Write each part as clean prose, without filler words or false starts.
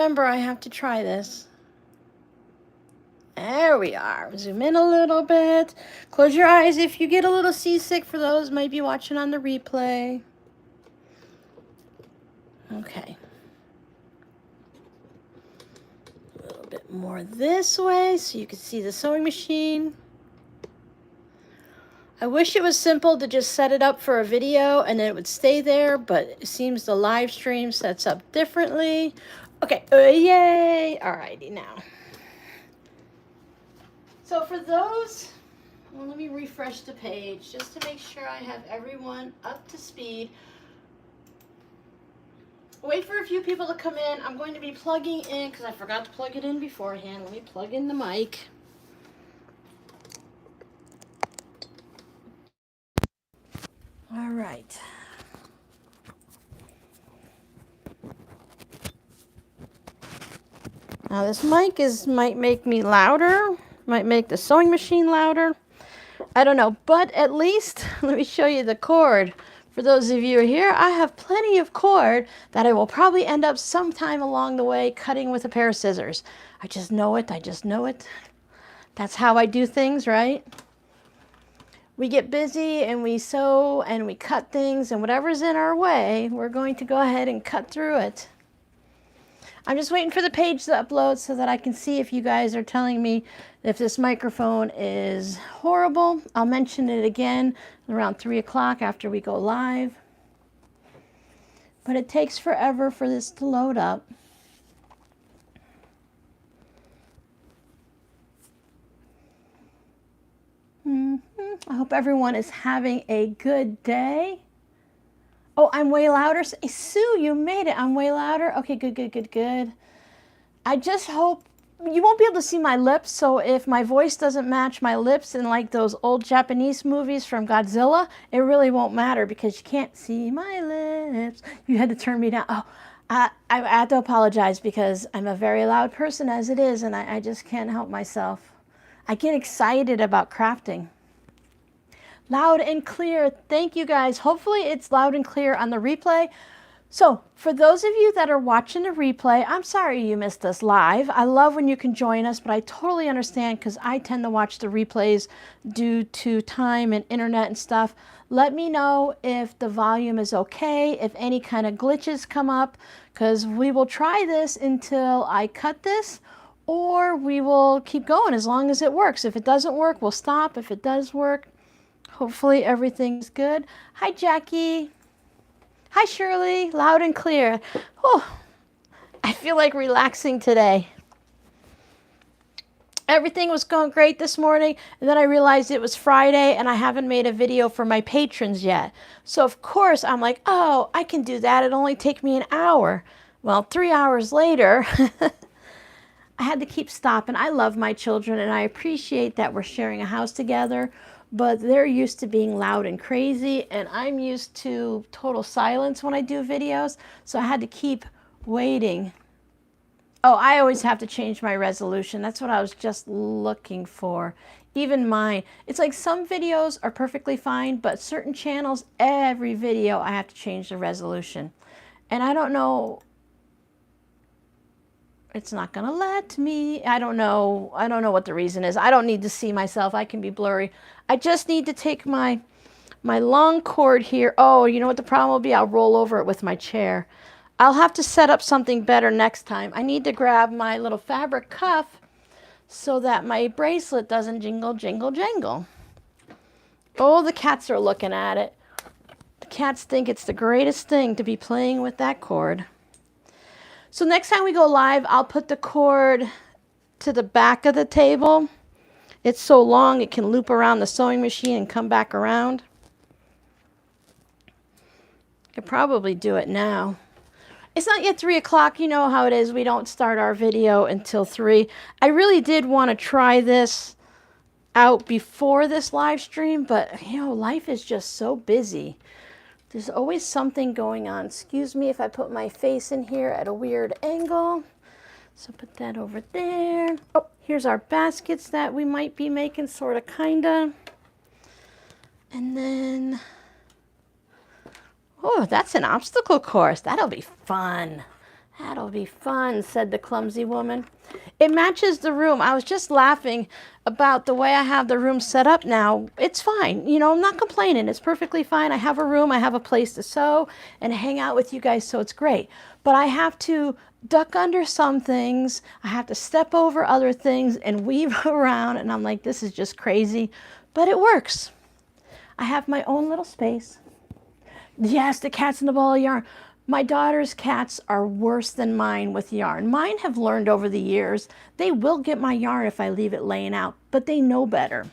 Remember, I have to try this. There we are. Zoom in a little bit. Close your eyes if you get a little seasick, for those might be watching on the replay. Okay. A little bit more this way so you can see the sewing machine. I wish it was simple to just set it up for a video and it would stay there, but it seems the live stream sets up differently. Okay, yay! Alrighty now. So for those, well, let me refresh the page just to make sure I have everyone up to speed. Wait for a few people to come in. I'm going to be plugging in because I forgot to plug it in beforehand. Let me plug in the mic. All right. Now this mic might make me louder, might make the sewing machine louder. I don't know, but at least let me show you the cord. For those of you who are here, I have plenty of cord that I will probably end up sometime along the way cutting with a pair of scissors. I just know it. I just know it. That's how I do things, right? We get busy and we sew and we cut things, and whatever's in our way, we're going to go ahead and cut through it. I'm just waiting for the page to upload so that I can see if you guys are telling me if this microphone is horrible. I'll mention it again around 3 o'clock after we go live. But it takes forever for this to load up. I hope everyone is having a good day. Oh, I'm way louder. Sue, you made it. I'm way louder. Okay, good, good, good, good. I just hope you won't be able to see my lips, so if my voice doesn't match my lips in like those old Japanese movies from Godzilla, it really won't matter because you can't see my lips. You had to turn me down. Oh, I had to apologize because I'm a very loud person as it is, and I just can't help myself. I get excited about crafting. Loud and clear. Thank you guys. Hopefully it's loud and clear on the replay. So for those of you that are watching the replay, I'm sorry you missed us live. I love when you can join us, but I totally understand because I tend to watch the replays due to time and internet and stuff. Let me know if the volume is okay, if any kind of glitches come up, because we will try this until I cut this, or we will keep going as long as it works. If it doesn't work, we'll stop. If it does work, hopefully everything's good. Hi, Jackie. Hi, Shirley. Loud and clear. Oh, I feel like relaxing today. Everything was going great this morning, and then I realized it was Friday, and I haven't made a video for my patrons yet. So, of course, I'm like, oh, I can do that. It'll only take me an hour. Well, 3 hours later, I had to keep stopping. I love my children, and I appreciate that we're sharing a house together. But they're used to being loud and crazy, and I'm used to total silence when I do videos, so I had to keep waiting. Oh, I always have to change my resolution. That's what I was just looking for. Even mine. It's like some videos are perfectly fine, but certain channels, every video, I have to change the resolution. And I don't know, it's not gonna let me. I don't know what the reason is. I don't need to see myself. I can be blurry. I just need to take my long cord here. Oh, you know what the problem will be? I'll roll over it with my chair. I'll have to set up something better next time. I need to grab my little fabric cuff so that my bracelet doesn't jingle, jingle, jangle. Oh, the cats are looking at it. The cats think it's the greatest thing to be playing with that cord. So next time we go live, I'll put the cord to the back of the table. It's so long it can loop around the sewing machine and come back around. I could probably do it now. It's not yet 3 o'clock. You know how it is. We don't start our video until 3. I really did want to try this out before this live stream, but you know, life is just so busy. There's always something going on. Excuse me if I put my face in here at a weird angle. So put that over there. Oh, here's our baskets that we might be making, sort of, kind of. And then, oh, that's an obstacle course. That'll be fun. That'll be fun, said the clumsy woman. It matches the room. I was just laughing about the way I have the room set up now. It's fine. You know, I'm not complaining. It's perfectly fine. I have a room. I have a place to sew and hang out with you guys, so it's great. But I have to duck under some things. I have to step over other things and weave around. And I'm like, this is just crazy. But it works. I have my own little space. Yes, the cat's in the ball of yarn. My daughter's cats are worse than mine with yarn. Mine have learned over the years. They will get my yarn if I leave it laying out, but they know better.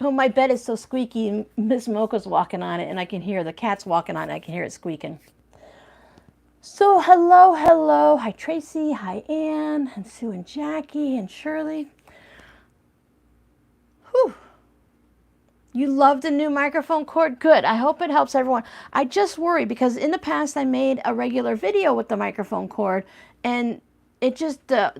Oh, my bed is so squeaky. Miss Mocha's walking on it, and I can hear the cat's walking on it. I can hear it squeaking. So hello, hello. Hi, Tracy. Hi, Ann, and Sue and Jackie and Shirley. Whew. You love the new microphone cord? Good. I hope it helps everyone. I just worry because in the past I made a regular video with the microphone cord and it just, the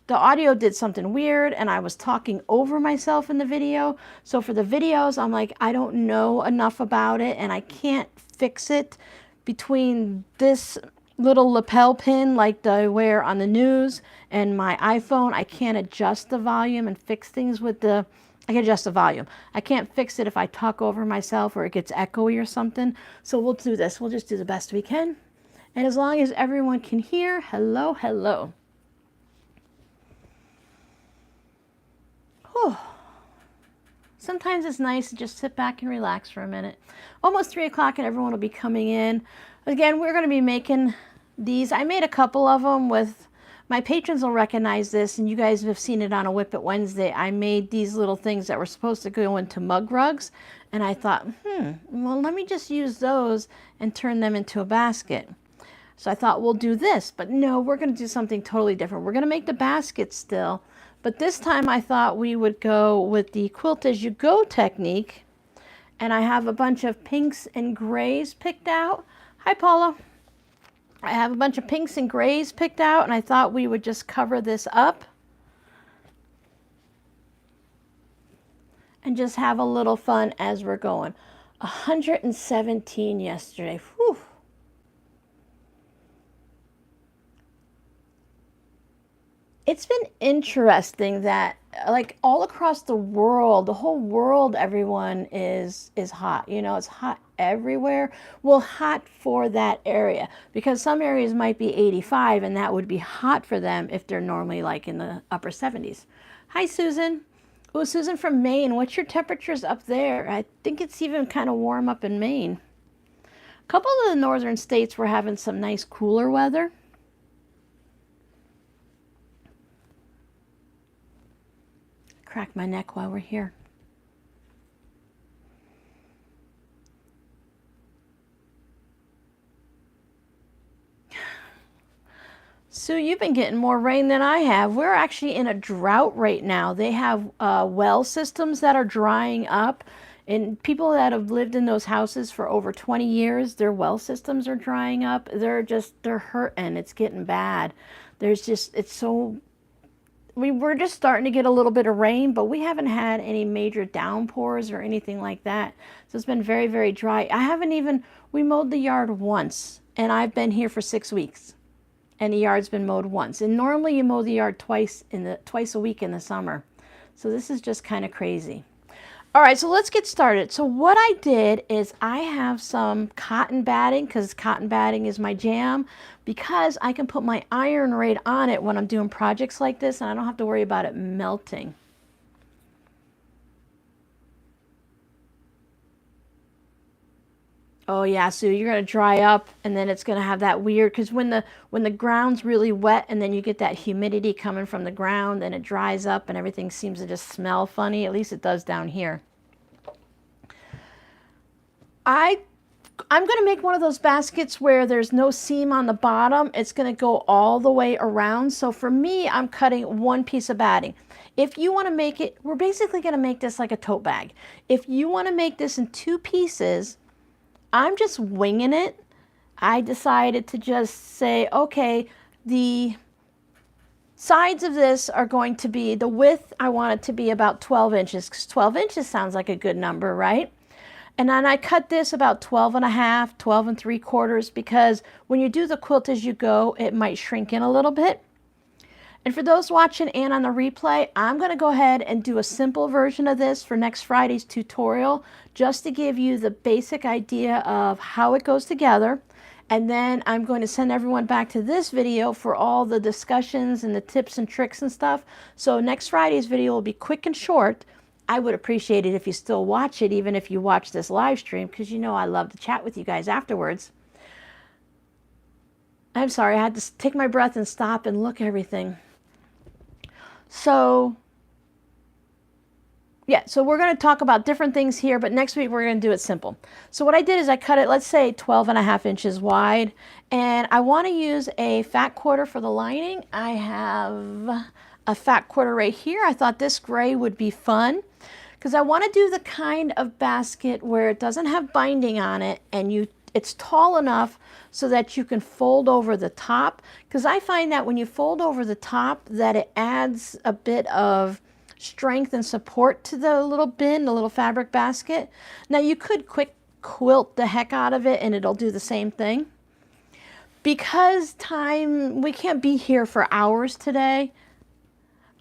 audio did something weird and I was talking over myself in the video. So for the videos, I'm like, I don't know enough about it and I can't fix it between this little lapel pin like I wear on the news and my iPhone. I can't adjust the volume and fix things with the I can adjust the volume. I can't fix it if I talk over myself or it gets echoey or something. So we'll do this. We'll just do the best we can. And as long as everyone can hear, hello, hello. Whew. Sometimes it's nice to just sit back and relax for a minute. Almost 3 o'clock and everyone will be coming in. Again, we're going to be making these. I made a couple of them with my patrons will recognize this, and you guys have seen it on a Whip It Wednesday. I made these little things that were supposed to go into mug rugs, and I thought, well, let me just use those and turn them into a basket. So I thought, we'll do this, but no, we're going to do something totally different. We're going to make the basket still, but this time I thought we would go with the quilt as you go technique, and I have a bunch of pinks and grays picked out. Hi, Paula. I have a bunch of pinks and grays picked out, and I thought we would just cover this up and just have a little fun as we're going. 117 yesterday. Whew. It's been interesting that like all across the world, the whole world, everyone is hot. You know, it's hot everywhere. Well, hot for that area because some areas might be 85 and that would be hot for them if they're normally like in the upper 70s. Hi, Susan. Oh, Susan from Maine. What's your temperatures up there? I think it's even kind of warm up in Maine. A couple of the northern states were having some nice cooler weather. Crack my neck while we're here. Sue, you've been getting more rain than I have. We're actually in a drought right now. They have well systems that are drying up, and people that have lived in those houses for over 20 years, their well systems are drying up. They're hurting. It's getting bad. We're just starting to get a little bit of rain, but we haven't had any major downpours or anything like that. So it's been very, very dry. We mowed the yard once, and I've been here for 6 weeks, and the yard's been mowed once. And normally you mow the yard twice a week in the summer. So this is just kind of crazy. All right, so let's get started. So what I did is I have some cotton batting, because cotton batting is my jam, because I can put my iron right on it when I'm doing projects like this, and I don't have to worry about it melting. Oh yeah, so you're gonna dry up, and then it's gonna have that weird, because when the ground's really wet, and then you get that humidity coming from the ground, and it dries up, and everything seems to just smell funny. At least it does down here. I'm gonna make one of those baskets where there's no seam on the bottom. It's gonna go all the way around. So for me, I'm cutting one piece of batting. If you want to make it, we're basically gonna make this like a tote bag. If you want to make this in 2 pieces, I'm just winging it. I decided to just say, okay, the sides of this are going to be, the width, I want it to be about 12 inches, because 12 inches sounds like a good number, right? And then I cut this about 12 and a half, 12 and 3/4, because when you do the quilt as you go, it might shrink in a little bit. And for those watching and on the replay, I'm going to go ahead and do a simple version of this for next Friday's tutorial, just to give you the basic idea of how it goes together. And then I'm going to send everyone back to this video for all the discussions and the tips and tricks and stuff. So next Friday's video will be quick and short. I would appreciate it if you still watch it, even if you watch this live stream, because you know I love to chat with you guys afterwards. I'm sorry, I had to take my breath and stop and look at everything. So, yeah, so we're going to talk about different things here, but next week we're going to do it simple. So what I did is I cut it, let's say 12 and a half inches wide, and I want to use a fat quarter for the lining. I have a fat quarter right here. I thought this gray would be fun because I want to do the kind of basket where it doesn't have binding on it and it's tall enough so that you can fold over the top, because I find that when you fold over the top that it adds a bit of strength and support to the little bin, the little fabric basket. Now you could quick quilt the heck out of it and it'll do the same thing. Because we can't be here for hours today,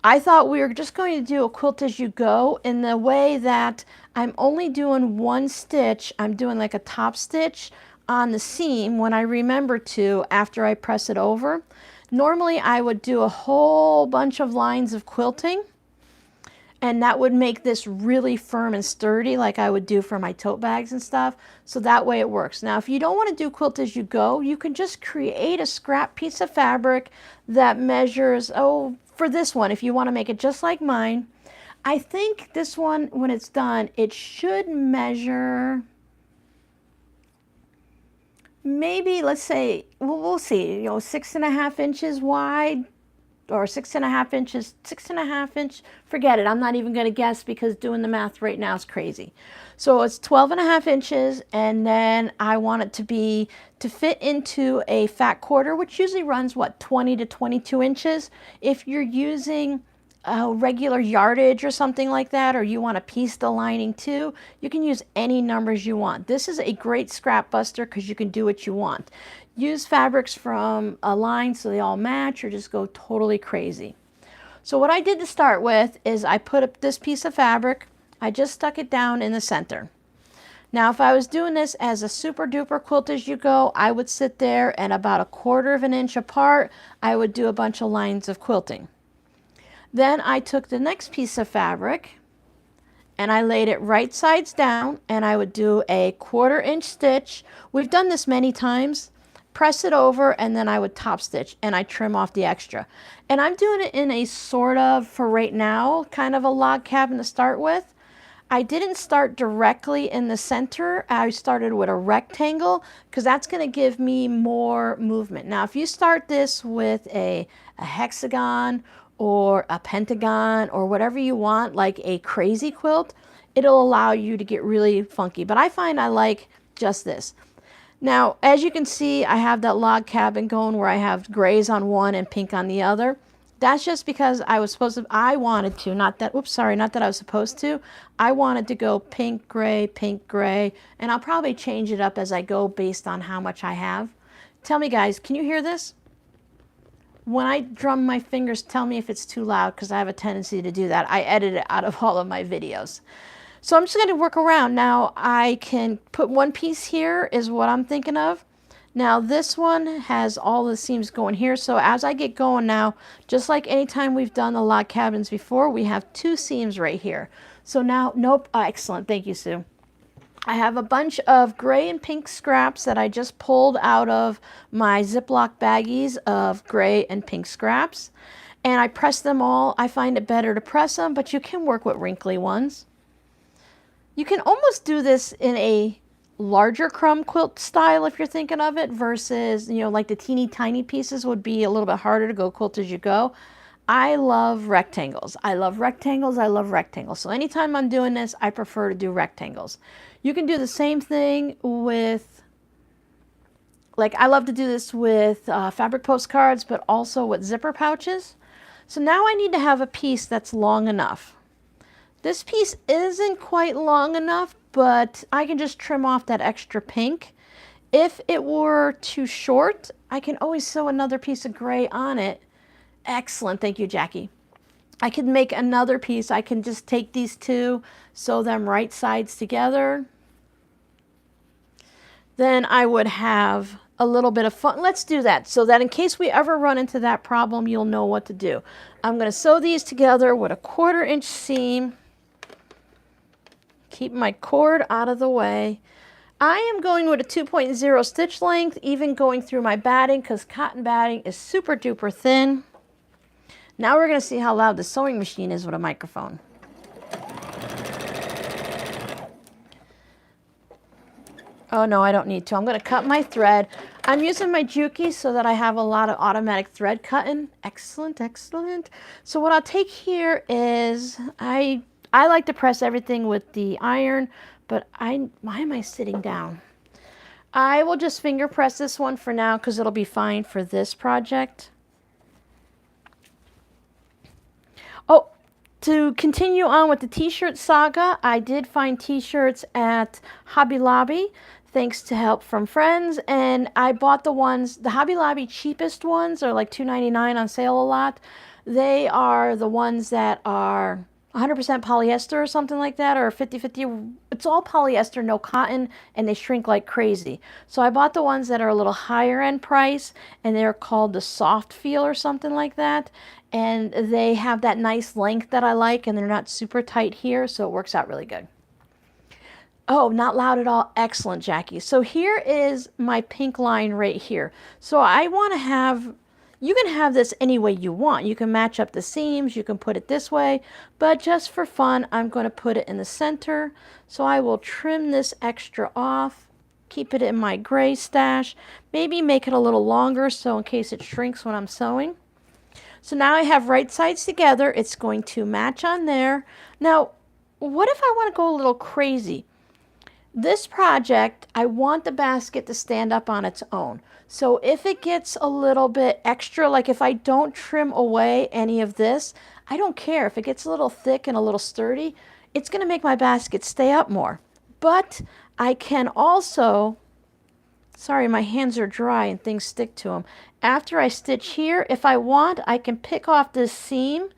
I thought we were just going to do a quilt as you go in the way that I'm only doing one stitch. I'm doing like a top stitch on the seam when I remember to after I press it over. Normally I would do a whole bunch of lines of quilting, and that would make this really firm and sturdy like I would do for my tote bags and stuff. So that way it works. Now if you don't want to do quilt as you go, you can just create a scrap piece of fabric that measures, for this one, if you want to make it just like mine, I think this one, when it's done, it should measure maybe, let's say, we'll see, 6.5 inches wide, or 6.5 inches, 6.5 inch, forget it. I'm not even going to guess because doing the math right now is crazy. So it's 12.5 inches, and then I want it to fit into a fat quarter, which usually runs, 20 to 22 inches. If you're using regular yardage or something like that, or you want to piece the lining too, you can use any numbers you want. This is a great scrap buster because you can do what you want. Use fabrics from a line so they all match, or just go totally crazy. So what I did to start with is I put up this piece of fabric, I just stuck it down in the center. Now if I was doing this as a super duper quilt as you go, I would sit there and about 1/4 of an inch apart, I would do a bunch of lines of quilting. Then I took the next piece of fabric and I laid it right sides down, and I would do a 1/4 inch stitch. We've done this many times. Press it over, and then I would top stitch and I trim off the extra. And I'm doing it in a sort of, for right now, kind of a log cabin to start with. I didn't start directly in the center. I started with a rectangle because that's going to give me more movement. Now if you start this with a hexagon or a pentagon or whatever you want, like a crazy quilt, it'll allow you to get really funky. But I find I like just this. Now, as you can see, I have that log cabin going where I have grays on one and pink on the other. That's just because I wanted to, not that I was supposed to. I wanted to go pink, gray, and I'll probably change it up as I go based on how much I have. Tell me guys, can you hear this? When I drum my fingers, tell me if it's too loud, because I have a tendency to do that. I edit it out of all of my videos. So I'm just going to work around. Now I can put one piece here is what I'm thinking of. Now this one has all the seams going here. So as I get going now, just like anytime we've done the log cabins before, we have 2 seams right here. So now, nope, excellent. Thank you, Sue. I have a bunch of gray and pink scraps that I just pulled out of my Ziploc baggies of gray and pink scraps. And I press them all. I find it better to press them, but you can work with wrinkly ones. You can almost do this in a larger crumb quilt style if you're thinking of it, versus, like the teeny tiny pieces would be a little bit harder to go quilt as you go. I love rectangles. I love rectangles. I love rectangles. So anytime I'm doing this, I prefer to do rectangles. You can do the same thing with, like I love to do this with fabric postcards, but also with zipper pouches. So now I need to have a piece that's long enough. This piece isn't quite long enough, but I can just trim off that extra pink. If it were too short, I can always sew another piece of gray on it. Excellent, thank you, Jackie. I can make another piece. I can just take these two, sew them right sides together. Then I would have a little bit of fun. Let's do that so that in case we ever run into that problem, you'll know what to do. I'm going to sew these together with a 1/4 inch seam. Keep my cord out of the way. I am going with a 2.0 stitch length, even going through my batting because cotton batting is super duper thin. Now we're going to see how loud the sewing machine is with a microphone. Oh no, I don't need to. I'm going to cut my thread. I'm using my Juki so that I have a lot of automatic thread cutting. Excellent, excellent. So what I'll take here is, I like to press everything with the iron, but why am I sitting down? I will just finger press this one for now because it'll be fine for this project. Oh, to continue on with the t-shirt saga, I did find t-shirts at Hobby Lobby, thanks to help from friends, and I bought the ones, the Hobby Lobby cheapest ones are like $2.99 on sale a lot. They are the ones that are 100% polyester or something like that, or 50-50. It's all polyester, no cotton, and they shrink like crazy. So I bought the ones that are a little higher end price, and they're called the soft feel or something like that. And they have that nice length that I like, and they're not super tight here, so it works out really good. Oh, not loud at all. Excellent, Jackie. So here is my pink line right here. So I want to have, you can have this any way you want. You can match up the seams, you can put it this way, but just for fun, I'm going to put it in the center. So I will trim this extra off, keep it in my gray stash, maybe make it a little longer so in case it shrinks when I'm sewing. So now I have right sides together. It's going to match on there. Now, what if I want to go a little crazy? This project, I want the basket to stand up on its own. So if it gets a little bit extra, like if I don't trim away any of this, I don't care. If it gets a little thick and a little sturdy, it's going to make my basket stay up more. But I can also, sorry, my hands are dry and things stick to them. After I stitch here, if I want, I can pick off this seam.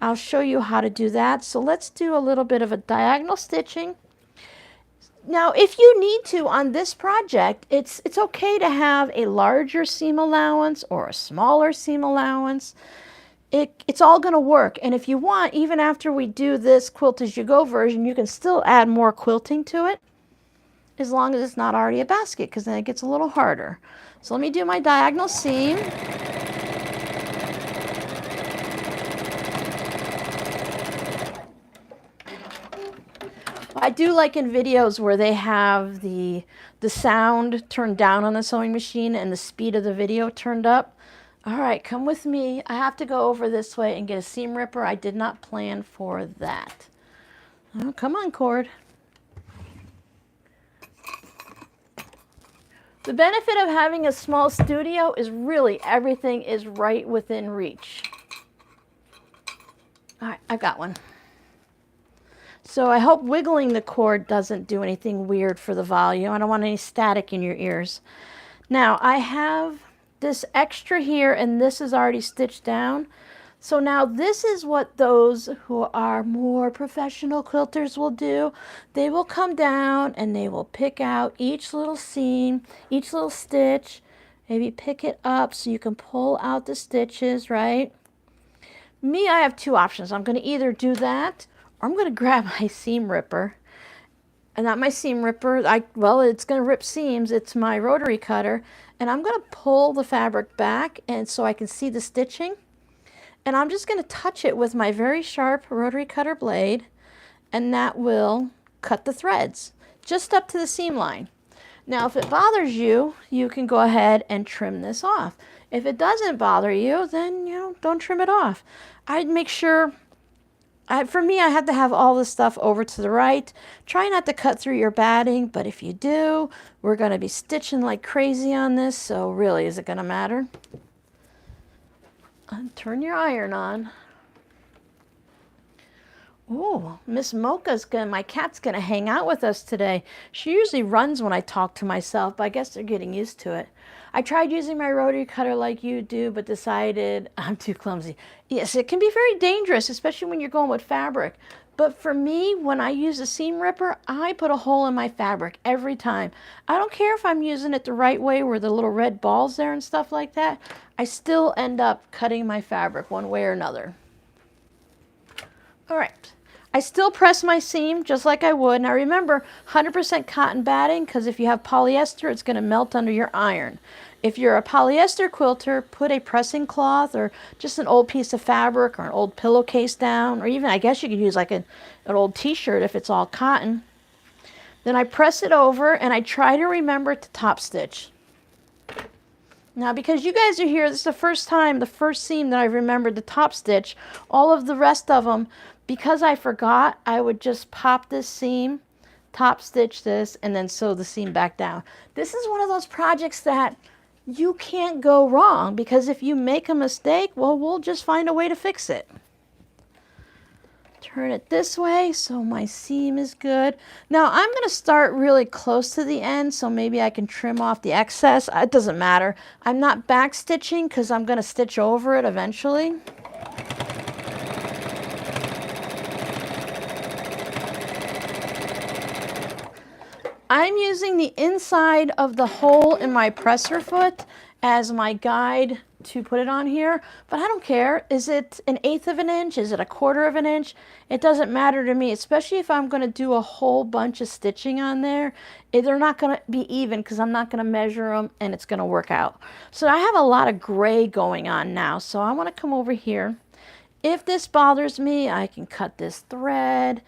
I'll show you how to do that. So let's do a little bit of a diagonal stitching. Now, if you need to on this project, it's okay to have a larger seam allowance or a smaller seam allowance. It's all going to work. And if you want, even after we do this quilt as you go version, you can still add more quilting to it, as long as it's not already a basket, because then it gets a little harder. So let me do my diagonal seam. I do like in videos where they have the sound turned down on the sewing machine and the speed of the video turned up. All right, come with me. I have to go over this way and get a seam ripper. I did not plan for that. Oh, come on, cord. The benefit of having a small studio is really everything is right within reach. All right, I've got one. So I hope wiggling the cord doesn't do anything weird for the volume. I don't want any static in your ears. Now I have this extra here, and this is already stitched down. So now this is what those who are more professional quilters will do. They will come down and they will pick out each little seam, each little stitch, maybe pick it up so you can pull out the stitches, right? Me, I have two options. I'm going to either do that, or I'm going to grab my seam ripper. And not my seam ripper, well, it's going to rip seams. It's my rotary cutter. And I'm going to pull the fabric back and so I can see the stitching. And I'm just going to touch it with my very sharp rotary cutter blade, and that will cut the threads just up to the seam line. Now, if it bothers you, you can go ahead and trim this off. If it doesn't bother you, then, don't trim it off. I'd make sure, for me, I had to have all this stuff over to the right. Try not to cut through your batting, but if you do, we're going to be stitching like crazy on this, so really, is it going to matter? Turn your iron on. Ooh, Miss Mocha's my cat's gonna hang out with us today. She usually runs when I talk to myself, but I guess they're getting used to it. I tried using my rotary cutter like you do, but decided I'm too clumsy. Yes, it can be very dangerous, especially when you're going with fabric. But for me, when I use a seam ripper, I put a hole in my fabric every time. I don't care if I'm using it the right way where the little red balls there and stuff like that. I still end up cutting my fabric one way or another. All right. I still press my seam just like I would. Now remember, 100% cotton batting, because if you have polyester, it's going to melt under your iron. If you're a polyester quilter, put a pressing cloth or just an old piece of fabric or an old pillowcase down, or even I guess you could use like an old t-shirt if it's all cotton. Then I press it over and I try to remember to top stitch. Now because you guys are here, this is the first seam that I remembered to top stitch. All of the rest of them, because I forgot, I would just pop this seam, top stitch this, and then sew the seam back down. This is one of those projects that you can't go wrong, because if you make a mistake, well, we'll just find a way to fix it. Turn it this way so my seam is good. Now I'm going to start really close to the end, so maybe I can trim off the excess. It doesn't matter. I'm not back stitching because I'm going to stitch over it eventually. I'm using the inside of the hole in my presser foot as my guide to put it on here, but I don't care. Is it 1/8 of an inch? Is it 1/4 of an inch? It doesn't matter to me, especially if I'm going to do a whole bunch of stitching on there. They're not going to be even because I'm not going to measure them and it's going to work out. So I have a lot of gray going on now, so I want to come over here. If this bothers me, I can cut this thread.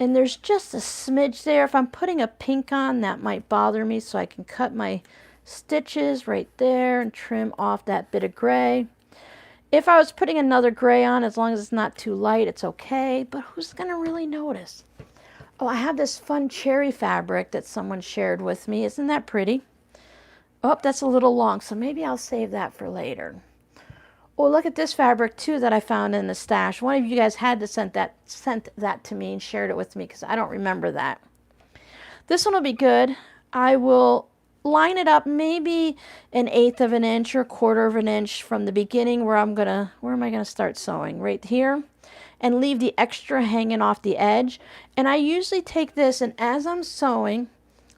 And there's just a smidge there. If I'm putting a pink on, that might bother me, so I can cut my stitches right there and trim off that bit of gray. If I was putting another gray on, as long as it's not too light, it's okay, but who's going to really notice? Oh, I have this fun cherry fabric that someone shared with me. Isn't that pretty? Oh, that's a little long, so maybe I'll save that for later. Oh, look at this fabric too that I found in the stash. One of you guys had to sent that to me and shared it with me because I don't remember that. This one will be good. I will line it up maybe 1/8 of an inch or 1/4 of an inch from the beginning where am I gonna start sewing? Right here, and leave the extra hanging off the edge. And I usually take this, and as I'm sewing,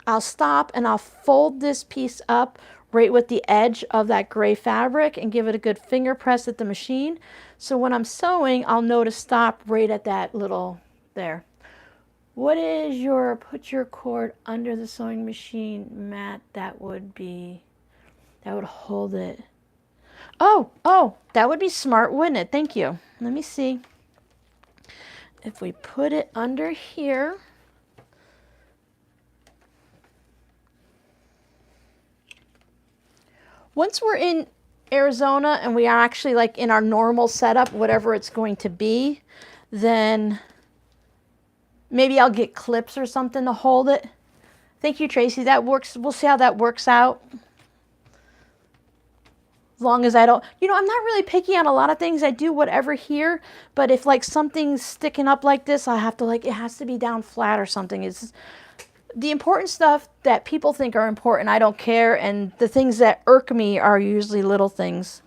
I'll stop and I'll fold this piece up right with the edge of that gray fabric and give it a good finger press at the machine. So when I'm sewing, I'll know to stop right at that little there. What is your put your cord under the sewing machine mat? That would hold it. Oh, that would be smart, wouldn't it? Thank you. Let me see. If we put it under here, once we're in Arizona and we are actually like in our normal setup, whatever it's going to be, then maybe I'll get clips or something to hold it. Thank you, Tracy. That works. We'll see how that works out. As long as I don't, I'm not really picky on a lot of things. I do whatever here, but if like something's sticking up like this, I have to it has to be down flat or something. It's the important stuff that people think are important, I don't care, and the things that irk me are usually little things.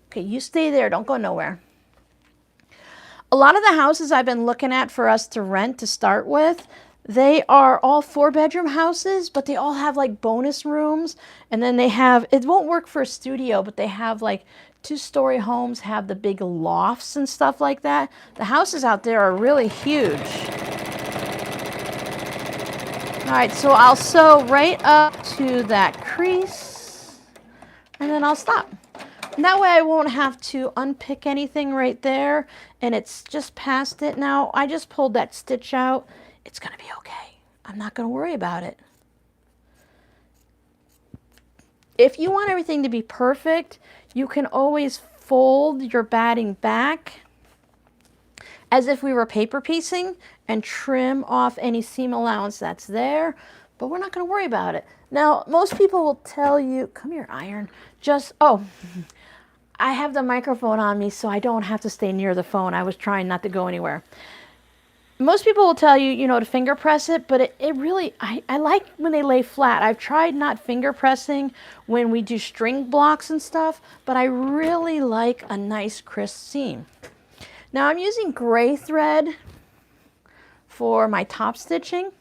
Okay, you stay there, don't go nowhere. A lot of the houses I've been looking at for us to rent to start with, they are all 4-bedroom houses, but they all have like bonus rooms, and then they have, it won't work for a studio, but they have like 2-story homes, have the big lofts and stuff like that. The houses out there are really huge. All right, so I'll sew right up to that crease, and then I'll stop. And that way I won't have to unpick anything right there, and it's just past it. Now, I just pulled that stitch out. It's gonna be okay. I'm not gonna worry about it. If you want everything to be perfect, you can always fold your batting back as if we were paper piecing and trim off any seam allowance that's there, but we're not going to worry about it. Now, most people will tell you, come here, iron, I have the microphone on me, so I don't have to stay near the phone. I was trying not to go anywhere. Most people will tell you, you know, to finger press it, but it really, I like when they lay flat. I've tried not finger pressing when we do string blocks and stuff, but I really like a nice crisp seam. Now I'm using gray thread for my top stitching.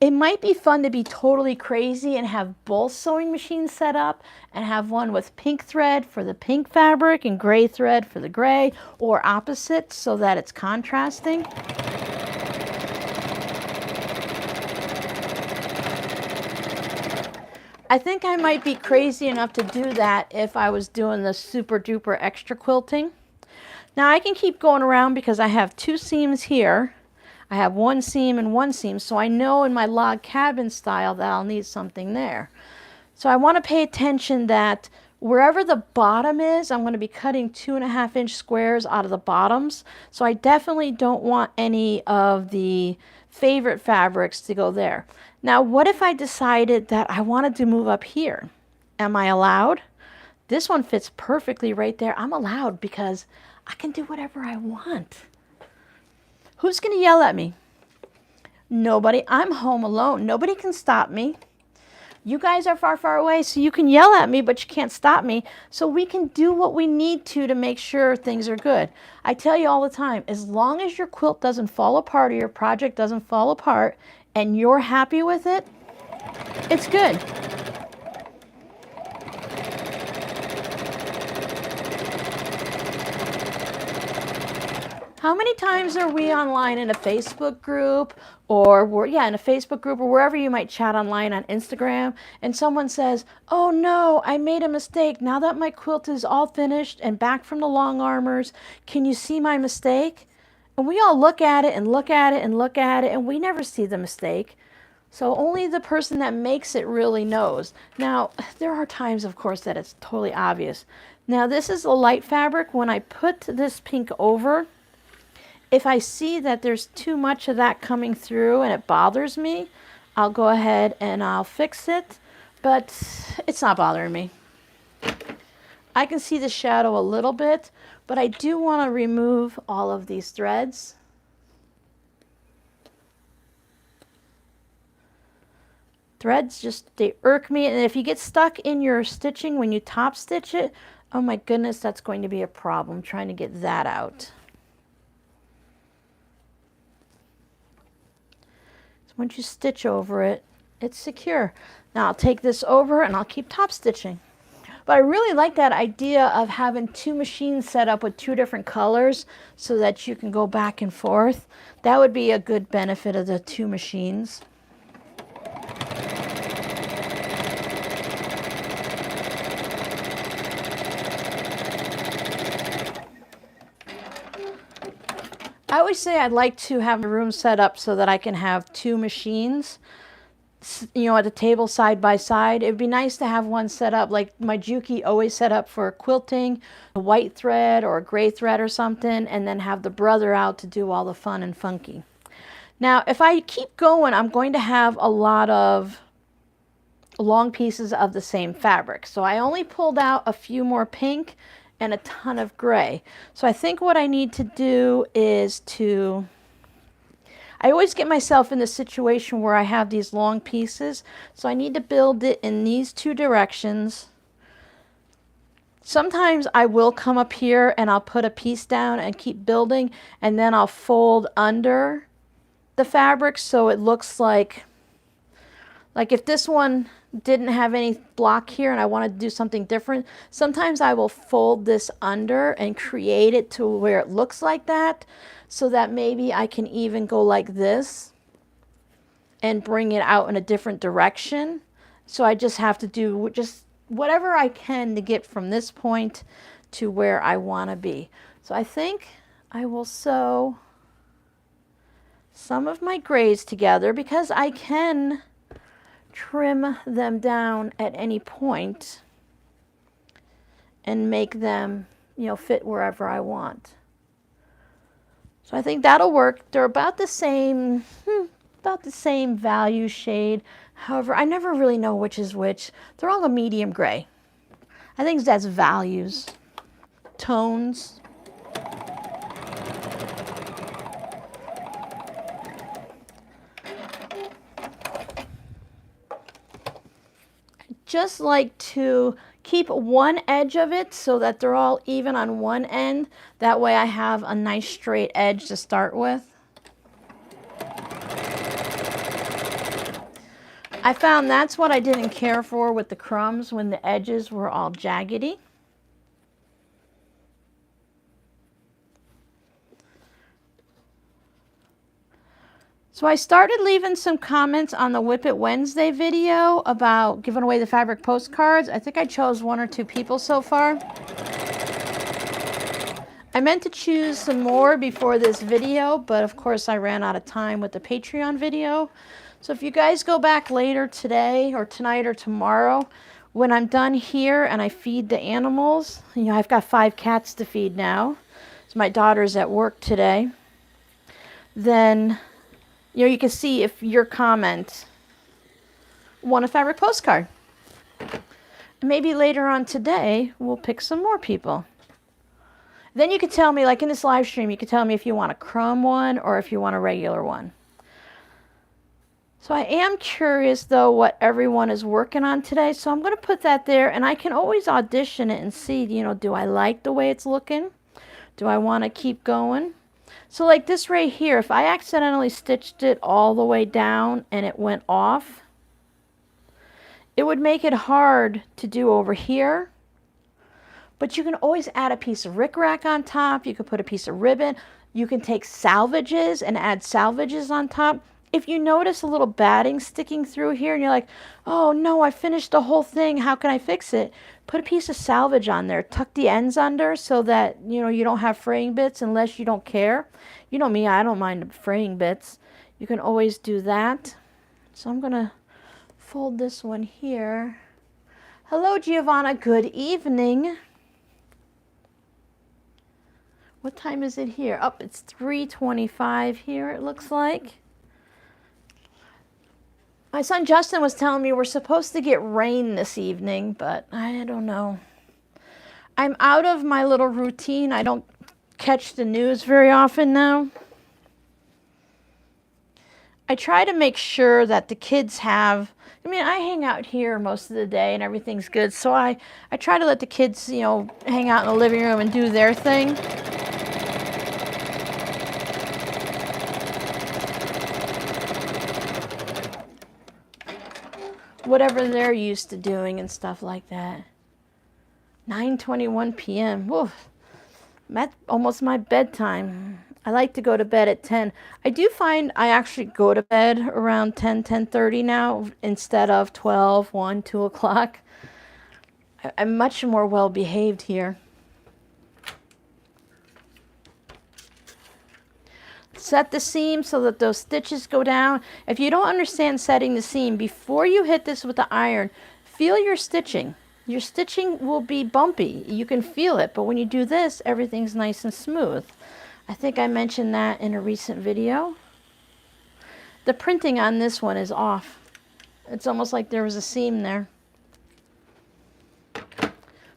It might be fun to be totally crazy and have both sewing machines set up and have one with pink thread for the pink fabric and gray thread for the gray, or opposite, so that it's contrasting. I think I might be crazy enough to do that if I was doing the super duper extra quilting. Now I can keep going around because I have 2 seams here. I have 1 seam and 1 seam, so I know in my log cabin style that I'll need something there. So I want to pay attention that wherever the bottom is, I'm going to be cutting 2.5-inch squares out of the bottoms. So I definitely don't want any of the favorite fabrics to go there. Now, what if I decided that I wanted to move up here? Am I allowed? This one fits perfectly right there. I'm allowed because I can do whatever I want. Who's going to yell at me? Nobody. I'm home alone. Nobody can stop me. You guys are far, far away, so you can yell at me, but you can't stop me. So we can do what we need to make sure things are good. I tell you all the time, as long as your quilt doesn't fall apart or your project doesn't fall apart and you're happy with it, it's good. How many times are we online in a Facebook group or in a Facebook group or wherever you might chat online on Instagram, and someone says, oh no, I made a mistake. Now that my quilt is all finished and back from the long armors, can you see my mistake? And we all look at it and look at it and look at it, and we never see the mistake. So only the person that makes it really knows. Now, there are times, of course, that it's totally obvious. Now, this is a light fabric. When I put this pink over, if I see that there's too much of that coming through and it bothers me, I'll go ahead and I'll fix it, but it's not bothering me. I can see the shadow a little bit, but I do want to remove all of these threads. Threads just, they irk me, and if you get stuck in your stitching when you top stitch it, oh my goodness, that's going to be a problem trying to get that out. Once you stitch over it, it's secure. Now I'll take this over and I'll keep top stitching. But I really like that idea of having 2 machines set up with 2 different colors so that you can go back and forth. That would be a good benefit of the 2 machines. I always say I'd like to have a room set up so that I can have 2 machines, you know, at the table side by side. It'd be nice to have one set up like my Juki always set up for quilting, a white thread or a gray thread or something, and then have the brother out to do all the fun and funky. Now, if I keep going, I'm going to have a lot of long pieces of the same fabric. So I only pulled out a few more pink and a ton of gray. So I think what I need to do is I always get myself in the situation where I have these long pieces, so I need to build it in these 2 directions. Sometimes I will come up here and I'll put a piece down and keep building, and then I'll fold under the fabric so it looks like if this one didn't have any block here and I wanted to do something different, sometimes I will fold this under and create it to where it looks like that, so that maybe I can even go like this and bring it out in a different direction. So I just have to do just whatever I can to get from this point to where I want to be. So I think I will sew some of my grays together because I can trim them down at any point and make them, you know, fit wherever I want. So I think that'll work. They're about the same value shade. However, I never really know which is which. They're all a medium gray. I think that's values. tones. Just like to keep one edge of it so that they're all even on one end. That way I have a nice straight edge to start with. I found that's what I didn't care for with the crumbs, when the edges were all jaggedy. So I started leaving some comments on the Whip It Wednesday video about giving away the fabric postcards. I think I chose 1 or 2 people so far. I meant to choose some more before this video, but of course I ran out of time with the Patreon video. So if you guys go back later today or tonight or tomorrow, when I'm done here and I feed the animals, you know, I've got 5 cats to feed now. So my daughter's at work today. Then, you know, you can see if your comment won a fabric postcard. Maybe later on today, we'll pick some more people. Then you can tell me, like in this live stream, you can tell me if you want a crumb one or if you want a regular one. So I am curious, though, what everyone is working on today. So I'm going to put that there, and I can always audition it and see, you know, do I like the way it's looking? Do I want to keep going? So like this right here, if I accidentally stitched it all the way down and it went off, it would make it hard to do over here. But you can always add a piece of rickrack on top. You could put a piece of ribbon. You can take salvages and add salvages on top. If you notice a little batting sticking through here and you're like, oh no, I finished the whole thing, how can I fix it? Put a piece of salvage on there. Tuck the ends under so that, you know, you don't have fraying bits unless you don't care. You know me, I don't mind fraying bits. You can always do that. So I'm going to fold this one here. Hello, Giovanna. Good evening. What time is it here? Oh, it's 3:25 here, it looks like. My son Justin was telling me we're supposed to get rain this evening, but I don't know. I'm out of my little routine. I don't catch the news very often now. I try to make sure that the kids have, I mean, I hang out here most of the day and everything's good, so I try to let the kids, you know, hang out in the living room and do their thing. Whatever they're used to doing and stuff like that. 9:21 p.m. Woof. That's almost my bedtime. I like to go to bed at 10. I do find I actually go to bed around 10, 10:30 now instead of 12, 1, 2 o'clock. I'm much more well behaved here. Set the seam so that those stitches go down. If you don't understand setting the seam, before you hit this with the iron, feel your stitching. Your stitching will be bumpy. You can feel it, but when you do this, everything's nice and smooth. I think I mentioned that in a recent video. The printing on this one is off. It's almost like there was a seam there.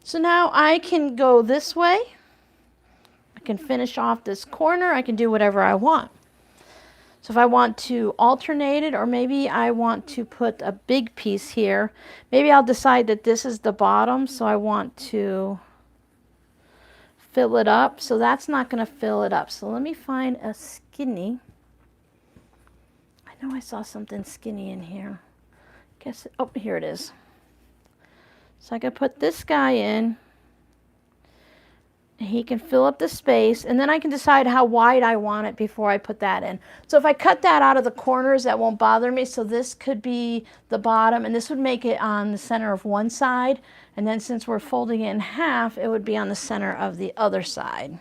So now I can go this way. I can finish off this corner. I can do whatever I want. So if I want to alternate it, or maybe I want to put a big piece here, maybe I'll decide that this is the bottom, so I want to fill it up. So that's not going to fill it up. So let me find a skinny. I know I saw something skinny in here. Guess, oh, here it is. So I can put this guy in. He can fill up the space, and then I can decide how wide I want it before I put that in. So if I cut that out of the corners, that won't bother me. So this could be the bottom, and this would make it on the center of one side. And then since we're folding it in half, it would be on the center of the other side.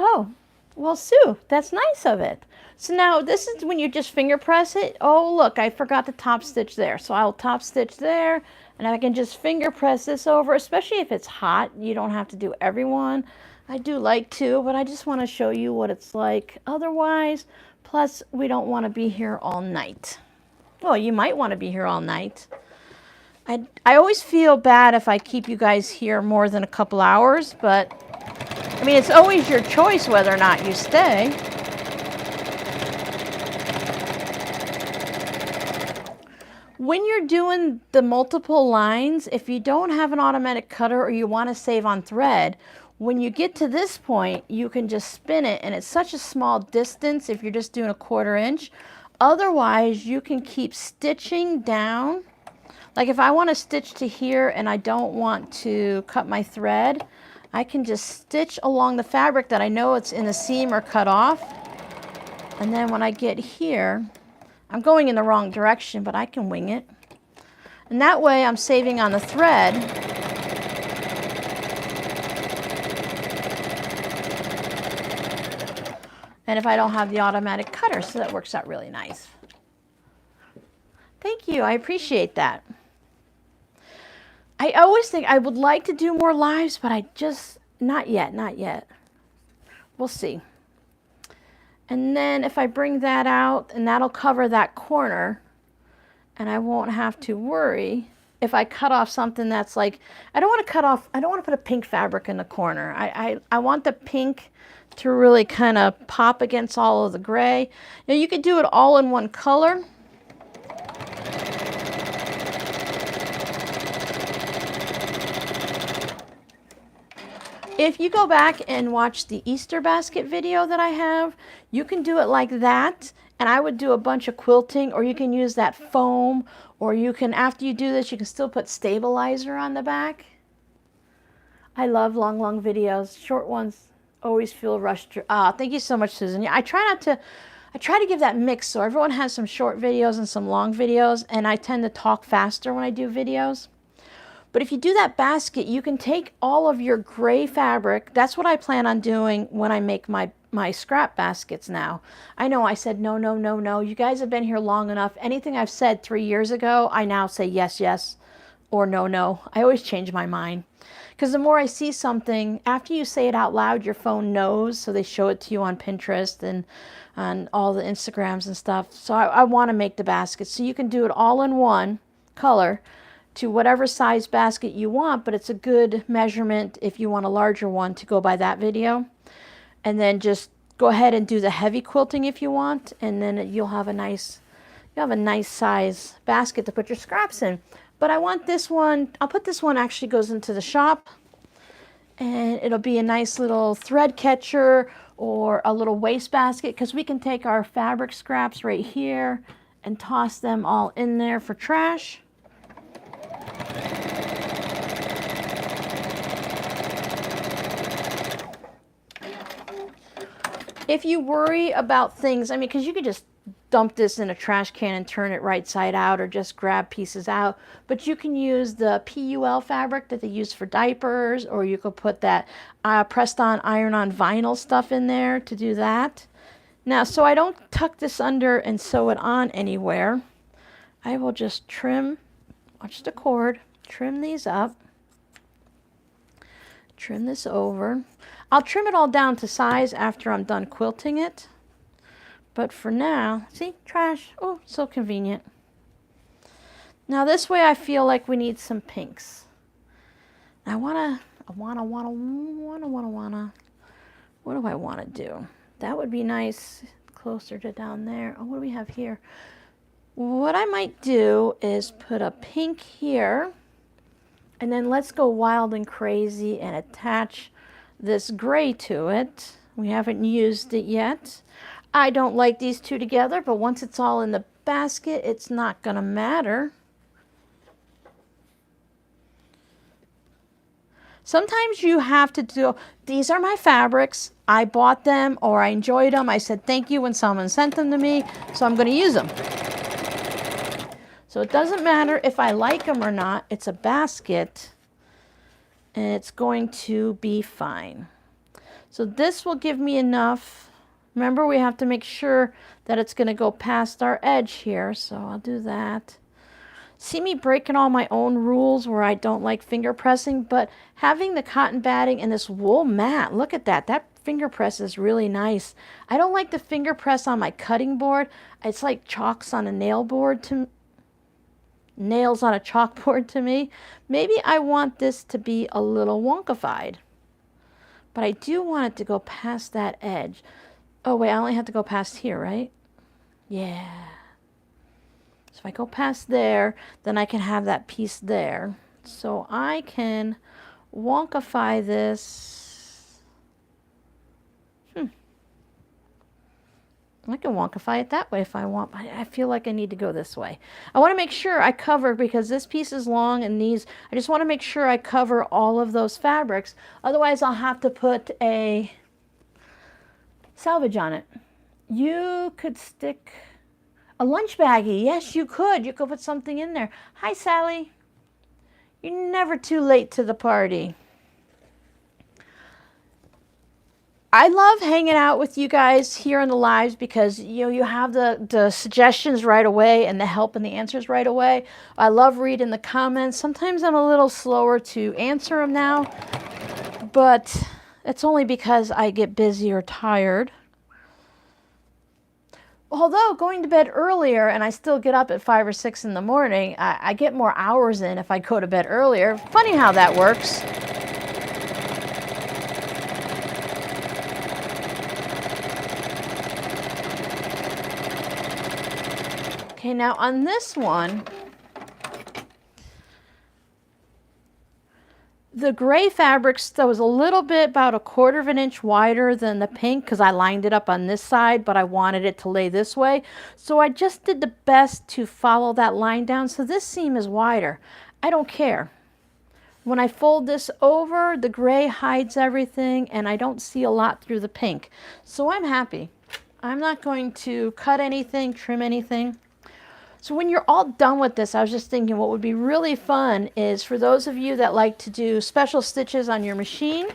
Oh, well, Sue, that's nice of it. So now this is when you just finger press it. Oh, look, I forgot the top stitch there. So I'll top stitch there, and I can just finger press this over, especially if it's hot. You don't have to do every one. I do like to, but I just want to show you what it's like otherwise. Plus, we don't want to be here all night. Well, you might want to be here all night. I always feel bad if I keep you guys here more than a couple hours, but I mean, it's always your choice whether or not you stay. When you're doing the multiple lines, if you don't have an automatic cutter or you want to save on thread, when you get to this point, you can just spin it, and it's such a small distance if you're just doing a 1/4 inch. Otherwise, you can keep stitching down. Like if I want to stitch to here and I don't want to cut my thread, I can just stitch along the fabric that I know it's in the seam or cut off. And then when I get here, I'm going in the wrong direction, but I can wing it. And that way I'm saving on the thread. And if I don't have the automatic cutter, so that works out really nice. Thank you, I appreciate that. I always think I would like to do more lives, but I just, not yet. We'll see. And then if I bring that out, and that'll cover that corner, and I won't have to worry if I cut off something that's like, I don't want to put a pink fabric in the corner. I want the pink to really kind of pop against all of the gray. Now you could do it all in one color. If you go back and watch the Easter basket video that I have, you can do it like that, and I would do a bunch of quilting, or you can use that foam, or you can, after you do this, you can still put stabilizer on the back. I love long videos. Short ones always feel rushed. Thank you so much, Susan. Yeah, I try to give that mix so everyone has some short videos and some long videos, and I tend to talk faster when I do videos. But if you do that basket, you can take all of your gray fabric. That's what I plan on doing when I make my scrap baskets now. I know I said no. You guys have been here long enough. Anything I've said 3 years ago, I now say yes, or no. I always change my mind. Because the more I see something, after you say it out loud, your phone knows. So they show it to you on Pinterest and on all the Instagrams and stuff. So I want to make the basket. So you can do it all in one color to whatever size basket you want, but it's a good measurement if you want a larger one to go by that video. And then just go ahead and do the heavy quilting if you want, and then you'll have a nice size basket to put your scraps in. But I want this one, I'll put this one, actually goes into the shop, and it'll be a nice little thread catcher or a little waste basket, because we can take our fabric scraps right here and toss them all in there for trash. If you worry about things, I mean, because you could just dump this in a trash can and turn it right side out, or just grab pieces out, but you can use the PUL fabric that they use for diapers, or you could put that pressed on iron-on vinyl stuff in there to do that. Now, so I don't tuck this under and sew it on anywhere, I will just trim, watch the cord, trim these up, trim this over. I'll trim it all down to size after I'm done quilting it. But for now, see, trash. Oh, so convenient. Now this way I feel like we need some pinks. I wanna, what do I wanna do? That would be nice, closer to down there. Oh, what do we have here? What I might do is put a pink here, and then let's go wild and crazy and attach this gray to it. We haven't used it yet. I don't like these two together, but once it's all in the basket, it's not gonna matter. Sometimes you have to do, these are my fabrics, I bought them or I enjoyed them, I said thank you when someone sent them to me, so I'm gonna use them. So it doesn't matter if I like them or not, it's a basket, and it's going to be fine. So this will give me enough Remember, we have to make sure that it's going to go past our edge here, so I'll do that. See me breaking all my own rules where I don't like finger pressing, but having the cotton batting and this wool mat, look at that. That finger press is really nice. I don't like the finger press on my cutting board. It's like chalks on a nail board to nails on a chalkboard to me. Maybe I want this to be a little wonkified, but I do want it to go past that edge. Oh wait, I only have to go past here, right? Yeah. So if I go past there, then I can have that piece there. So I can wonkify this. I can wonkify it that way if I want, but I feel like I need to go this way. I want to make sure I cover, because this piece is long and these, I just want to make sure I cover all of those fabrics. Otherwise, I'll have to put a selvage on it. You could stick a lunch baggie. Yes, you could. You could put something in there. Hi, Sally. You're never too late to the party. I love hanging out with you guys here in the lives because you have the suggestions right away and the help and the answers right away. I love reading the comments. Sometimes I'm a little slower to answer them now, but it's only because I get busy or tired. Although going to bed earlier and I still get up at 5 or 6 in the morning, I get more hours in if I go to bed earlier. Funny how that works. Okay, now on this one, the gray fabric was a little bit, about 1/4 of an inch wider than the pink because I lined it up on this side, but I wanted it to lay this way. So I just did the best to follow that line down. So this seam is wider. I don't care. When I fold this over, the gray hides everything and I don't see a lot through the pink. So I'm happy. I'm not going to cut anything, trim anything. So when you're all done with this, I was just thinking what would be really fun is for those of you that like to do special stitches on your machine,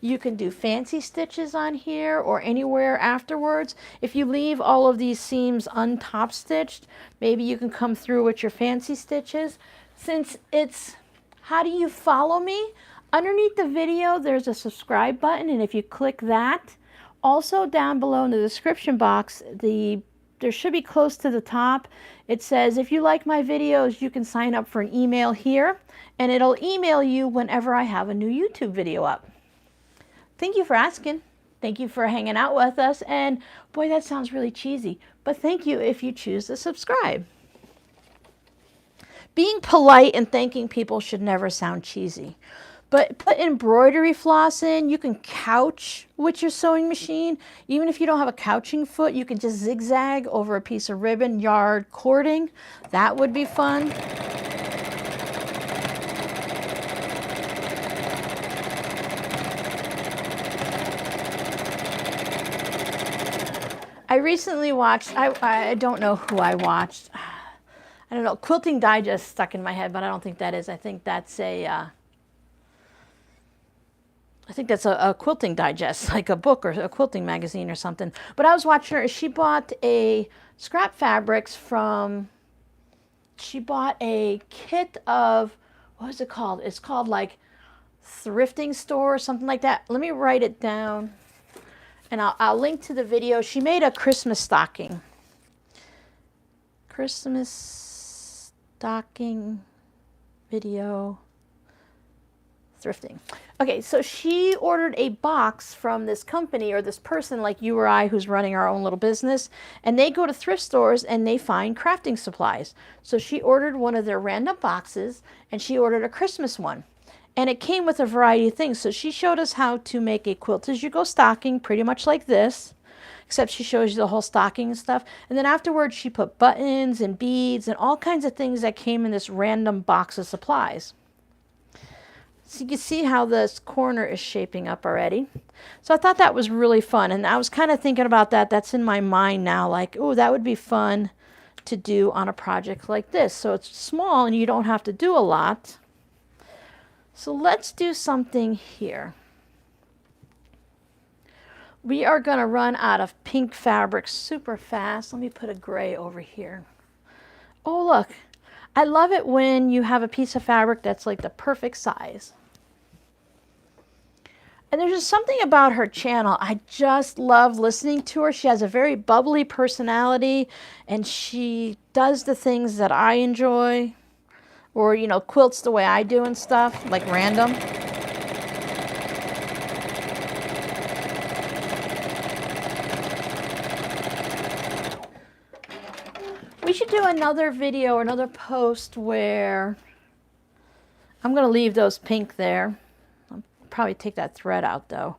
you can do fancy stitches on here or anywhere afterwards. If you leave all of these seams untop stitched, maybe you can come through with your fancy stitches. Since it's how do you follow me? Underneath the video, there's a subscribe button, and if you click that, also down below in the description box, there should be close to the top. It says, if you like my videos, you can sign up for an email here, and it'll email you whenever I have a new YouTube video up. Thank you for asking. Thank you for hanging out with us. And boy, that sounds really cheesy, but thank you if you choose to subscribe. Being polite and thanking people should never sound cheesy. But put embroidery floss in. You can couch with your sewing machine. Even if you don't have a couching foot, you can just zigzag over a piece of ribbon, yard cording. That would be fun. I recently watched, I don't know who I watched. I don't know, Quilting Digest stuck in my head, but I don't think that is. I think that's a quilting digest, like a book or a quilting magazine or something. But I was watching her. She bought a scrap fabrics from, she bought a kit of, what is it called? It's called like Thrifting Store or something like that. Let me write it down and I'll link to the video. She made a Christmas stocking. Christmas stocking video. Thrifting. Okay, so she ordered a box from this company or this person like you or I who's running our own little business, and they go to thrift stores and they find crafting supplies. So she ordered one of their random boxes and she ordered a Christmas one. And it came with a variety of things. So she showed us how to make a quilt as you go stocking, pretty much like this, except she shows you the whole stocking and stuff. And then afterwards she put buttons and beads and all kinds of things that came in this random box of supplies. So you can see how this corner is shaping up already. So I thought that was really fun. And I was kind of thinking about that. That's in my mind now. Like, oh, that would be fun to do on a project like this. So it's small and you don't have to do a lot. So let's do something here. We are going to run out of pink fabric super fast. Let me put a gray over here. Oh, look. I love it when you have a piece of fabric that's like the perfect size. And there's just something about her channel. I just love listening to her. She has a very bubbly personality, and she does the things that I enjoy. Or, you know, quilts the way I do and stuff, like random. We should do another video or another post where I'm going to leave those pink there. I'll probably take that thread out though.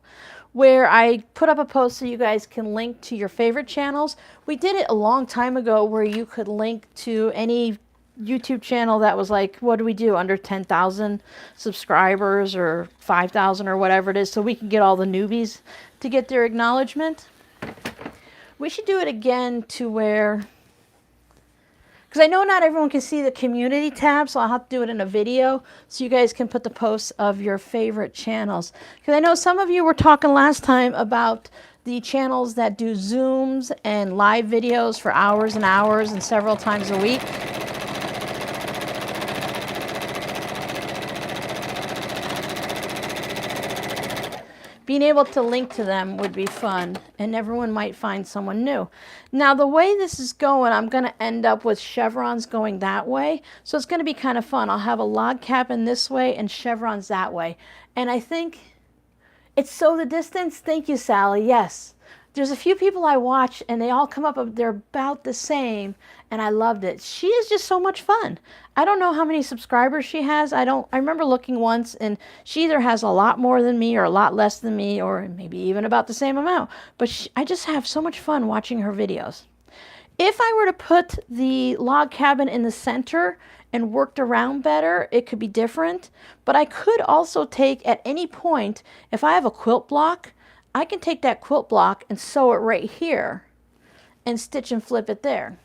Where I put up a post so you guys can link to your favorite channels. We did it a long time ago where you could link to any YouTube channel that was like, what do we do, under 10,000 subscribers or 5,000 or whatever it is, so we can get all the newbies to get their acknowledgement. We should do it again to where, because I know not everyone can see the community tab, so I'll have to do it in a video so you guys can put the posts of your favorite channels. Because I know some of you were talking last time about the channels that do Zooms and live videos for hours and hours and several times a week. Being able to link to them would be fun, and everyone might find someone new. Now, the way this is going, I'm going to end up with chevrons going that way, so it's going to be kind of fun. I'll have a log cabin this way and chevrons that way. And I think it's Sew the Distance. Thank you, Sally. Yes. There's a few people I watch, and they all come up, they're about the same, and I loved it. She is just so much fun. I don't know how many subscribers she has. I remember looking once, and she either has a lot more than me or a lot less than me, or maybe even about the same amount. But I just have so much fun watching her videos. If I were to put the log cabin in the center and worked around better, it could be different. But I could also take, at any point, if I have a quilt block, I can take that quilt block and sew it right here and stitch and flip it there.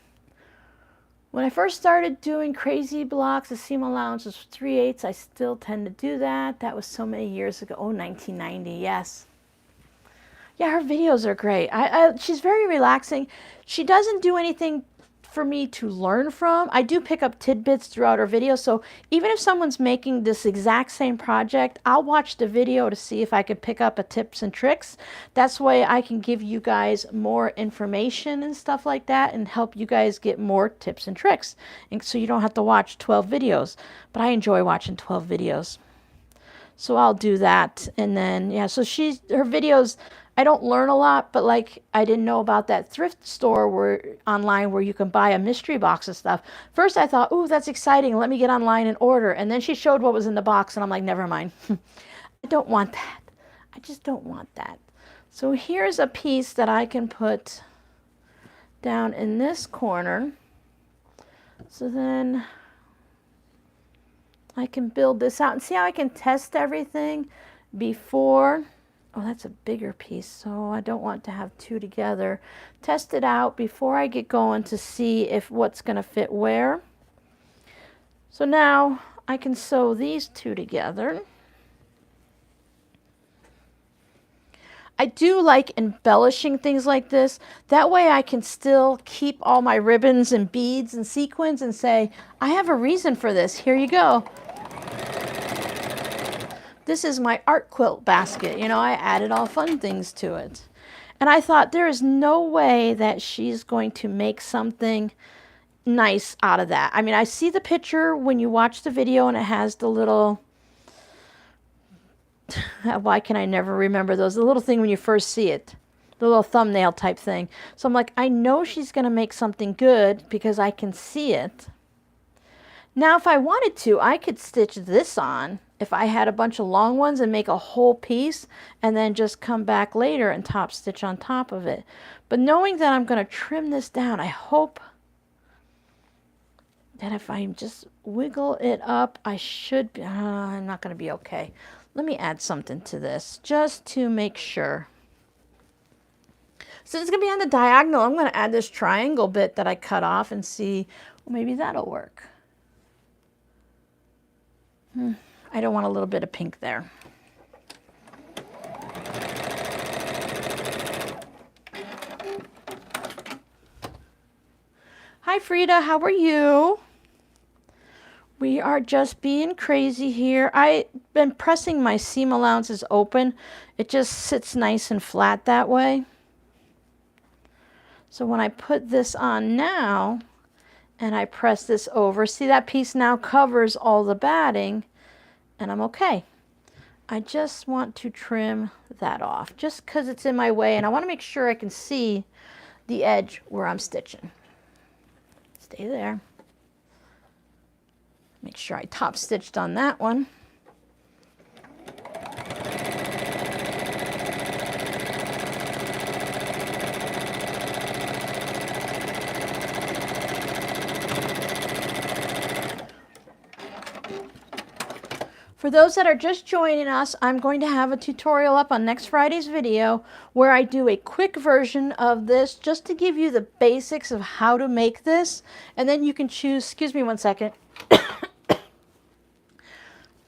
When I first started doing crazy blocks, the seam allowance was 3/8. I still tend to do that. That was so many years ago. Oh, 1990, yes. Yeah, her videos are great. She's very relaxing. She doesn't do anything for me to learn from. I do pick up tidbits throughout her videos, so even if someone's making this exact same project, I'll watch the video to see if I could pick up a tips and tricks. That's why I can give you guys more information and stuff like that and help you guys get more tips and tricks. And so you don't have to watch 12 videos, but I enjoy watching 12 videos. So I'll do that. And then, yeah, so her videos, I don't learn a lot, but like I didn't know about that thrift store online where you can buy a mystery box of stuff. First I thought, ooh, that's exciting. Let me get online and order. And then she showed what was in the box and I'm like, never mind. I don't want that. I just don't want that. So here's a piece that I can put down in this corner. So then I can build this out and see how I can test everything before. Oh, that's a bigger piece, so I don't want to have two together. Test it out before I get going to see if what's going to fit where. So now I can sew these two together. I do like embellishing things like this. That way I can still keep all my ribbons and beads and sequins and say, I have a reason for this. Here you go. This is my art quilt basket. You know, I added all fun things to it. And I thought there is no way that she's going to make something nice out of that. I mean, I see the picture when you watch the video and it has the little, why can I never remember those? The little thing when you first see it, the little thumbnail type thing. So I'm like, I know she's going to make something good because I can see it. Now, if I wanted to, I could stitch this on if I had a bunch of long ones and make a whole piece and then just come back later and top stitch on top of it. But knowing that I'm going to trim this down, I hope that if I just wiggle it up, I should be, I'm not going to be okay. Let me add something to this just to make sure. So it's going to be on the diagonal. I'm going to add this triangle bit that I cut off and see, well, maybe that'll work. I don't want a little bit of pink there. Hi Frida, how are you? We are just being crazy here. I've been pressing my seam allowances open. It just sits nice and flat that way. So when I put this on now and I press this over, see that piece now covers all the batting and I'm okay. I just want to trim that off just because it's in my way and I want to make sure I can see the edge where I'm stitching. Stay there. Make sure I top stitched on that one. For those that are just joining us, I'm going to have a tutorial up on next Friday's video where I do a quick version of this just to give you the basics of how to make this. And then you can choose, excuse me one second,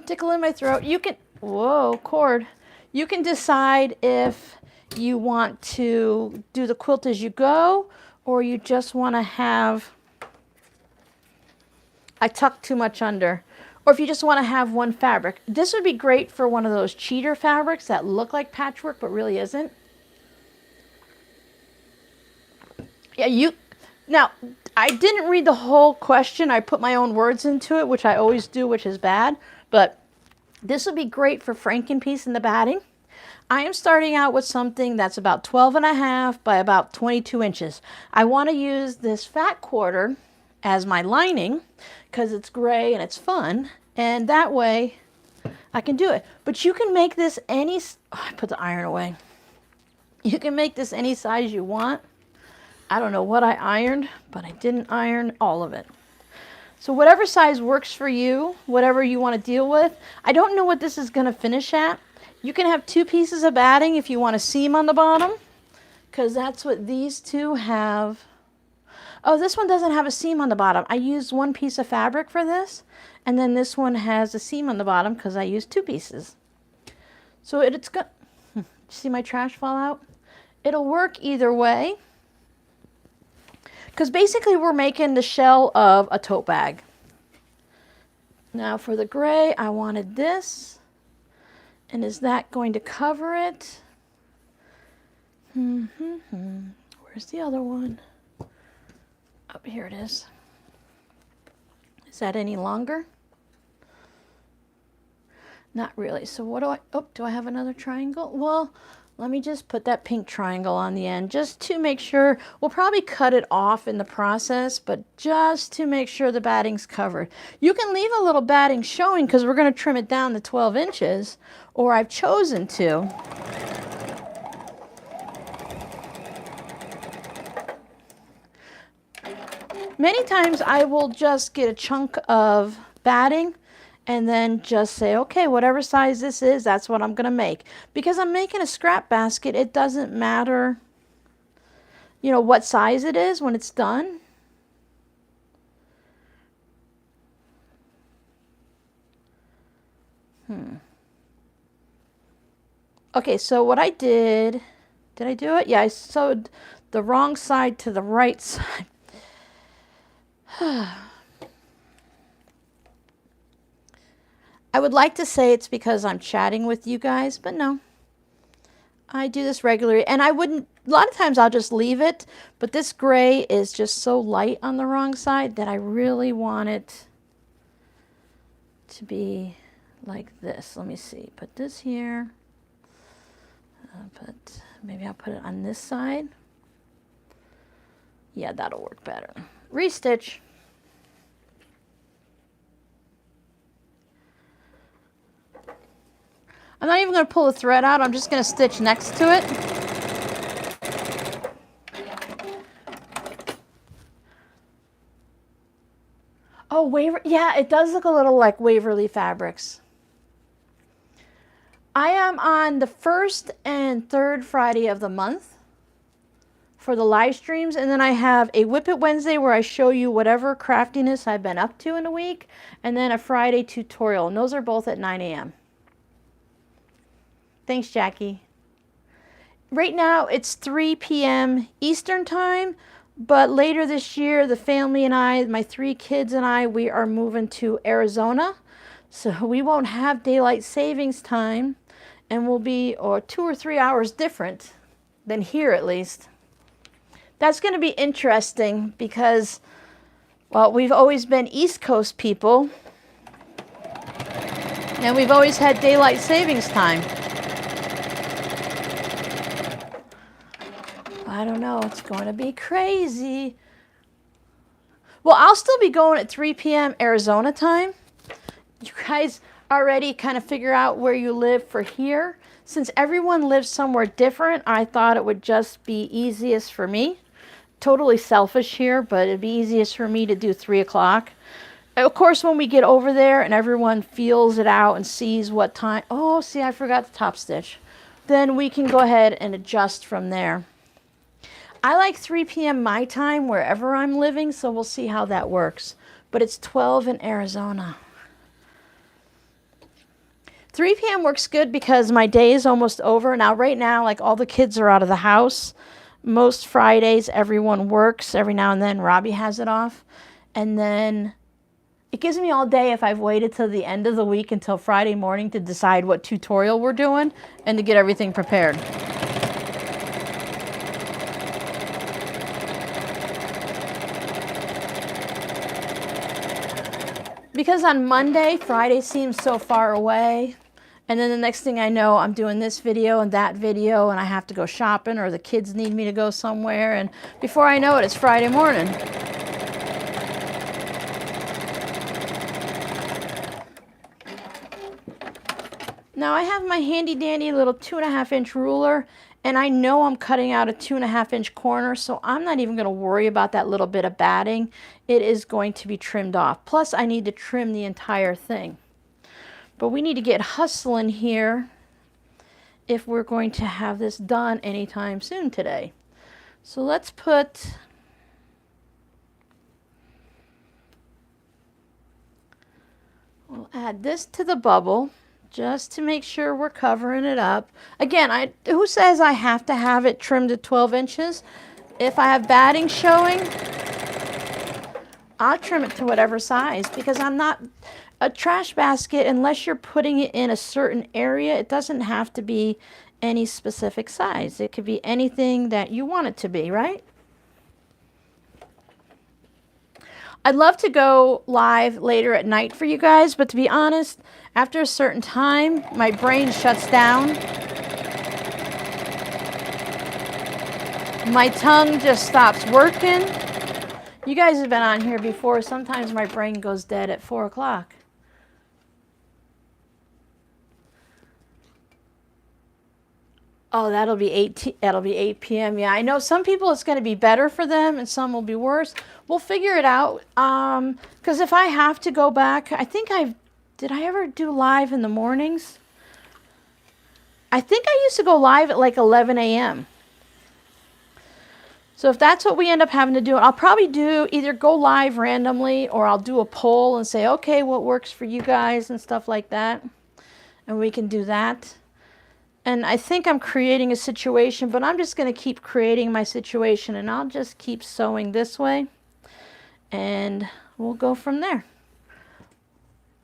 tickle in my throat. You can, whoa, cord. You can decide if you want to do the quilt as you go or you just want to have, I tucked too much under. Or if you just want to have one fabric. This would be great for one of those cheater fabrics that look like patchwork but really isn't. Yeah, now I didn't read the whole question. I put my own words into it, which I always do, which is bad. But this would be great for franken piece in the batting. I am starting out with something that's about 12.5 by about 22 inches. I want to use this fat quarter as my lining because it's gray and it's fun, and that way I can do it. But you can make this any, I put the iron away. You can make this any size you want. I don't know what I ironed, but I didn't iron all of it. So whatever size works for you, whatever you want to deal with. I don't know what this is going to finish at. You can have 2 pieces of batting if you want a seam on the bottom, because that's what these two have. Oh, this one doesn't have a seam on the bottom. I used 1 piece of fabric for this, and then this one has a seam on the bottom because I used 2 pieces. So it's good. See my trash fall out? It'll work either way, because basically we're making the shell of a tote bag. Now for the gray, I wanted this, and is that going to cover it? Where's the other one? Up here it is. Is that any longer? Not really. So what do I, oh, do I have another triangle? Well, let me just put that pink triangle on the end just to make sure. We'll probably cut it off in the process, but just to make sure the batting's covered. You can leave a little batting showing because we're going to trim it down to 12 inches, or I've chosen to. Many times I will just get a chunk of batting and then just say, okay, whatever size this is, that's what I'm going to make. Because I'm making a scrap basket, it doesn't matter, you know, what size it is when it's done. Okay, so what I did I do it? Yeah, I sewed the wrong side to the right side. I would like to say it's because I'm chatting with you guys, but no. I do this regularly, and I wouldn't, a lot of times I'll just leave it, but this gray is just so light on the wrong side that I really want it to be like this. Let me see, put this here, but maybe I'll put it on this side. Yeah, that'll work better. Restitch. I'm not even going to pull the thread out. I'm just going to stitch next to it. Oh, yeah, it does look a little like Waverly Fabrics. I am on the 1st and 3rd Friday of the month for the live streams, and then I have a Whip It Wednesday where I show you whatever craftiness I've been up to in a week, and then a Friday tutorial, and those are both at 9 a.m. Thanks, Jackie. Right now it's 3 p.m. Eastern time. But later this year, the family and I, my 3 kids and I, we are moving to Arizona. So we won't have daylight savings time, and we'll be 2 or 3 hours different than here at least. That's going to be interesting because, well, we've always been East Coast people, and we've always had daylight savings time. I don't know, it's going to be crazy. Well, I'll still be going at 3 p.m. Arizona time. You guys already kind of figure out where you live for here. Since everyone lives somewhere different, I thought it would just be easiest for me. Totally selfish here, but it'd be easiest for me to do 3 o'clock. Of course, when we get over there and everyone feels it out and sees what time, oh, see, I forgot the top stitch. Then we can go ahead and adjust from there. I like 3 p.m. my time wherever I'm living, so we'll see how that works. But it's 12 in Arizona. 3 p.m. works good because my day is almost over. Now, right now, like all the kids are out of the house. Most Fridays, everyone works. Every now and then, Robbie has it off. And then it gives me all day if I've waited till the end of the week until Friday morning to decide what tutorial we're doing and to get everything prepared. Because on Monday, Friday seems so far away. And then the next thing I know, I'm doing this video and that video, and I have to go shopping, or the kids need me to go somewhere. And before I know it, it's Friday morning. Now I have my handy dandy little 2.5-inch ruler, and I know I'm cutting out a 2.5-inch corner, so I'm not even going to worry about that little bit of batting. It is going to be trimmed off. Plus, I need to trim the entire thing. But we need to get hustling here if we're going to have this done anytime soon today. So let's we'll add this to the bubble just to make sure we're covering it up. Again, who says I have to have it trimmed to 12 inches? If I have batting showing, I'll trim it to whatever size, because I'm not a trash basket, unless you're putting it in a certain area. It doesn't have to be any specific size. It could be anything that you want it to be, right? I'd love to go live later at night for you guys, but to be honest, after a certain time, my brain shuts down. My tongue just stops working. You guys have been on here before. Sometimes my brain goes dead at 4 o'clock. Oh, that'll be 8 p.m. Yeah, I know some people it's going to be better for them and some will be worse. We'll figure it out. Because if I have to go back, I think did I ever do live in the mornings? I think I used to go live at like 11 a.m. So if that's what we end up having to do, I'll probably either go live randomly, or I'll do a poll and say, okay, what works for you guys and stuff like that. And we can do that. And I think I'm creating a situation, but I'm just going to keep creating my situation, and I'll just keep sewing this way, and we'll go from there.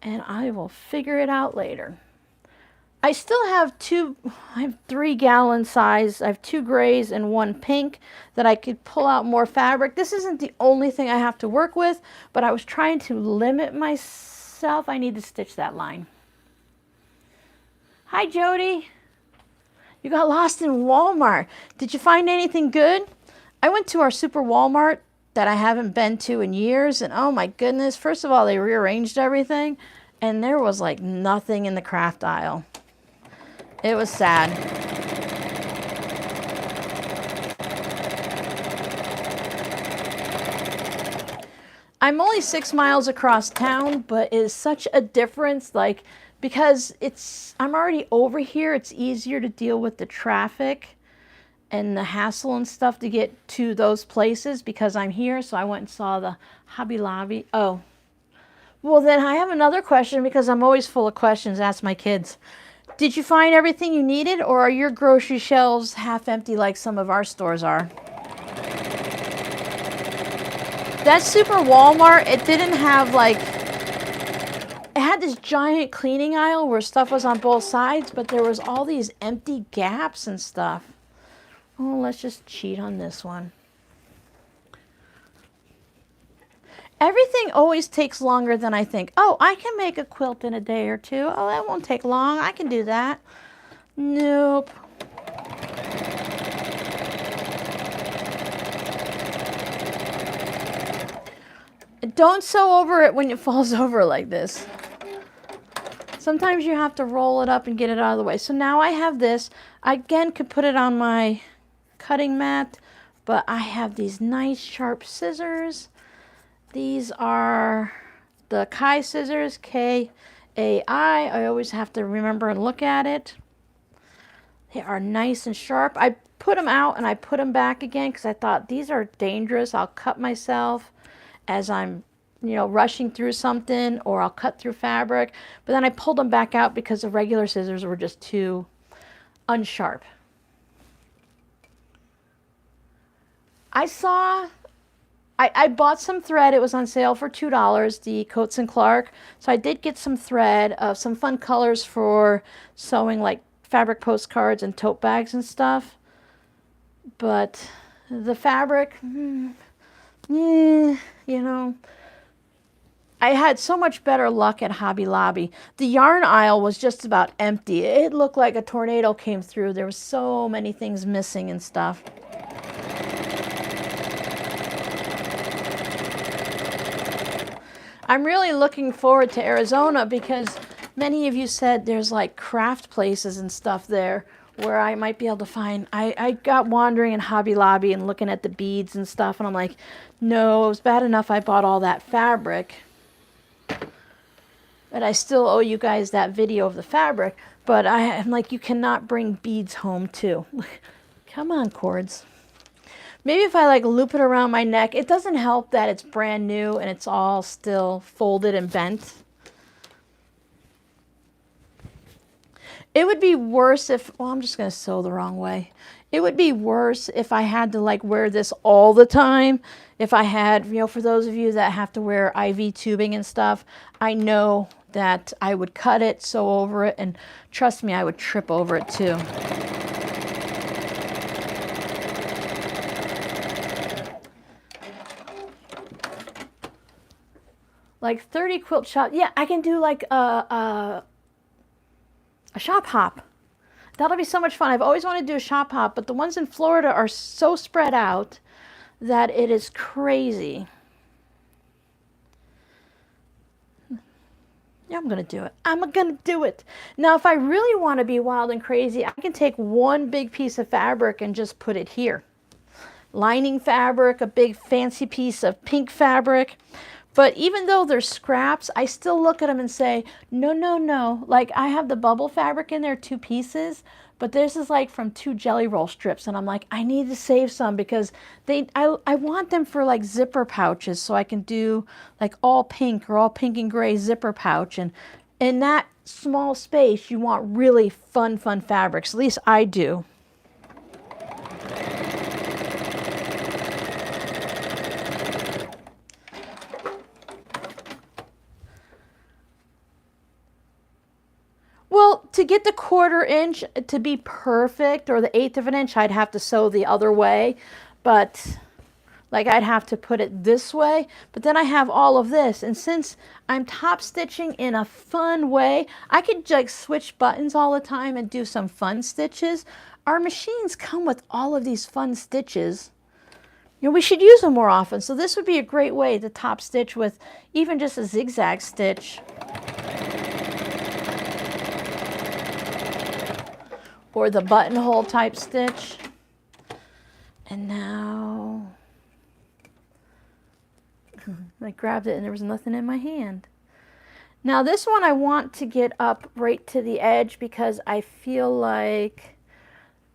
And I will figure it out later. I still have 3 gallon size. I have 2 grays and 1 pink that I could pull out more fabric. This isn't the only thing I have to work with, but I was trying to limit myself. I need to stitch that line. Hi, Jody. You got lost in Walmart. Did you find anything good? I went to our super Walmart that I haven't been to in years, and oh my goodness, first of all, they rearranged everything, and there was like nothing in the craft aisle. It was sad. I'm only 6 miles across town, but it is such a difference, like, because I'm already over here, it's easier to deal with the traffic and the hassle and stuff to get to those places because I'm here. So I went and saw the Hobby Lobby. Oh, well then I have another question, because I'm always full of questions. Ask my kids. Did you find everything you needed, or are your grocery shelves half empty like some of our stores are? That Super Walmart, it didn't have like, it had this giant cleaning aisle where stuff was on both sides, but there was all these empty gaps and stuff. Oh, let's just cheat on this one. Everything always takes longer than I think. Oh, I can make a quilt in a day or two. Oh, that won't take long. I can do that. Nope. Don't sew over it when it falls over like this. Sometimes you have to roll it up and get it out of the way. So now I have this. I again could put it on my cutting mat, but I have these nice sharp scissors. These are the Kai scissors, K-A-I. I always have to remember and look at it. They are nice and sharp. I put them out and I put them back again because I thought these are dangerous. I'll cut myself as I'm, you know, rushing through something, or I'll cut through fabric. But then I pulled them back out because the regular scissors were just too unsharp. I bought some thread. It was on sale for $2, the Coats & Clark. So I did get some thread of some fun colors for sewing like fabric postcards and tote bags and stuff. But the fabric, you know, I had so much better luck at Hobby Lobby. The yarn aisle was just about empty. It looked like a tornado came through. There were so many things missing and stuff. I'm really looking forward to Arizona because many of you said there's like craft places and stuff there where I might be able to find. I got wandering in Hobby Lobby and looking at the beads and stuff, and I'm like, no, it was bad enough I bought all that fabric. But I still owe you guys that video of the fabric. But I'm like, you cannot bring beads home too. Come on, cords. Maybe if I like loop it around my neck. It doesn't help that it's brand new and it's all still folded and bent. It would be worse if, well, I'm just going to sew the wrong way. It would be worse if I had to like wear this all the time. If I had, you know, for those of you that have to wear IV tubing and stuff, I know that I would cut it, sew over it, and trust me, I would trip over it too. Like 30 quilt shop. Yeah, I can do like a shop hop. That'll be so much fun. I've always wanted to do a shop hop, but the ones in Florida are so spread out that it is crazy. Yeah, I'm going to do it. I'm going to do it. Now, if I really want to be wild and crazy, I can take one big piece of fabric and just put it here. Lining fabric, a big fancy piece of pink fabric. But even though they're scraps, I still look at them and say, no, no, no. Like I have the bubble fabric in there, 2 pieces, but this is like from 2 jelly roll strips. And I'm like, I need to save some because I want them for like zipper pouches so I can do like all pink or all pink and gray zipper pouch. And in that small space, you want really fun fabrics. At least I do. Well, to get the 1/4 inch to be perfect, or the 1/8 of an inch, I'd have to sew the other way. But like I'd have to put it this way. But then I have all of this. And since I'm top stitching in a fun way, I could like switch buttons all the time and do some fun stitches. Our machines come with all of these fun stitches. You know, we should use them more often. So this would be a great way to top stitch with even just a zigzag stitch. Or the buttonhole type stitch. And now I grabbed it and there was nothing in my hand. Now this one I want to get up right to the edge because I feel like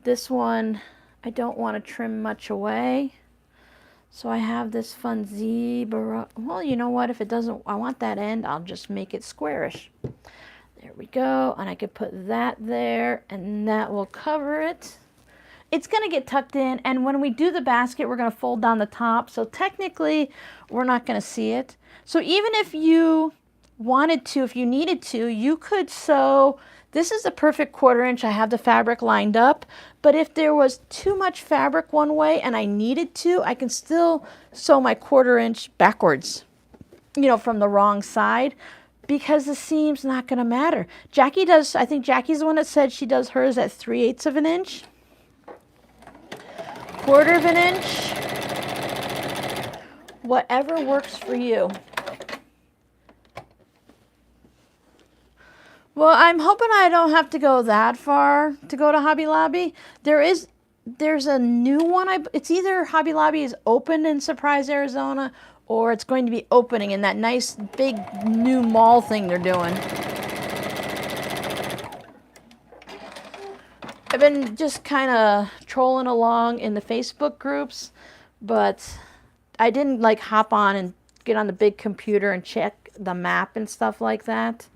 this one I don't want to trim much away. So I have this fun zebra. Well, you know what? If it doesn't, I want that end, I'll just make it squarish. There we go, and I could put that there, and that will cover it. it's going to get tucked in, and when we do the basket, we're going to fold down the top. So technically, we're not going to see it. So even if you wanted to, if you needed to, you could sew. This is a perfect 1/4 inch. I have the fabric lined up, but if there was too much fabric one way and I needed to, I can still sew my 1/4 inch backwards, you know, from the wrong side, because the seam's not going to matter. Jackie does, I think Jackie's the one that said she does hers at 3/8 of an inch, 1/4 of an inch, whatever works for you. Well, I'm hoping I don't have to go that far to go to Hobby Lobby. There's a new one. It's either Hobby Lobby is open in Surprise, Arizona, or it's going to be opening in that nice big new mall thing they're doing. I've been just kind of trolling along in the Facebook groups, but I didn't like hop on and get on the big computer and check the map and stuff like that.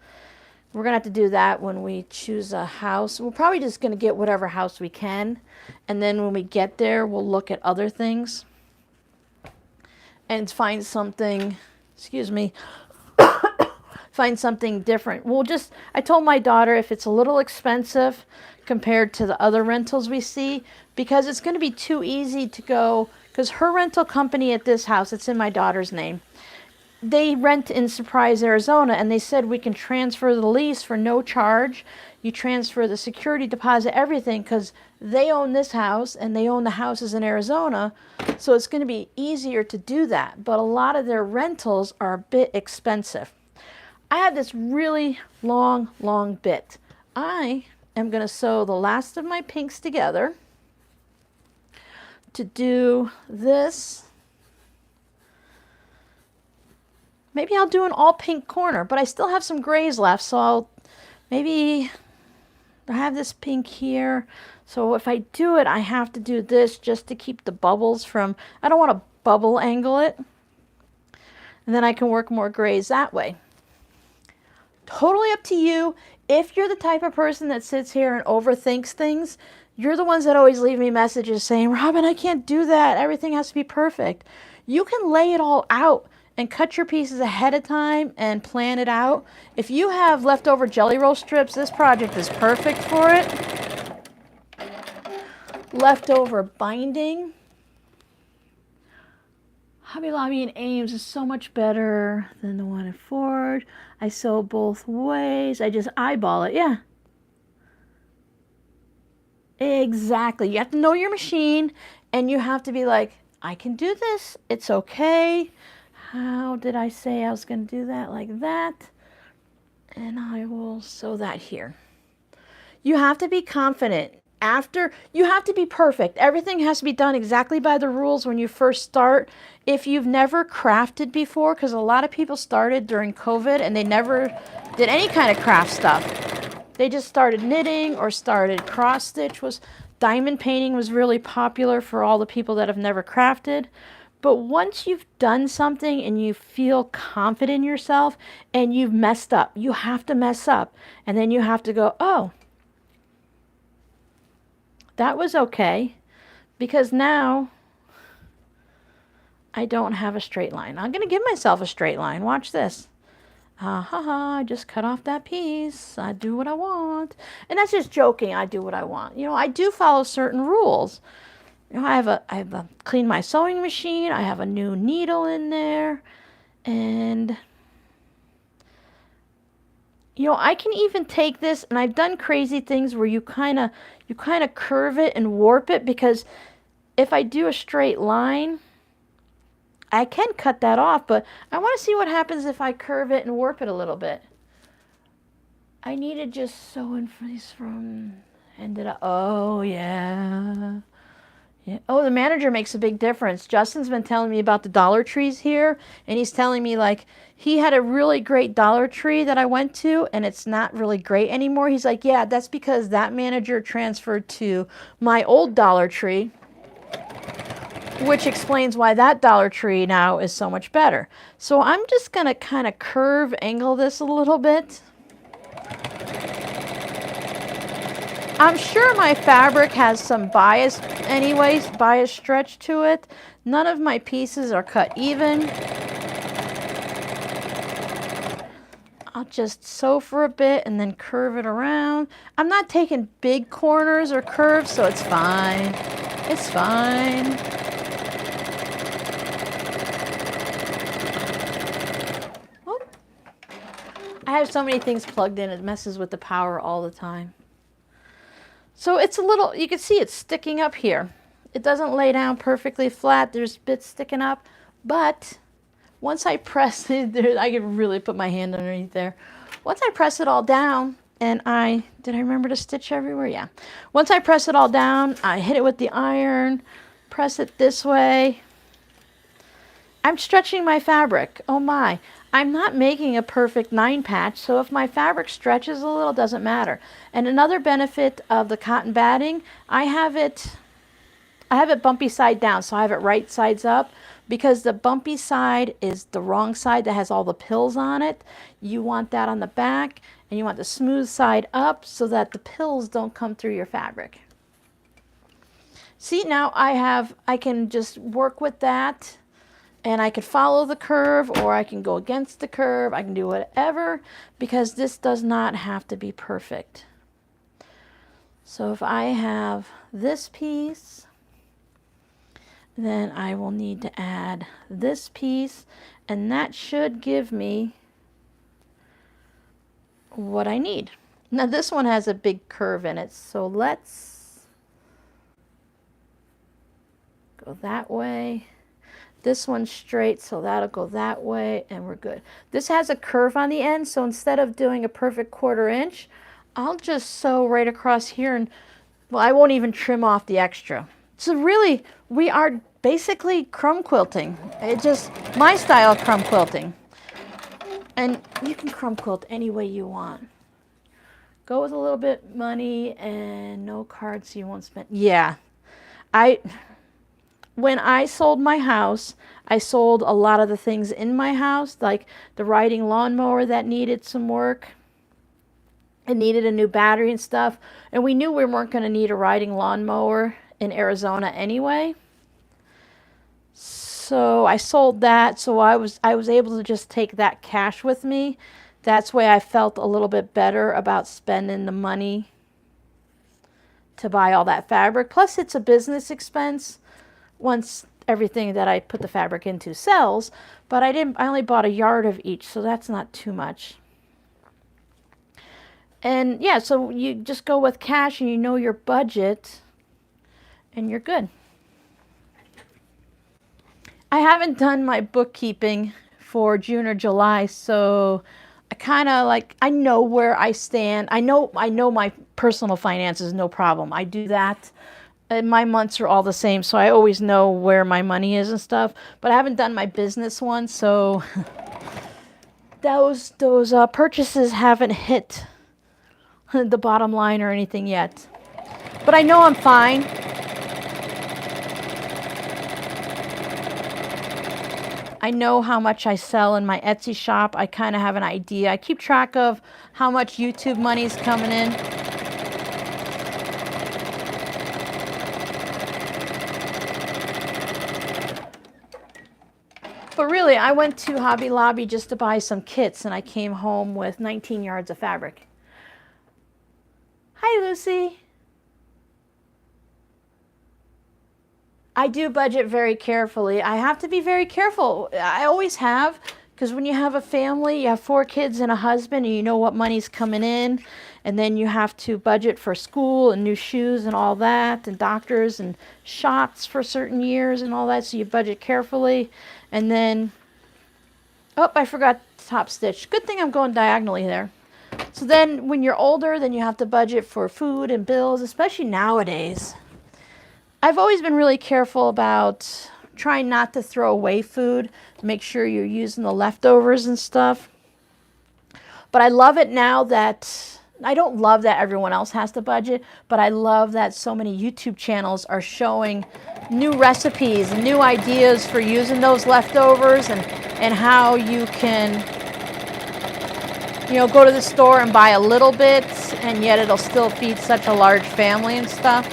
We're going to have to do that when we choose a house. We're probably just going to get whatever house we can. And then when we get there, we'll look at other things and find something, excuse me, find something different. I told my daughter if it's a little expensive compared to the other rentals we see, because it's going to be too easy to go, because her rental company at this house, it's in my daughter's name, they rent in Surprise, Arizona, and they said we can transfer the lease for no charge. You transfer the security deposit, everything, because they own this house and they own the houses in Arizona, so it's going to be easier to do that. But a lot of their rentals are a bit expensive. I have this really long bit. I am going to sew the last of my pinks together to do this. Maybe I'll do an all pink corner, but I still have some grays left, so maybe I have this pink here. So if I do it, I have to do this just to keep the bubbles from, I don't want to bubble angle it. And then I can work more grays that way. Totally up to you. If you're the type of person that sits here and overthinks things, you're the ones that always leave me messages saying, Robin, I can't do that. Everything has to be perfect. You can lay it all out and cut your pieces ahead of time and plan it out. If you have leftover jelly roll strips, this project is perfect for it. Leftover binding. Hobby Lobby and Ames is so much better than the one at Ford. I sew both ways. I just eyeball it. Yeah. Exactly. You have to know your machine, and you have to be like, I can do this. It's okay. How did I say I was going to do that? Like that. And I will sew that here. You have to be confident. You have to be perfect. Everything has to be done exactly by the rules when you first start. If you've never crafted before, because a lot of people started during COVID and they never did any kind of craft stuff. They just started knitting or started cross stitch. Diamond painting was really popular for all the people that have never crafted. But once you've done something and you feel confident in yourself and you've messed up, you have to mess up. And then you have to go, oh, that was okay, because now I don't have a straight line. I'm going to give myself a straight line. Watch this. I just cut off that piece. I do what I want. And that's just joking. I do what I want. You know, I do follow certain rules. You know, I have a clean my sewing machine. I have a new needle in there. And you know, I can even take this, and I've done crazy things where you kind of curve it and warp it, because if I do a straight line, I can cut that off, but I want to see what happens if I curve it and warp it a little bit. I need to just sew in these from, ended up, oh yeah. Yeah. Oh, the manager makes a big difference. Justin's been telling me about the Dollar Trees here, and he's telling me like he had a really great Dollar Tree that I went to, and it's not really great anymore. He's like, yeah, that's because that manager transferred to my old Dollar Tree, which explains why that Dollar Tree now is so much better. So I'm just going to kind of curve angle this a little bit. I'm sure my fabric has some bias anyways, bias stretch to it. None of my pieces are cut even. I'll just sew for a bit and then curve it around. I'm not taking big corners or curves, so it's fine. It's fine. Oh. I have so many things plugged in, it messes with the power all the time. So it's a little, you can see it's sticking up here. It doesn't lay down perfectly flat. There's bits sticking up, but once I press it, I can really put my hand underneath there. Once I press it all down, and did I remember to stitch everywhere? Yeah. Once I press it all down, I hit it with the iron, press it this way. I'm stretching my fabric. Oh my. I'm not making a perfect 9 patch, so if my fabric stretches a little, it doesn't matter. And another benefit of the cotton batting, I have it bumpy side down, so I have it right sides up, because the bumpy side is the wrong side that has all the pills on it. You want that on the back, and you want the smooth side up so that the pills don't come through your fabric. See, now I can just work with that, and I can follow the curve, or I can go against the curve. I can do whatever, because this does not have to be perfect. So if I have this piece, then I will need to add this piece, and that should give me what I need. Now this one has a big curve in it, so let's go that way. This one's straight, so that'll go that way, and we're good. This has a curve on the end, so instead of doing a perfect 1/4 inch, I'll just sew right across here, and well, I won't even trim off the extra. So really, we are basically crumb quilting. It's just my style of crumb quilting. And you can crumb quilt any way you want. Go with a little bit money and no cards so you won't spend. Yeah, when I sold my house, I sold a lot of the things in my house, like the riding lawnmower that needed some work. It needed a new battery and stuff. And we knew we weren't going to need a riding lawnmower in Arizona anyway. So I sold that, so I was able to just take that cash with me. That's why I felt a little bit better about spending the money to buy all that fabric. Plus it's a business expense once everything that I put the fabric into sells, but I only bought a yard of each, so that's not too much. And yeah, so you just go with cash and you know your budget and you're good. I haven't done my bookkeeping for June or July, so I kind of I know where I stand. I know my personal finances, no problem. I do that. And my months are all the same, so I always know where my money is and stuff. But I haven't done my business one, so those purchases haven't hit the bottom line or anything yet. But I know I'm fine. I know how much I sell in my Etsy shop. I kind of have an idea. I keep track of how much YouTube money's coming in. But really, I went to Hobby Lobby just to buy some kits, and I came home with 19 yards of fabric. Hi, Lucy. I do budget very carefully. I have to be very careful. I always have, because when you have a family, you have 4 kids and a husband, and you know what money's coming in, and then you have to budget for school and new shoes and all that, and doctors and shots for certain years and all that, so you budget carefully. And then, oh, I forgot top stitch. Good thing I'm going diagonally there. So then when you're older, then you have to budget for food and bills, especially nowadays. I've always been really careful about trying not to throw away food. Make sure you're using the leftovers and stuff. But I love it now that, I don't love that everyone else has to budget, but I love that so many YouTube channels are showing new recipes and new ideas for using those leftovers, and how you can, you know, go to the store and buy a little bit and yet it'll still feed such a large family and stuff.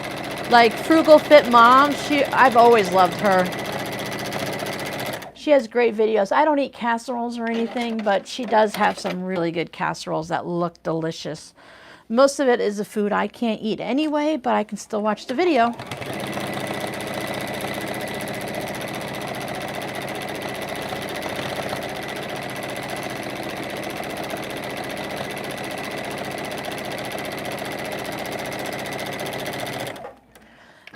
Like Frugal Fit Mom, I've always loved her. She has great videos. I don't eat casseroles or anything, but she does have some really good casseroles that look delicious. Most of it is a food I can't eat anyway, but I can still watch the video.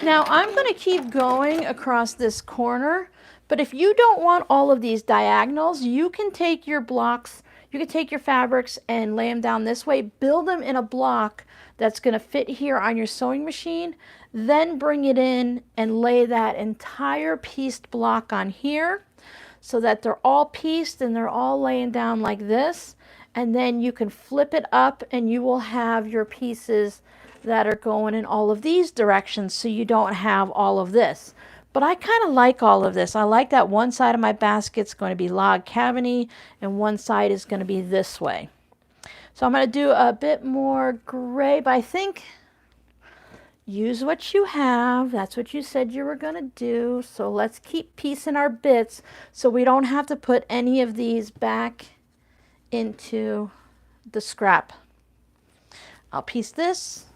Now I'm going to keep going across this corner, but if you don't want all of these diagonals, you can take your blocks, you can take your fabrics and lay them down this way, build them in a block that's going to fit here on your sewing machine, then bring it in and lay that entire pieced block on here so that they're all pieced and they're all laying down like this, and then you can flip it up and you will have your pieces that are going in all of these directions, so you don't have all of this. But I kind of like all of this. I like that one side of my basket's going to be log cabiny and one side is going to be this way. So I'm going to do a bit more gray, but I think use what you have. That's what you said you were going to do. So let's keep piecing our bits so we don't have to put any of these back into the scrap. I'll piece this.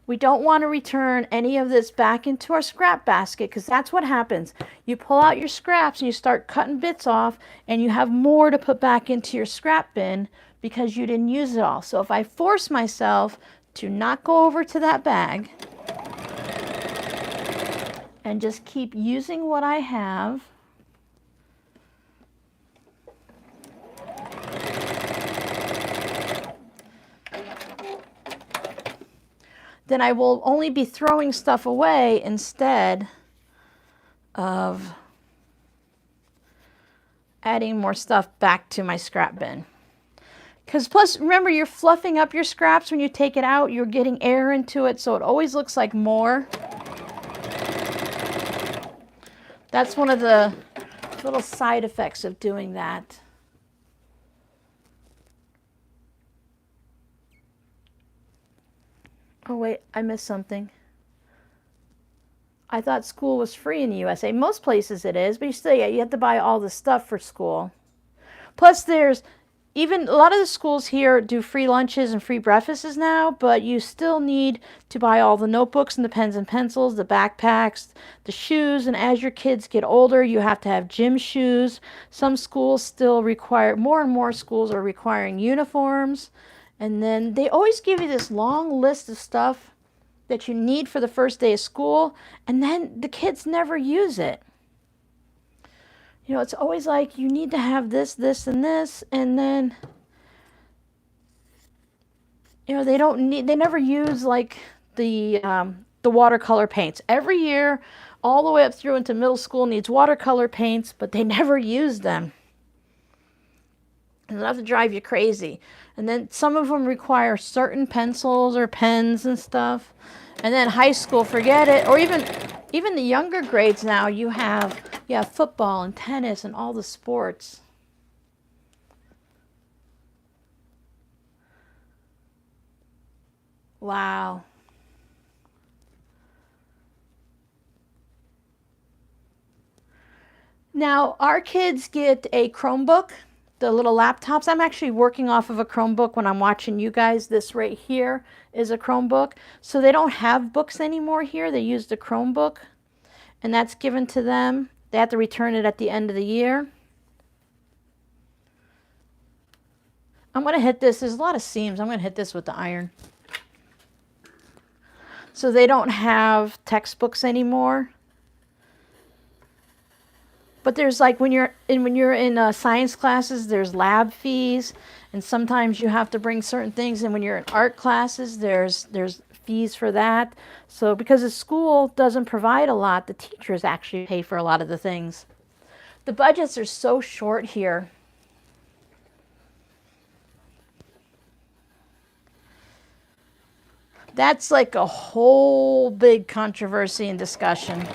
We don't want to return any of this back into our scrap basket, because that's what happens. You pull out your scraps and you start cutting bits off and you have more to put back into your scrap bin because you didn't use it all. So if I force myself to not go over to that bag and just keep using what I have, then I will only be throwing stuff away instead of adding more stuff back to my scrap bin. Because plus, remember, you're fluffing up your scraps when you take it out. You're getting air into it, so it always looks like more. That's one of the little side effects of doing that. Oh wait, I missed something. I thought school was free in the USA. Most places it is, but you still, you have to buy all the stuff for school. Plus there's, even a lot of the schools here do free lunches and free breakfasts now, but you still need to buy all the notebooks and the pens and pencils, the backpacks, the shoes, and as your kids get older, you have to have gym shoes. Some schools still require, more and more schools are requiring uniforms. And then they always give you this long list of stuff that you need for the first day of school, and then the kids never use it. You know, it's always like you need to have this, this, and this, and then, you know, they never use like the watercolor paints. Every year, all the way up through into middle school needs watercolor paints, but they never use them. And they'll have to drive you crazy. And then some of them require certain pencils or pens and stuff. And then high school, forget it. Or even the younger grades now, you have football and tennis and all the sports. Wow. Now, our kids get a Chromebook. The little laptops. I'm actually working off of a Chromebook when I'm watching you guys. This right here is a Chromebook. So they don't have books anymore here. They use the Chromebook, and that's given to them. They have to return it at the end of the year. I'm going to hit this. There's a lot of seams. I'm going to hit this with the iron. So they don't have textbooks anymore. But there's like when you're in science classes, there's lab fees, and sometimes you have to bring certain things. And when you're in art classes, there's fees for that. So because the school doesn't provide a lot, the teachers actually pay for a lot of the things. The budgets are so short here. That's like a whole big controversy and discussion.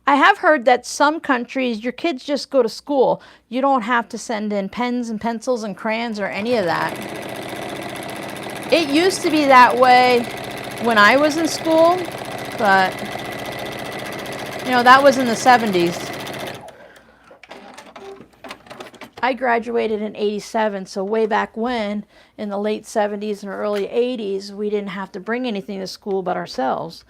I have heard that some countries, your kids just go to school. You don't have to send in pens and pencils and crayons or any of that. It used to be that way when I was in school, but you know, that was in the 70s. I graduated in 87, so way back when, in the late 70s and early 80s, we didn't have to bring anything to school but ourselves.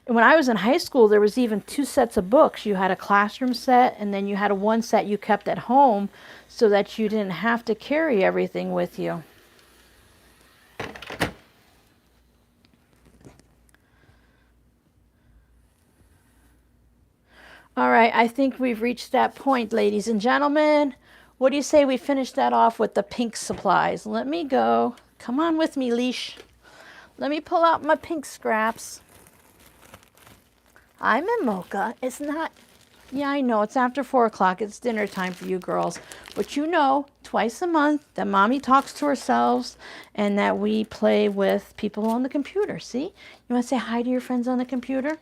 And when I was in high school, there was even 2 sets of books. You had a classroom set, and then you had a 1 set you kept at home so that you didn't have to carry everything with you. All right, I think we've reached that point, ladies and gentlemen. What do you say we finish that off with the pink supplies? Let me go. Come on with me, leash. Let me pull out my pink scraps. I'm in Mocha. It's not, yeah, I know, it's after 4 o'clock. It's dinner time for you girls. But you know, twice a month that Mommy talks to ourselves and that we play with people on the computer. See? You want to say hi to your friends on the computer?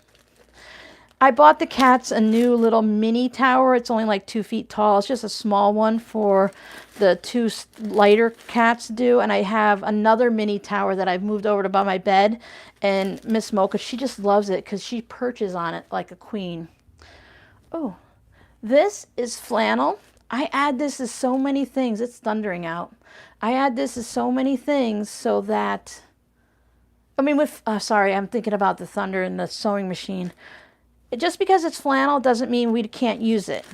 I bought the cats a new little mini tower. It's only like 2 feet tall. It's just a small one for the 2 lighter cats to do. And I have another mini tower that I've moved over to by my bed. And Miss Mocha, she just loves it because she perches on it like a queen. Oh, this is flannel. I add this as so many things. It's thundering out. I add this as so many things so that, I mean, sorry, I'm thinking about the thunder and the sewing machine. Just because it's flannel doesn't mean we can't use it.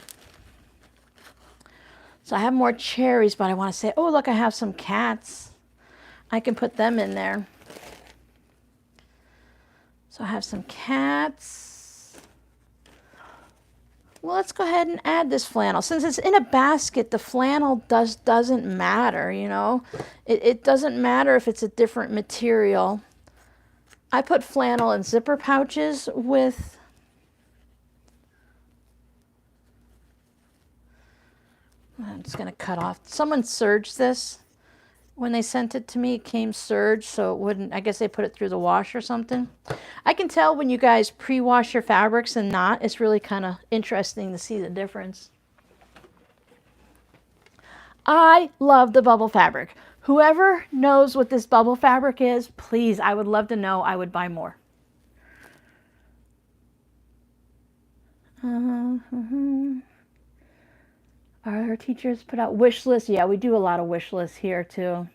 So I have more cherries, but I want to say, oh, look, I have some cats. I can put them in there. So I have some cats. Well, let's go ahead and add this flannel. Since it's in a basket, the flannel doesn't matter, you know. It doesn't matter if it's a different material. I put flannel in zipper pouches with... I'm just going to cut off. Someone serged this. When they sent it to me, it came serged, so it wouldn't, I guess they put it through the wash or something. I can tell when you guys pre-wash your fabrics and not. It's really kind of interesting to see the difference. I love the bubble fabric. Whoever knows what this bubble fabric is, please, I would love to know. I would buy more. Our teachers put out wish lists. Yeah, we do a lot of wish lists here too.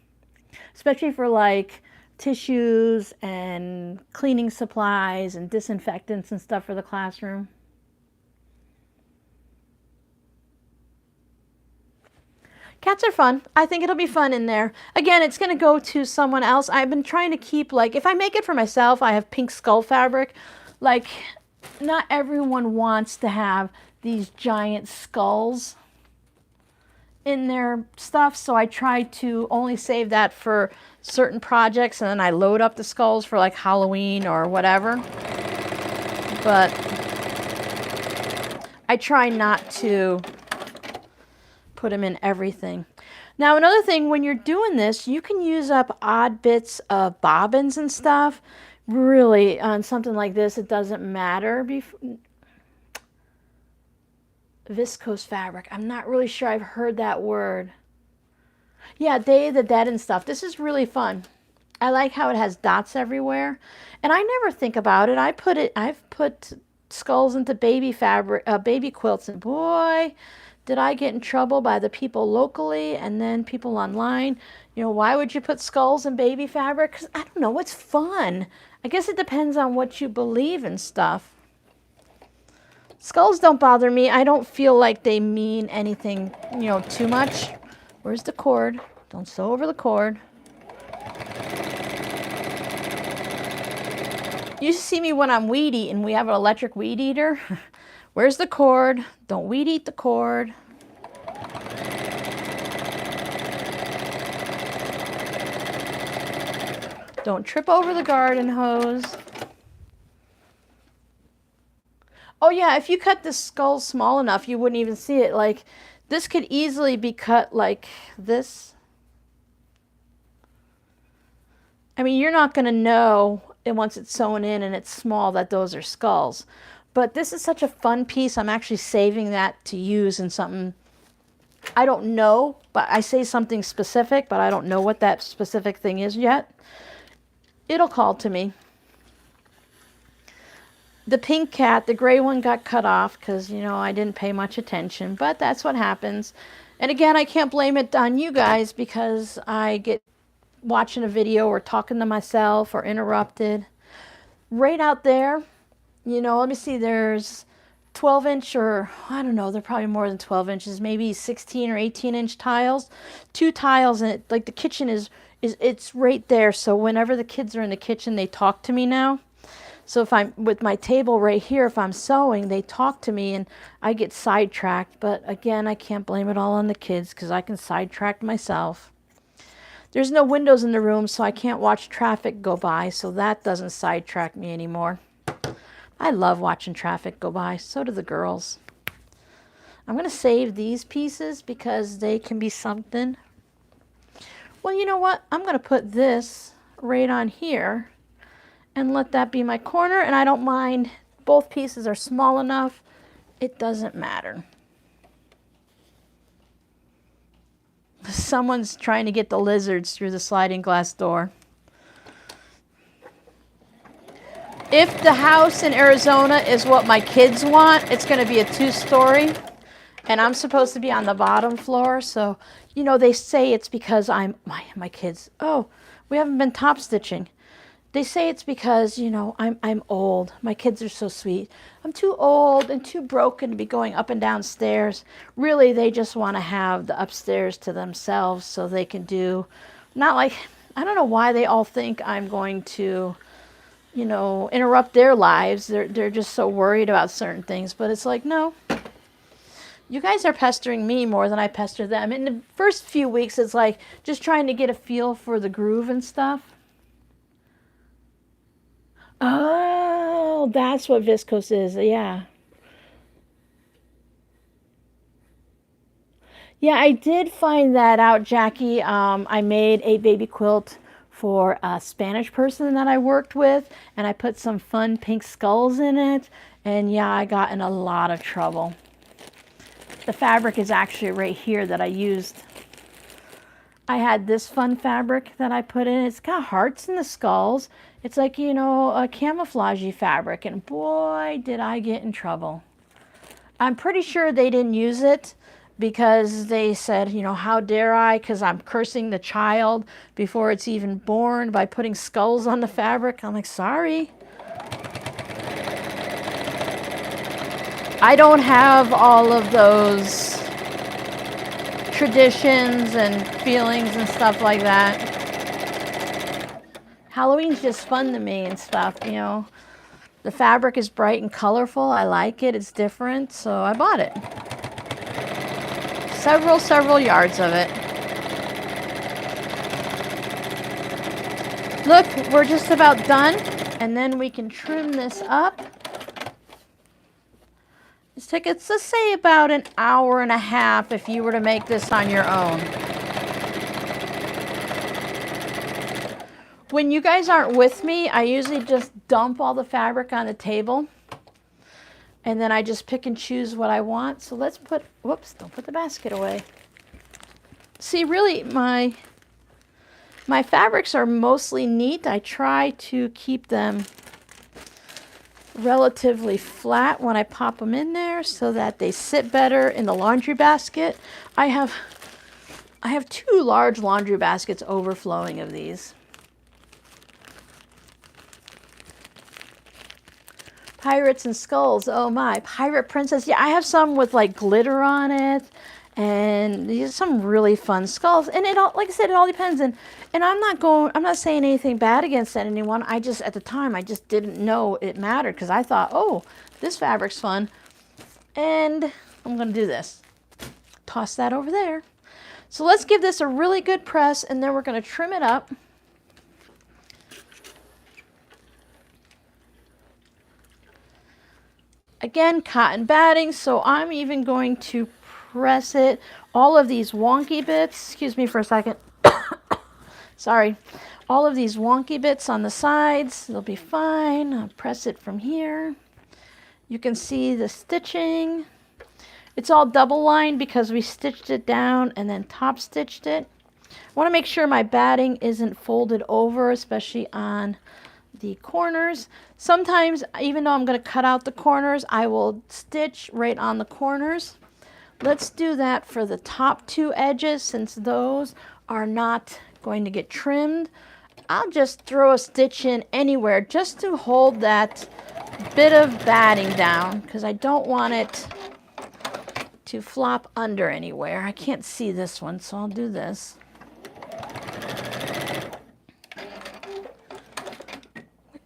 Especially for like tissues and cleaning supplies and disinfectants and stuff for the classroom. Cats are fun. I think it'll be fun in there. Again, it's going to go to someone else. I've been trying to keep, like, if I make it for myself, I have pink skull fabric. Like, not everyone wants to have these giant skulls in their stuff, so I try to only save that for certain projects, and then I load up the skulls for like Halloween or whatever. But I try not to put them in everything. Now, another thing, when you're doing this, you can use up odd bits of bobbins and stuff. Really, on something like this, it doesn't matter. Viscose fabric. I'm not really sure I've heard that word. Yeah, Day of the Dead and stuff. This is really fun. I like how it has dots everywhere. And I never think about it. I've put skulls into baby fabric, baby quilts, and boy, did I get in trouble by the people locally and then people online. You know, why would you put skulls in baby fabric? Because I don't know, it's fun. I guess it depends on what you believe and stuff. Skulls don't bother me. I don't feel like they mean anything, you know, too much. Where's the cord? Don't sew over the cord. You see me when I'm weed eating. We have an electric weed eater. Where's the cord? Don't weed eat the cord. Don't trip over the garden hose. Oh yeah, if you cut the skull small enough, you wouldn't even see it. Like, this could easily be cut like this. I mean, you're not going to know once it's sewn in and it's small that those are skulls. But this is such a fun piece. I'm actually saving that to use in something. I don't know, but I say something specific, but I don't know what that specific thing is yet. It'll call to me. The pink cat, the gray one, got cut off because, you know, I didn't pay much attention, but that's what happens. And again, I can't blame it on you guys because I get watching a video or talking to myself or interrupted. Right out there, you know, let me see, there's 12-inch, or I don't know, they're probably more than 12 inches, maybe 16 or 18-inch tiles. 2 tiles, and like the kitchen is it's right there. So whenever the kids are in the kitchen, they talk to me now. So if I'm with my table right here, if I'm sewing, they talk to me and I get sidetracked. But again, I can't blame it all on the kids because I can sidetrack myself. There's no windows in the room, so I can't watch traffic go by. So that doesn't sidetrack me anymore. I love watching traffic go by. So do the girls. I'm going to save these pieces because they can be something. Well, you know what? I'm going to put this right on here and let that be my corner, and I don't mind. Both pieces are small enough. It doesn't matter. Someone's trying to get the lizards through the sliding glass door. If the house in Arizona is what my kids want, it's going to be a 2-story, and I'm supposed to be on the bottom floor. So, you know, they say it's because my kids, oh, we haven't been top stitching. They say it's because, you know, I'm old. My kids are so sweet. I'm too old and too broken to be going up and down stairs. Really, they just want to have the upstairs to themselves so they can do, not like, I don't know why they all think I'm going to, you know, interrupt their lives. They're just so worried about certain things. But it's like, no, you guys are pestering me more than I pester them. In the first few weeks, it's like just trying to get a feel for the groove and stuff. Oh, that's what viscose is. Yeah. Yeah, I did find that out, Jackie. I made a baby quilt for a Spanish person that I worked with, and I put some fun pink skulls in it. And yeah, I got in a lot of trouble. The fabric is actually right here that I used. I had this fun fabric that I put in. It's got hearts in the skulls. It's like, you know, a camouflagey fabric. And boy, did I get in trouble. I'm pretty sure they didn't use it because they said, you know, how dare I? Because I'm cursing the child before it's even born by putting skulls on the fabric. I'm like, sorry. I don't have all of those traditions and feelings and stuff like that. Halloween's just fun to me and stuff, you know. The fabric is bright and colorful. I like it. It's different, so I bought it. Several yards of it. Look, we're just about done, and then we can trim this up. It's let's say about an hour and a half if you were to make this on your own. When you guys aren't with me, I usually just dump all the fabric on the table. And then I just pick and choose what I want. So let's put, whoops, don't put the basket away. See, really, my fabrics are mostly neat. I try to keep them relatively flat when I pop them in there so that they sit better in the laundry basket. I have 2 large laundry baskets overflowing of these. Pirates and skulls, oh my. Pirate princess, yeah, I have some with like glitter on it, and these are some really fun skulls. And it all, like I said, it all depends. And I'm not saying anything bad against anyone. I just, at the time, I just didn't know it mattered because I thought, oh, this fabric's fun. And I'm gonna do this. Toss that over there. So let's give this a really good press, and then we're gonna trim it up. Again, cotton batting, so I'm even going to press it. All of these wonky bits, excuse me for a second. Sorry. All of these wonky bits on the sides, they'll be fine. I'll press it from here. You can see the stitching. It's all double lined because we stitched it down and then top stitched it. I want to make sure my batting isn't folded over, especially on the corners. Sometimes, even though I'm going to cut out the corners, I will stitch right on the corners. Let's do that for the top two edges, since those are not going to get trimmed. I'll just throw a stitch in anywhere just to hold that bit of batting down, because I don't want it to flop under anywhere. I can't see this one, so I'll do this.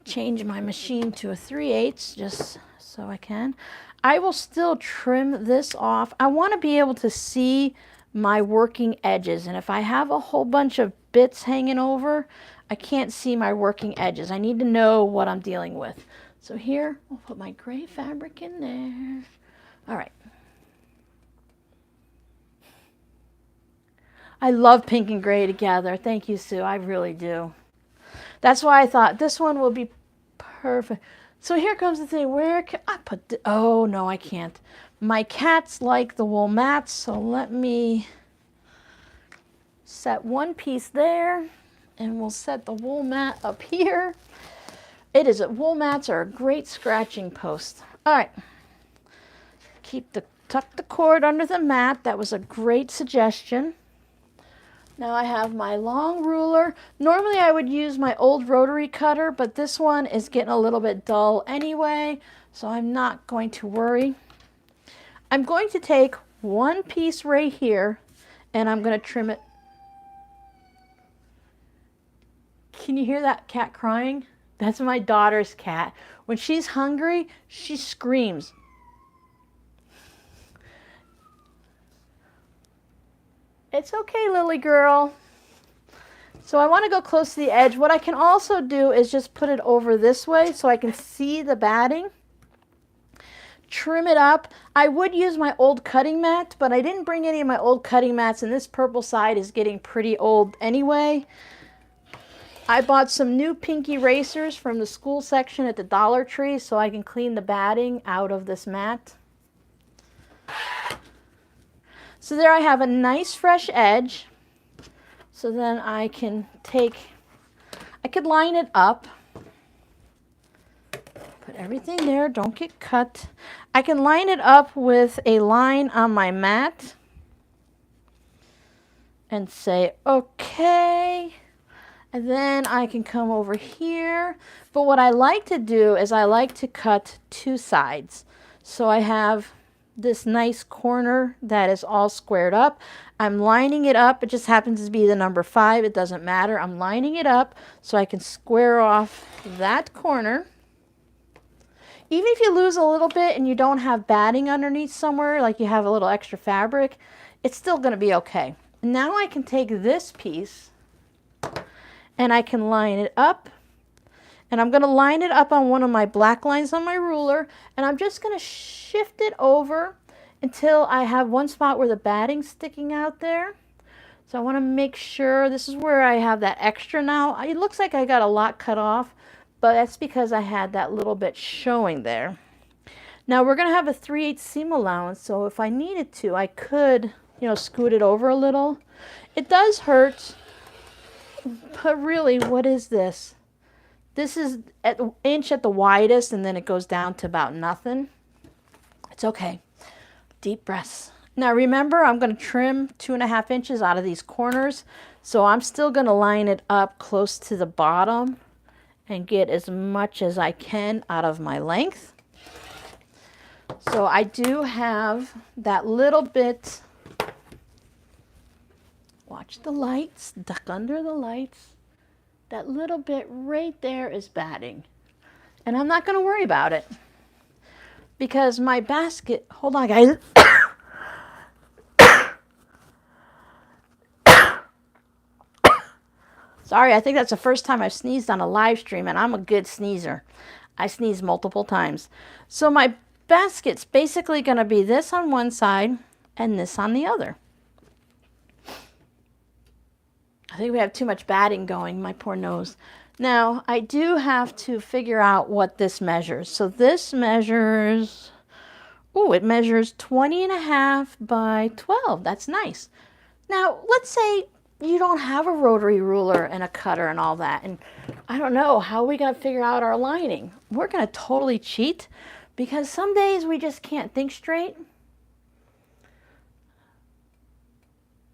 Change my machine to a 3/8 just so I can. I will still trim this off. I want to be able to see my working edges, and if I have a whole bunch of bits hanging over, I can't see my working edges. I need to know what I'm dealing with. So here, I'll put my gray fabric in there. All right. I love pink and gray together. Thank you, Sue. I really do. That's why I thought this one will be perfect. So here comes the thing. Where can I put the... Oh, no, I can't. My cats like the wool mats, so let me set one piece there, and we'll set the wool mat up here. Wool mats are a great scratching post. All right. Tuck the cord under the mat. That was a great suggestion. Now I have my long ruler. Normally I would use my old rotary cutter, but this one is getting a little bit dull anyway, so I'm not going to worry. I'm going to take one piece right here, and I'm going to trim it. Can you hear that cat crying? That's my daughter's cat. When she's hungry, she screams. It's okay, Lily girl. So I want to go close to the edge. What I can also do is just put it over this way so I can see the batting. Trim it up. I would use my old cutting mat, but I didn't bring any of my old cutting mats, and this purple side is getting pretty old anyway. I bought some new pink erasers from the school section at the Dollar Tree so I can clean the batting out of this mat. So there I have a nice fresh edge. So then I could line it up. Put everything there, don't get cut. I can line it up with a line on my mat and say, okay. And then I can come over here. But what I like to do is I like to cut two sides. So I have this nice corner that is all squared up. I'm lining it up. It just happens to be the number 5. It doesn't matter. I'm lining it up so I can square off that corner. Even if you lose a little bit and you don't have batting underneath somewhere, like you have a little extra fabric, it's still going to be okay. Now I can take this piece and I can line it up. And I'm going to line it up on one of my black lines on my ruler, and I'm just going to shift it over until I have one spot where the batting's sticking out there. So I want to make sure, this is where I have that extra now. It looks like I got a lot cut off, but that's because I had that little bit showing there. Now we're going to have a 3/8 seam allowance, so if I needed to, I could, scoot it over a little. It does hurt, but really, what is this? This is an inch at the widest, and then it goes down to about nothing. It's okay. Deep breaths. Now remember, I'm going to trim 2.5 inches out of these corners, so I'm still going to line it up close to the bottom and get as much as I can out of my length. So I do have that little bit. Watch the lights, duck under the lights. That little bit right there is batting. And I'm not going to worry about it because my basket, hold on guys. Sorry, I think that's the first time I've sneezed on a live stream, and I'm a good sneezer. I sneeze multiple times. So my basket's basically going to be this on one side and this on the other. I think we have too much batting going, my poor nose. Now, I do have to figure out what this measures. So this measures, oh, it measures 20.5 by 12. That's nice. Now, let's say you don't have a rotary ruler and a cutter and all that, and I don't know how we got to figure out our lining. We're going to totally cheat because some days we just can't think straight.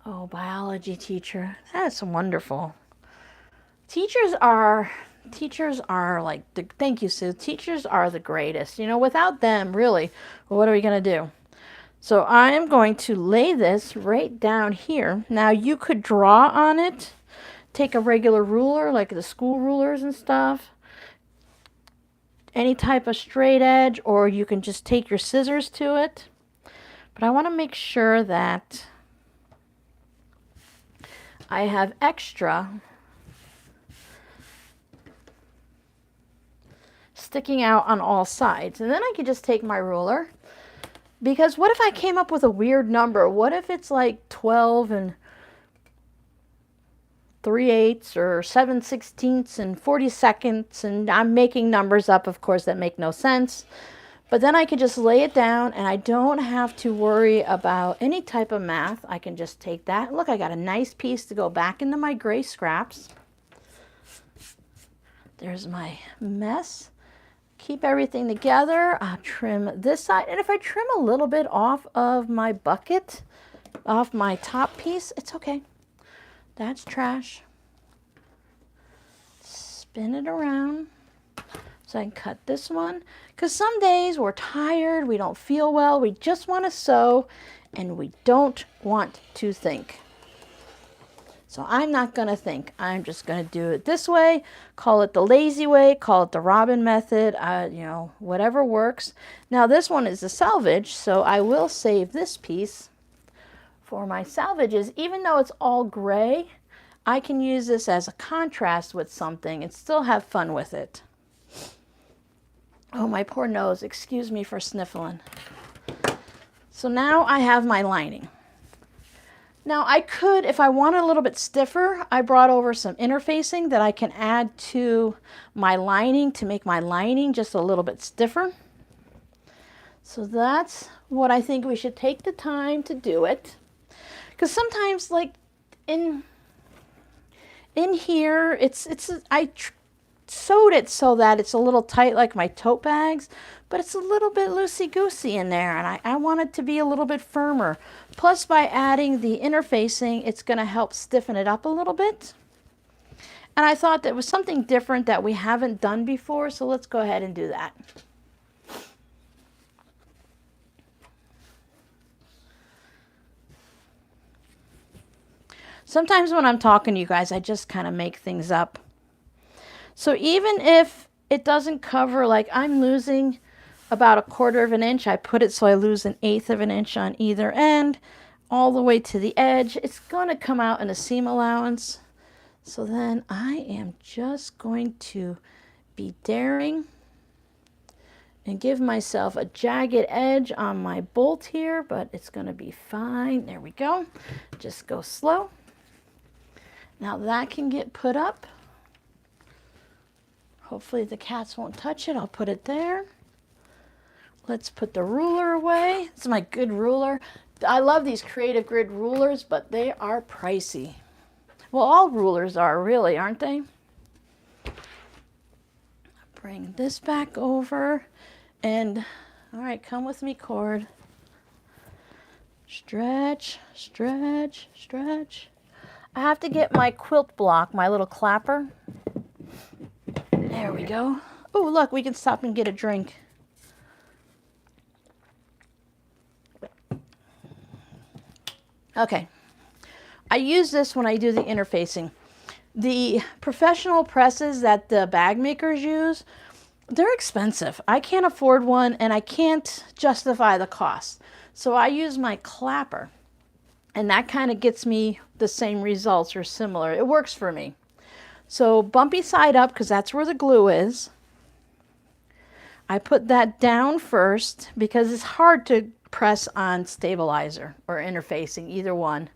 Oh, biology teacher, that's wonderful. Teachers are like, thank you, Sue. Teachers are the greatest. You know, without them, really, what are we going to do? So I am going to lay this right down here. Now you could draw on it, take a regular ruler like the school rulers and stuff, any type of straight edge, or you can just take your scissors to it. But I want to make sure that I have extra sticking out on all sides. And then I can just take my ruler, because what if I came up with a weird number? What if it's like 12 and 3/8 or 7/16 and 40 seconds, and I'm making numbers up, of course, that make no sense. But then I could just lay it down and I don't have to worry about any type of math. I can just take that. Look, I got a nice piece to go back into my gray scraps. There's my mess. Keep everything together. I'll trim this side. And if I trim a little bit off of my bucket, off my top piece, it's okay. That's trash. Spin it around so I can cut this one. Because some days we're tired, we don't feel well, we just want to sew, and we don't want to think. So I'm not going to think. I'm just going to do it this way. Call it the lazy way. Call it the Robin method. You know, whatever works. Now this one is a salvage, so I will save this piece for my salvages. Even though it's all gray, I can use this as a contrast with something and still have fun with it. Oh, my poor nose. Excuse me for sniffling. So now I have my lining. Now I could, if I want it a little bit stiffer, I brought over some interfacing that I can add to my lining to make my lining just a little bit stiffer. So that's what I think we should take the time to do it. Because sometimes, like in here, I sewed it so that it's a little tight like my tote bags, but it's a little bit loosey-goosey in there, and I want it to be a little bit firmer. Plus, by adding the interfacing, it's going to help stiffen it up a little bit. And I thought that was something different that we haven't done before, so let's go ahead and do that. Sometimes when I'm talking to you guys, I just kind of make things up. So even if it doesn't cover, like I'm losing about 1/4 of an inch, I put it so I lose 1/8 of an inch on either end, all the way to the edge. It's going to come out in a seam allowance. So then I am just going to be daring and give myself a jagged edge on my bolt here, but it's going to be fine. There we go. Just go slow. Now that can get put up. Hopefully the cats won't touch it. I'll put it there. Let's put the ruler away. This is my good ruler. I love these Creative Grid rulers, but they are pricey. Well, all rulers are really, aren't they? Bring this back over. And, all right, come with me, cord. Stretch, stretch, stretch. I have to get my quilt block, my little clapper. There we go. Oh, look, we can stop and get a drink. Okay. I use this when I do the interfacing. The professional presses that the bag makers use, they're expensive. I can't afford one, and I can't justify the cost. So I use my clapper, and that kind of gets me the same results or similar. It works for me. So bumpy side up, because that's where the glue is. I put that down first because it's hard to press on stabilizer or interfacing, either one.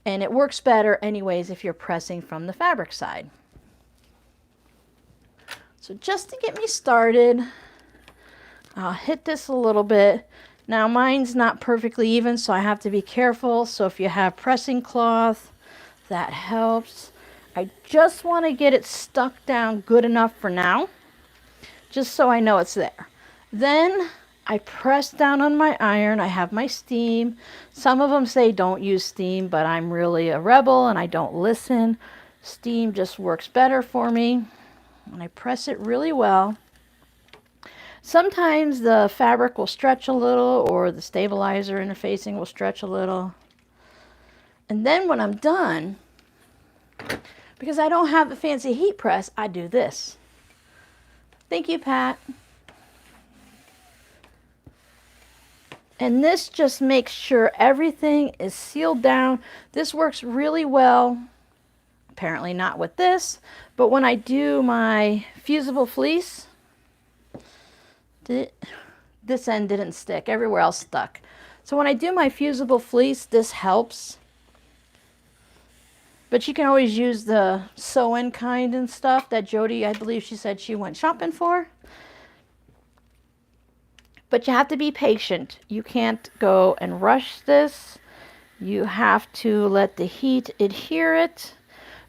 And it works better anyways if you're pressing from the fabric side. So just to get me started, I'll hit this a little bit. Now mine's not perfectly even, so I have to be careful. So if you have pressing cloth, that helps. I just want to get it stuck down good enough for now, just so I know it's there. Then I press down on my iron. I have my steam. Some of them say don't use steam, but I'm really a rebel and I don't listen. Steam just works better for me. And I press it really well. Sometimes the fabric will stretch a little, or the stabilizer interfacing will stretch a little. And then when I'm done, because I don't have the fancy heat press, I do this. Thank you, Pat. And this just makes sure everything is sealed down. This works really well. Apparently not with this, but when I do my fusible fleece, this end didn't stick. Everywhere else stuck. So when I do my fusible fleece, this helps. But you can always use the sew-in kind and stuff that Jody, I believe she said she went shopping for. But you have to be patient. You can't go and rush this. You have to let the heat adhere it.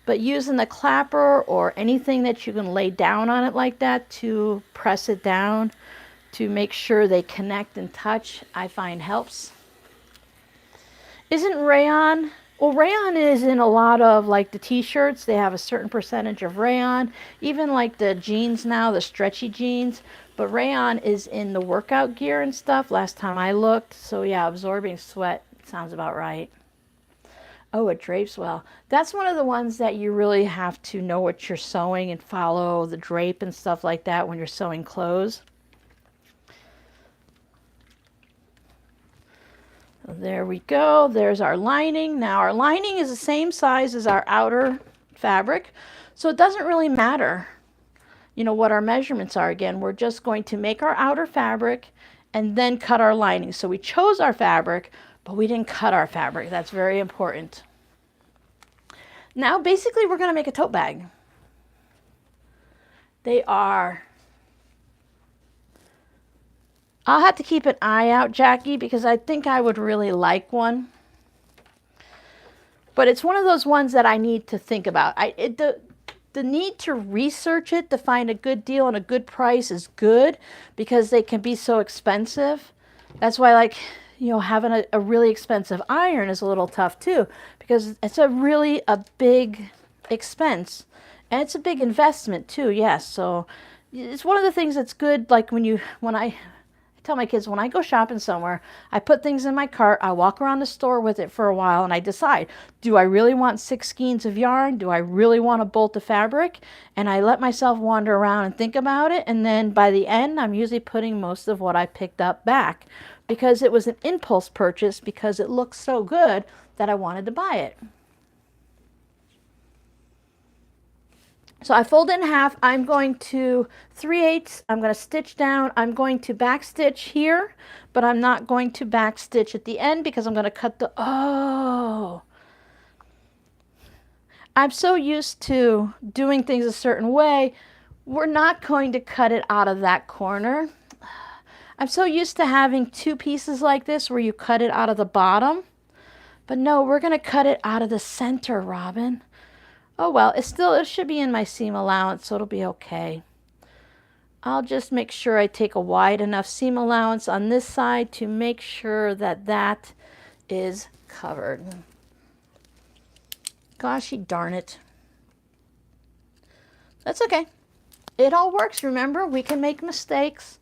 But using the clapper or anything that you can lay down on it like that to press it down to make sure they connect and touch, I find helps. Isn't rayon? Well, rayon is in a lot of like the t-shirts. They have a certain percentage of rayon. Even like the jeans now, the stretchy jeans. But rayon is in the workout gear and stuff last time I looked. So yeah, absorbing sweat sounds about right. Oh, it drapes well. That's one of the ones that you really have to know what you're sewing and follow the drape and stuff like that when you're sewing clothes. There we go. There's our lining. Now our lining is the same size as our outer fabric, so it doesn't really matter, you know, what our measurements are. Again, we're just going to make our outer fabric and then cut our lining. So we chose our fabric, but we didn't cut our fabric. That's very important. Now basically we're going to make a tote bag. They are, I'll have to keep an eye out, Jackie, because I think I would really like one. But it's one of those ones that I need to think about. The need to research it to find a good deal and a good price is good, because they can be so expensive. That's why, like, you know, having a really expensive iron is a little tough too, because it's a big expense, and it's a big investment too. Yes, so it's one of the things that's good. Like when I tell my kids, when I go shopping somewhere, I put things in my cart, I walk around the store with it for a while, and I decide, do I really want 6 skeins of yarn? Do I really want a bolt of fabric? And I let myself wander around and think about it, and then by the end, I'm usually putting most of what I picked up back, because it was an impulse purchase, because it looked so good that I wanted to buy it. So I fold it in half. I'm going to 3/8. I'm going to stitch down. I'm going to back stitch here, but I'm not going to back stitch at the end because I'm going to cut the, oh. I'm so used to doing things a certain way. We're not going to cut it out of that corner. I'm so used to having 2 pieces like this where you cut it out of the bottom. But no, we're going to cut it out of the center, Robin. Oh well, it should be in my seam allowance, so it'll be okay. I'll just make sure I take a wide enough seam allowance on this side to make sure that that is covered. Goshy darn it. That's okay. It all works, remember? We can make mistakes.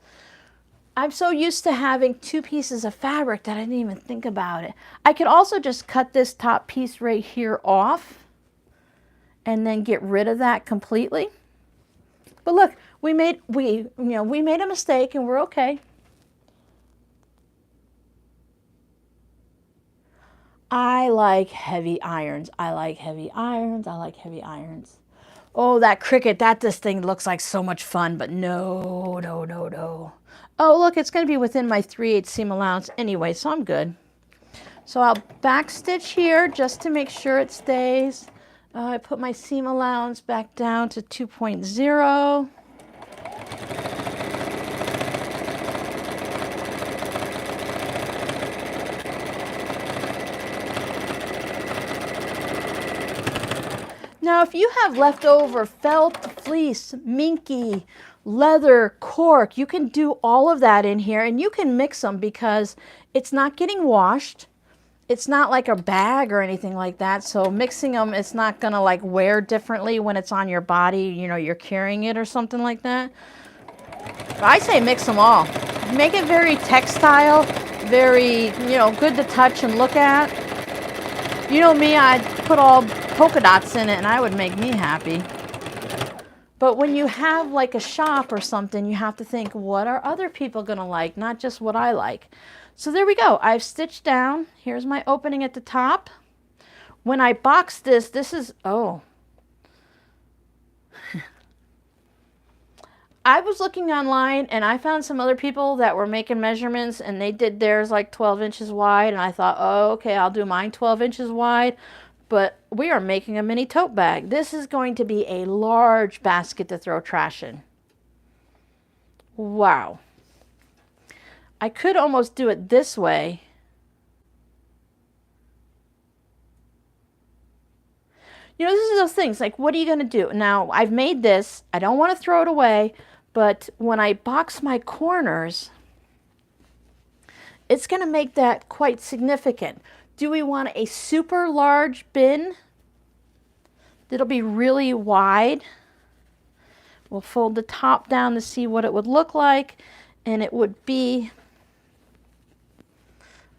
I'm so used to having 2 pieces of fabric that I didn't even think about it. I could also just cut this top piece right here off and then get rid of that completely. But look, we made a mistake and we're okay. I like heavy irons. I like heavy irons. I like heavy irons. Oh, that cricket, this thing looks like so much fun, but no, no, no, no. Oh, look, it's going to be within my 3/8 seam allowance anyway, so I'm good. So I'll back stitch here just to make sure it stays. I put my seam allowance back down to 2.0. Now, if you have leftover felt, fleece, minky, leather, cork, you can do all of that in here, and you can mix them because it's not getting washed. It's not like a bag or anything like that, so mixing them, it's not gonna like wear differently when it's on your body, you know, you're carrying it or something like that. But I say mix them all. Make it very textile, very, you know, good to touch and look at. You know me, I'd put all polka dots in it and I would make me happy. But when you have like a shop or something, you have to think, what are other people gonna like, not just what I like. So there we go. I've stitched down. Here's my opening at the top. When I box this, this is, oh. I was looking online and I found some other people that were making measurements and they did theirs like 12 inches wide. And I thought, oh, okay, I'll do mine 12 inches wide. But we are making a mini tote bag. This is going to be a large basket to throw trash in. Wow. I could almost do it this way. You know, this is those things, like, what are you going to do? Now, I've made this. I don't want to throw it away, but when I box my corners, it's going to make that quite significant. Do we want a super large bin that'll be really wide? We'll fold the top down to see what it would look like, and it would be,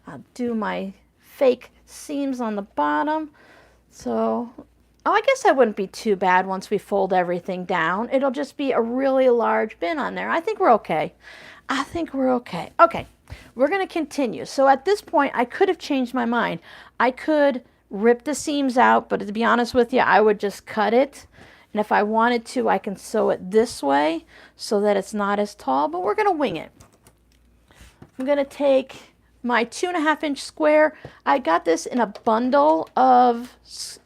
I'll do my fake seams on the bottom. So, oh, I guess that wouldn't be too bad once we fold everything down. It'll just be a really large bin on there. I think we're okay. I think we're okay. Okay, we're going to continue. So at this point, I could have changed my mind. I could rip the seams out, but to be honest with you, I would just cut it. And if I wanted to, I can sew it this way so that it's not as tall, but we're going to wing it. I'm going to take my 2.5 inch square. I got this in a bundle of,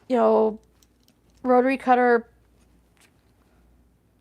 you know, rotary cutter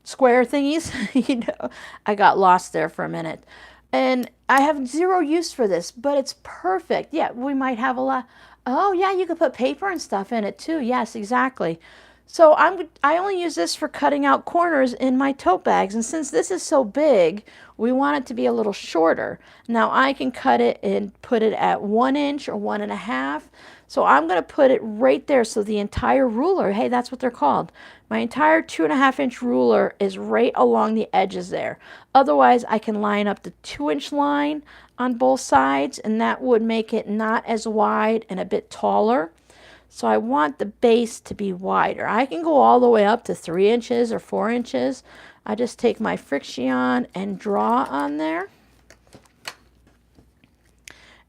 square thingies. You know, I got lost there for a minute. And I have zero use for this, but it's perfect. Yeah, we might have a lot. Oh yeah, you could put paper and stuff in it too. Yes, exactly. So I only use this for cutting out corners in my tote bags. And since this is so big, we want it to be a little shorter. Now I can cut it and put it at 1 inch or 1.5. So I'm going to put it right there. So the entire ruler, hey, that's what they're called. My entire 2.5 inch ruler is right along the edges there. Otherwise, I can line up the 2 inch line on both sides, and that would make it not as wide and a bit taller. So I want the base to be wider. I can go all the way up to 3 inches or 4 inches. I just take my Friction and draw on there.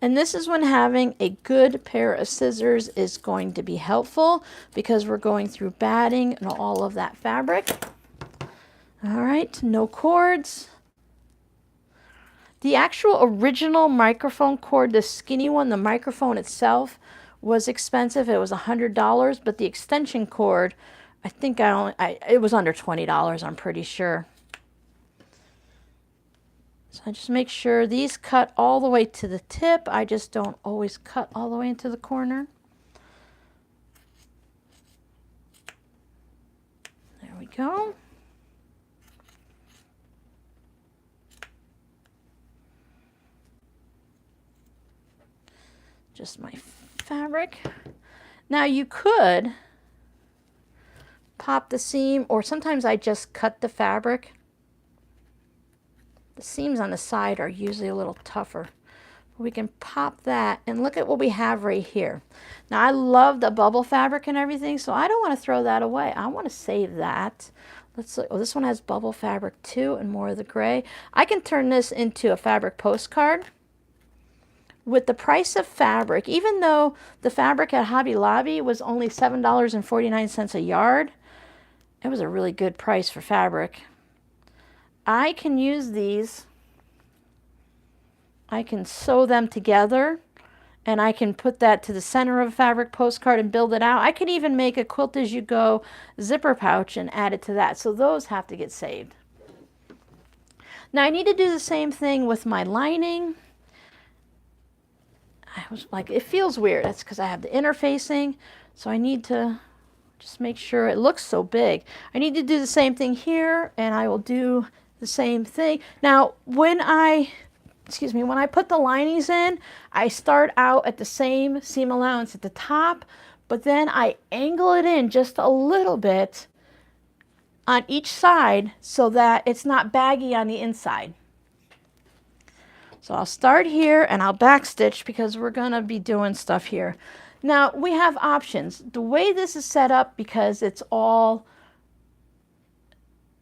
And this is when having a good pair of scissors is going to be helpful because we're going through batting and all of that fabric. All right, no cords. The actual original microphone cord, the skinny one, the microphone itself, was expensive. It was $100, but the extension cord, I think it was under $20, I'm pretty sure. So I just make sure these cut all the way to the tip. I just don't always cut all the way into the corner. There we go. Just my fabric. Now you could pop the seam, or sometimes I just cut the fabric. The seams on the side are usually a little tougher. We can pop that and look at what we have right here. Now I love the bubble fabric and everything, so I don't want to throw that away. I want to save that. Let's look. Oh, this one has bubble fabric too and more of the gray. I can turn this into a fabric postcard. With the price of fabric, even though the fabric at Hobby Lobby was only $7.49 a yard, it was a really good price for fabric. I can use these. I can sew them together, and I can put that to the center of a fabric postcard and build it out. I could even make a quilt as you go zipper pouch and add it to that. So those have to get saved. Now I need to do the same thing with my lining. I was like, it feels weird. That's because I have the interfacing. So I need to Just make sure it looks so big. I need to do the same thing here, and I will do the same thing. Now, when I put the linings in, I start out at the same seam allowance at the top, but then I angle it in just a little bit on each side so that it's not baggy on the inside. So I'll start here and I'll backstitch because we're gonna be doing stuff here. Now we have options. The way this is set up, because it's all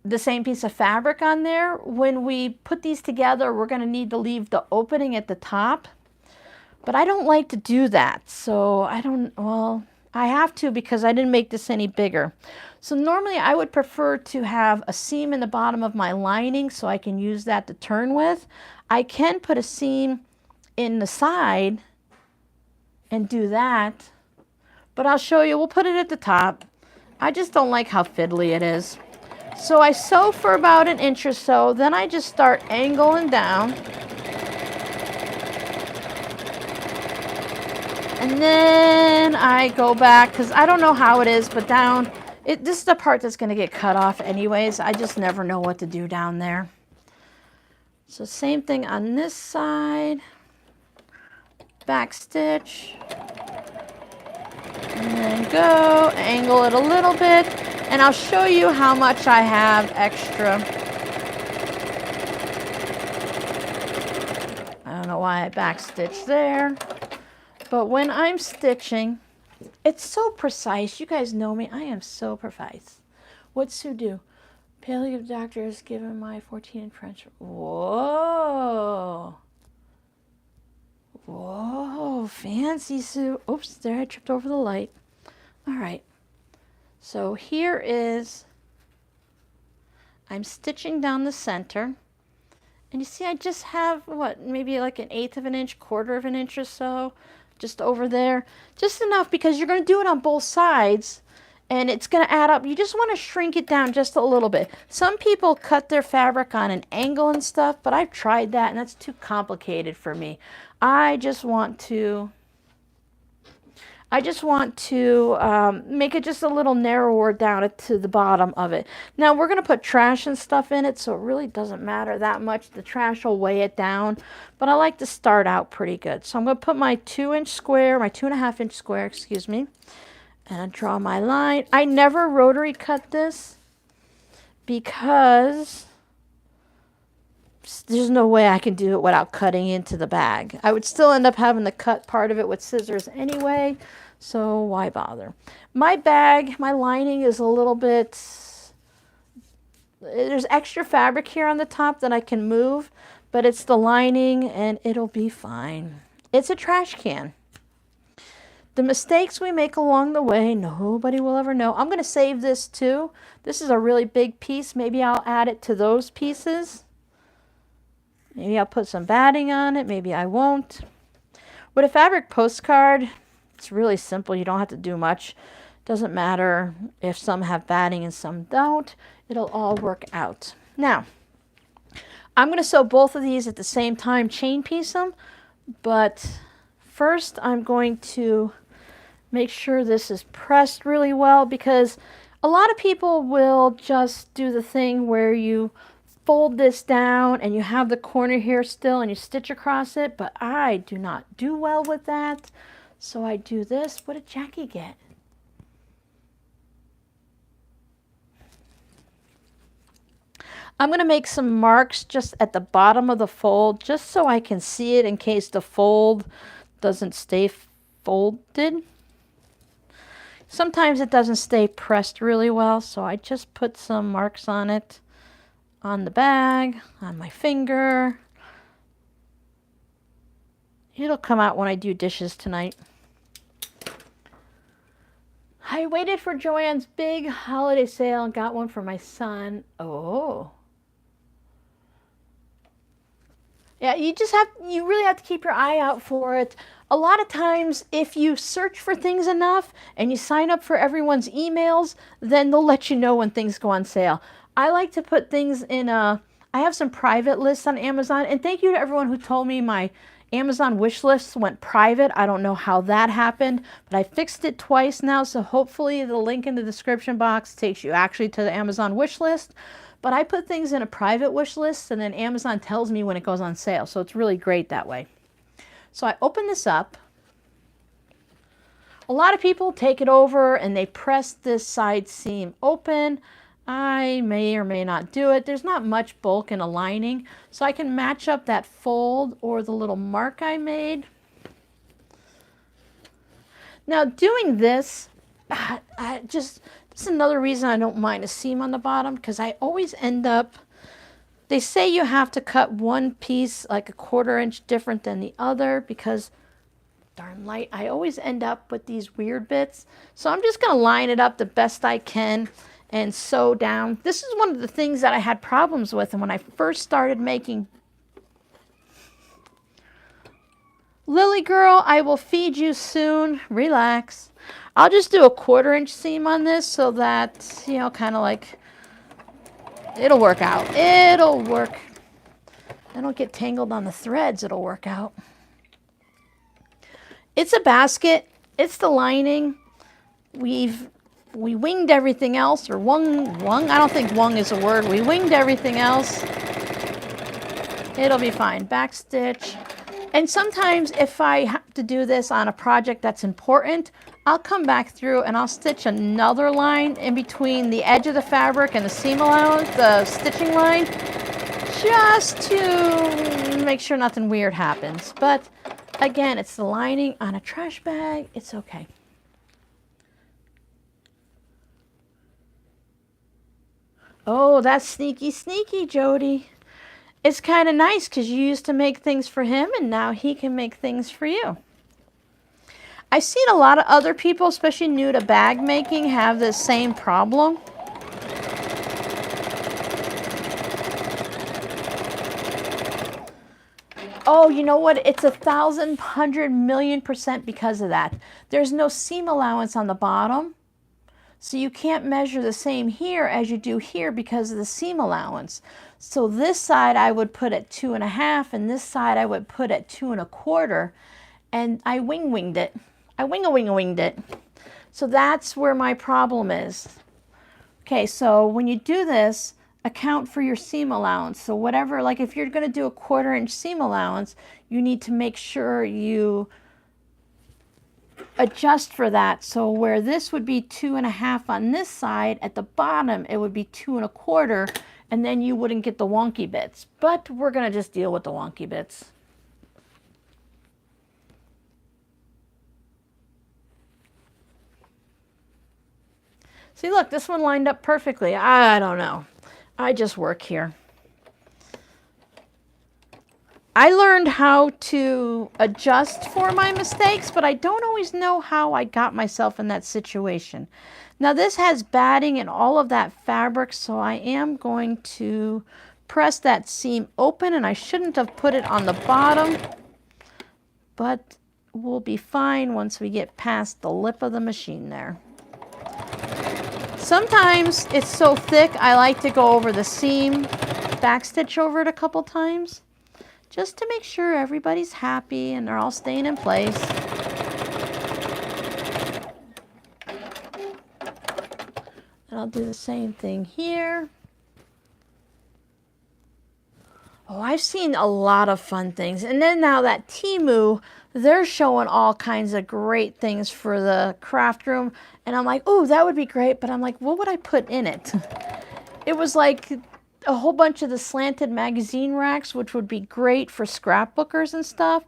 the same piece of fabric on there, when we put these together, we're gonna need to leave the opening at the top. But I don't like to do that, so I have to because I didn't make this any bigger. So normally I would prefer to have a seam in the bottom of my lining so I can use that to turn with. I can put a seam in the side and do that, but I'll show you. We'll put it at the top. I just don't like how fiddly it is. So I sew for about an inch or so, then I just start angling down. And then I go back, because I don't know how it is, but down, this is the part that's going to get cut off anyways. I just never know what to do down there. So same thing on this side. Back stitch. And then go, angle it a little bit. And I'll show you how much I have extra. I don't know why I back stitched there. But when I'm stitching, it's so precise. You guys know me. I am so precise. What's Sue do? Paleo doctor has given my 14 French. Whoa. Whoa, fancy Sue. Oops, there I tripped over the light. All right. So here is, I'm stitching down the center. And you see I just have, what, maybe like 1/8 of an inch, 1/4 of an inch or so, just over there. Just enough because you're going to do it on both sides. And it's going to add up. You just want to shrink it down just a little bit. Some people cut their fabric on an angle and stuff, but I've tried that and that's too complicated for me. I just want to make it just a little narrower down to the bottom of it. Now we're going to put trash and stuff in it, so it really doesn't matter that much. The trash will weigh it down, but I like to start out pretty good. So I'm going to put my 2-inch square, my 2.5-inch square, excuse me. And I draw my line. I never rotary cut this because there's no way I can do it without cutting into the bag. I would still end up having to cut part of it with scissors anyway, so why bother? My bag, my lining is a little bit, there's extra fabric here on the top that I can move, but it's the lining and it'll be fine. It's a trash can. The mistakes we make along the way, nobody will ever know. I'm going to save this too. This is a really big piece. Maybe I'll add it to those pieces. Maybe I'll put some batting on it. Maybe I won't. With a fabric postcard, it's really simple. You don't have to do much. Doesn't matter if some have batting and some don't. It'll all work out. Now, I'm going to sew both of these at the same time, chain piece them. But first I'm going to make sure this is pressed really well, because a lot of people will just do the thing where you fold this down and you have the corner here still and you stitch across it, but I do not do well with that. So I do this. What did Jackie get? I'm going to make some marks just at the bottom of the fold, just so I can see it in case the fold doesn't stay folded. Sometimes it doesn't stay pressed really well, so I just put some marks on it, on the bag, on my finger. It'll come out when I do dishes tonight. I waited for Joann's big holiday sale and got one for my son. Oh. Yeah, you really have to keep your eye out for it. A lot of times, if you search for things enough and you sign up for everyone's emails, then they'll let you know when things go on sale. I like to put things in I have some private lists on Amazon, and thank you to everyone who told me my Amazon wish lists went private. I don't know how that happened, but I fixed it twice now, so hopefully the link in the description box takes you actually to the Amazon wish list. But I put things in a private wish list, and then Amazon tells me when it goes on sale, so it's really great that way. So I open this up. A lot of people take it over and they press this side seam open. I may or may not do it. There's not much bulk in a lining, so I can match up that fold or the little mark I made. Now doing this, this is another reason I don't mind a seam on the bottom, because I always end up, they say you have to cut one piece like a 1/4 inch different than the other because darn light, I always end up with these weird bits. So I'm just going to line it up the best I can and sew down. This is one of the things that I had problems with, and when I first started making. Lily girl, I will feed you soon. Relax. I'll just do a 1/4 inch seam on this so that, you know, kind of like, it'll work out. It'll work. I don't get tangled on the threads. It'll work out. It's a basket. It's the lining. We winged everything else, or wung. I don't think wung is a word. We winged everything else. It'll be fine. Back stitch. And sometimes if I have to do this on a project that's important, I'll come back through and I'll stitch another line in between the edge of the fabric and the seam allowance, the stitching line, just to make sure nothing weird happens. But again, it's the lining on a trash bag. It's okay. Oh, that's sneaky, sneaky, Jody. It's kind of nice because you used to make things for him and now he can make things for you. I've seen a lot of other people, especially new to bag making, have this same problem. Oh, you know what? It's 1,000, 100,000,000% because of that. There's no seam allowance on the bottom. So you can't measure the same here as you do here because of the seam allowance. So this side I would put at 2.5 and this side I would put at 2.25, and I winged it. I winged it. So that's where my problem is. Okay, so when you do this, account for your seam allowance. So whatever, like if you're going to do a 1/4 inch seam allowance, you need to make sure you adjust for that. So where this would be 2.5 on this side, at the bottom it would be 2.25, and then you wouldn't get the wonky bits. But we're going to just deal with the wonky bits. See, look, this one lined up perfectly. I don't know. I just work here. I learned how to adjust for my mistakes, but I don't always know how I got myself in that situation. Now this has batting and all of that fabric, so I am going to press that seam open, and I shouldn't have put it on the bottom, but we'll be fine once we get past the lip of the machine there. Sometimes it's so thick, I like to go over the seam, backstitch over it a couple times, just to make sure everybody's happy and they're all staying in place. And I'll do the same thing here. Oh, I've seen a lot of fun things. And then now that Temu, they're showing all kinds of great things for the craft room. And I'm like, oh, that would be great. But I'm like, what would I put in it? It was like a whole bunch of the slanted magazine racks, which would be great for scrapbookers and stuff.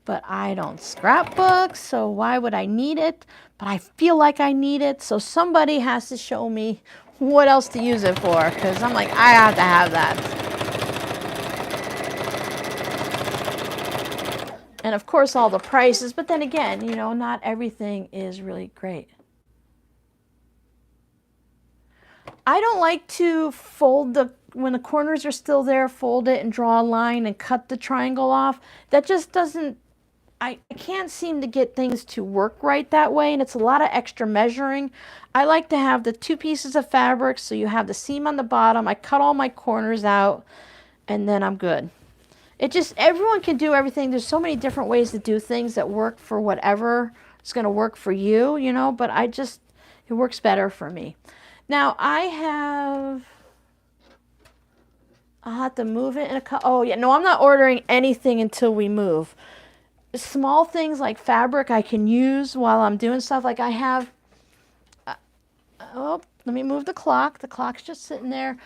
But I don't scrapbook, so why would I need it? But I feel like I need it, so somebody has to show me what else to use it for, because I'm like, I have to have that. And of course all the prices, but then again, you know, not everything is really great. I don't like to fold when the corners are still there, fold it and draw a line and cut the triangle off. That just doesn't, I can't seem to get things to work right that way, and it's a lot of extra measuring. I like to have the 2 pieces of fabric, so you have the seam on the bottom. I cut all my corners out, and then I'm good. It just, everyone can do everything. There's so many different ways to do things that work for whatever is going to work for you, you know, but it works better for me. Now I'll have to move it in a oh yeah, no, I'm not ordering anything until we move. Small things like fabric I can use while I'm doing stuff. Like I have, oh, let me move the clock. The clock's just sitting there.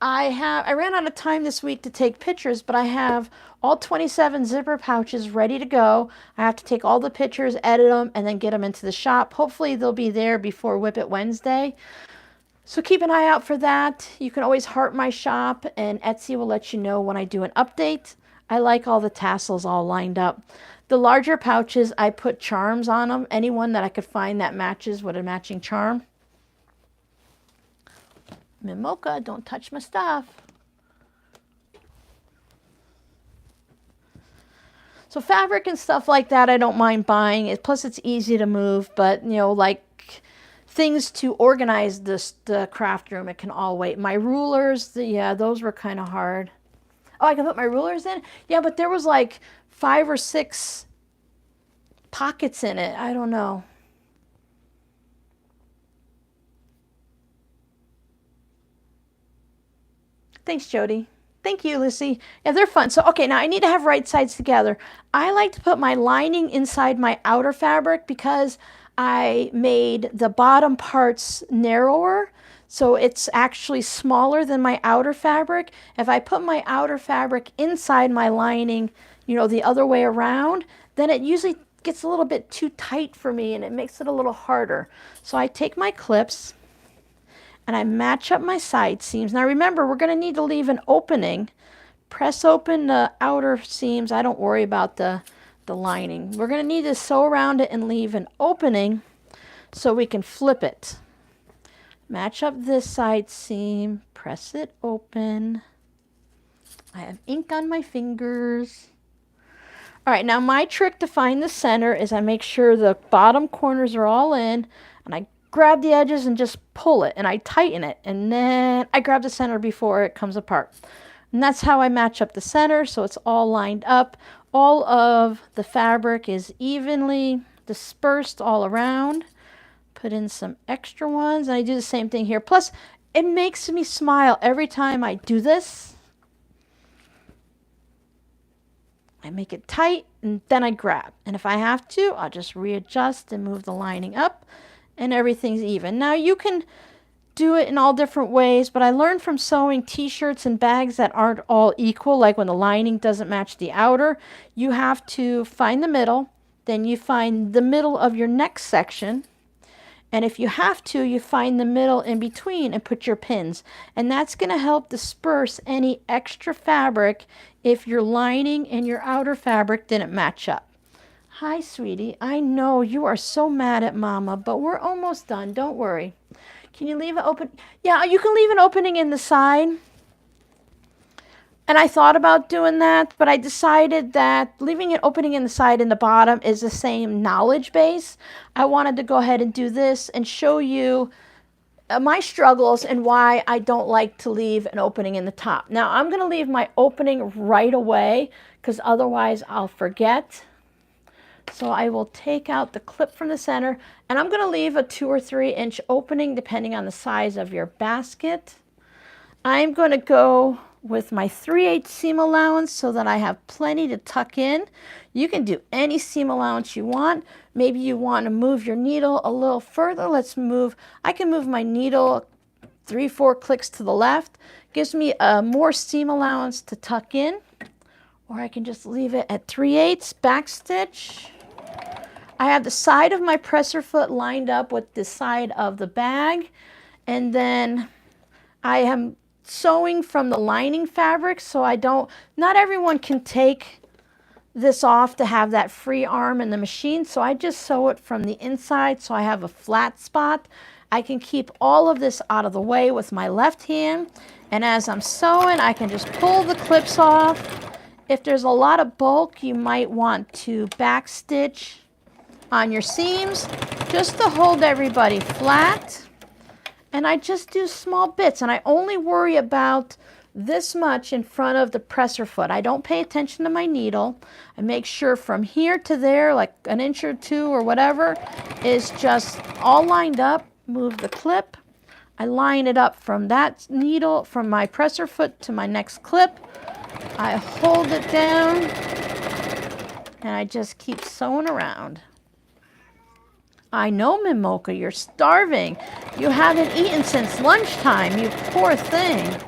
I ran out of time this week to take pictures, but I have all 27 zipper pouches ready to go. I have to take all the pictures, edit them, and then get them into the shop. Hopefully they'll be there before Whip It Wednesday. So keep an eye out for that. You can always heart my shop, and Etsy will let you know when I do an update. I like all the tassels all lined up. The larger pouches, I put charms on them. Anyone that I could find that matches with a matching charm. Mimocha, don't touch my stuff. So fabric and stuff like that, I don't mind buying. Plus, it's easy to move. But, you know, like things to organize the craft room, it can all wait. My rulers, yeah, those were kind of hard. Oh, I can put my rulers in? Yeah, but there was like 5 or 6 pockets in it. I don't know. Thanks, Jody. Thank you, Lucy. Yeah, they're fun. So, okay, now I need to have right sides together. I like to put my lining inside my outer fabric because I made the bottom parts narrower. So it's actually smaller than my outer fabric. If I put my outer fabric inside my lining, you know, the other way around, then it usually gets a little bit too tight for me and it makes it a little harder. So I take my clips and I match up my side seams. Now remember, we're going to need to leave an opening. Press open the outer seams. I don't worry about the lining. We're going to need to sew around it and leave an opening so we can flip it. Match up this side seam, press it open. I have ink on my fingers. All right, now my trick to find the center is I make sure the bottom corners are all in, and I grab the edges and just pull it, and I tighten it, and then I grab the center before it comes apart. And that's how I match up the center, so it's all lined up. All of the fabric is evenly dispersed all around. Put in some extra ones, and I do the same thing here. Plus, it makes me smile every time I do this. I make it tight, and then I grab. And if I have to, I'll just readjust and move the lining up, and everything's even. Now, you can do it in all different ways, but I learned from sewing t-shirts and bags that aren't all equal, like when the lining doesn't match the outer. You have to find the middle, then you find the middle of your next section, and if you have to, you find the middle in between and put your pins. And that's going to help disperse any extra fabric if your lining and your outer fabric didn't match up. Hi, sweetie. I know you are so mad at Mama, but we're almost done. Don't worry. Can you leave it open? Yeah, you can leave an opening in the side. And I thought about doing that, but I decided that leaving an opening in the side and the bottom is the same knowledge base. I wanted to go ahead and do this and show you my struggles and why I don't like to leave an opening in the top. Now, I'm going to leave my opening right away because otherwise I'll forget. So I will take out the clip from the center, and I'm going to leave a 2 or 3 inch opening depending on the size of your basket. I'm going to go with my 3/8 seam allowance so that I have plenty to tuck in. You can do any seam allowance you want. Maybe you want to move your needle a little further. I can move my needle 3-4 clicks to the left. Gives me more seam allowance to tuck in. Or I can just leave it at 3/8 back stitch. I have the side of my presser foot lined up with the side of the bag. And then I am sewing from the lining fabric, so not everyone can take this off to have that free arm in the machine, so I just sew it from the inside so I have a flat spot. I can keep all of this out of the way with my left hand, and as I'm sewing, I can just pull the clips off. If there's a lot of bulk, you might want to back stitch on your seams just to hold everybody flat. And I just do small bits, and I only worry about this much in front of the presser foot. I don't pay attention to my needle. I make sure from here to there, like an inch or two or whatever, is just all lined up. Move the clip. I line it up from that needle, from my presser foot to my next clip. I hold it down and I just keep sewing around. I know, Mimoka, you're starving. You haven't eaten since lunchtime, you poor thing.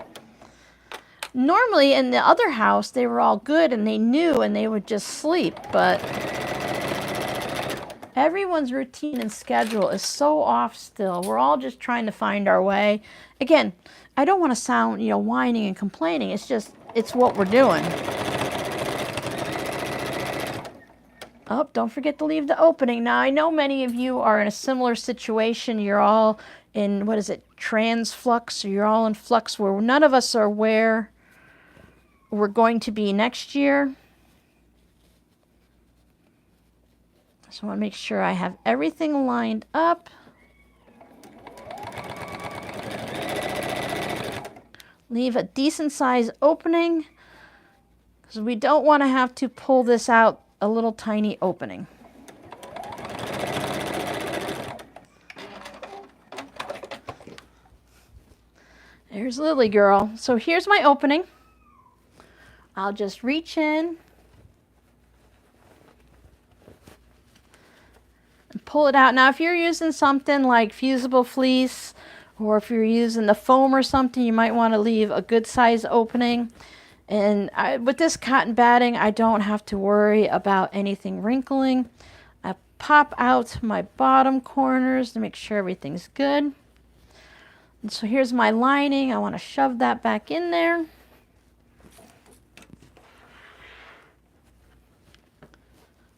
Normally in the other house, they were all good and they knew and they would just sleep, but everyone's routine and schedule is so off still. We're all just trying to find our way. Again, I don't want to sound, whining and complaining. It's just, it's what we're doing. Oh, don't forget to leave the opening. Now, I know many of you are in a similar situation. You're all in, transflux, or you're all in flux where none of us are where we're going to be next year. So I want to make sure I have everything lined up. Leave a decent size opening because we don't want to have to pull this out a little tiny opening. There's Lily girl. So here's my opening. I'll just reach in and pull it out. Now if you're using something like fusible fleece, or if you're using the foam or something, you might want to leave a good size opening. And with this cotton batting, I don't have to worry about anything wrinkling. I pop out my bottom corners to make sure everything's good. And so here's my lining. I want to shove that back in there.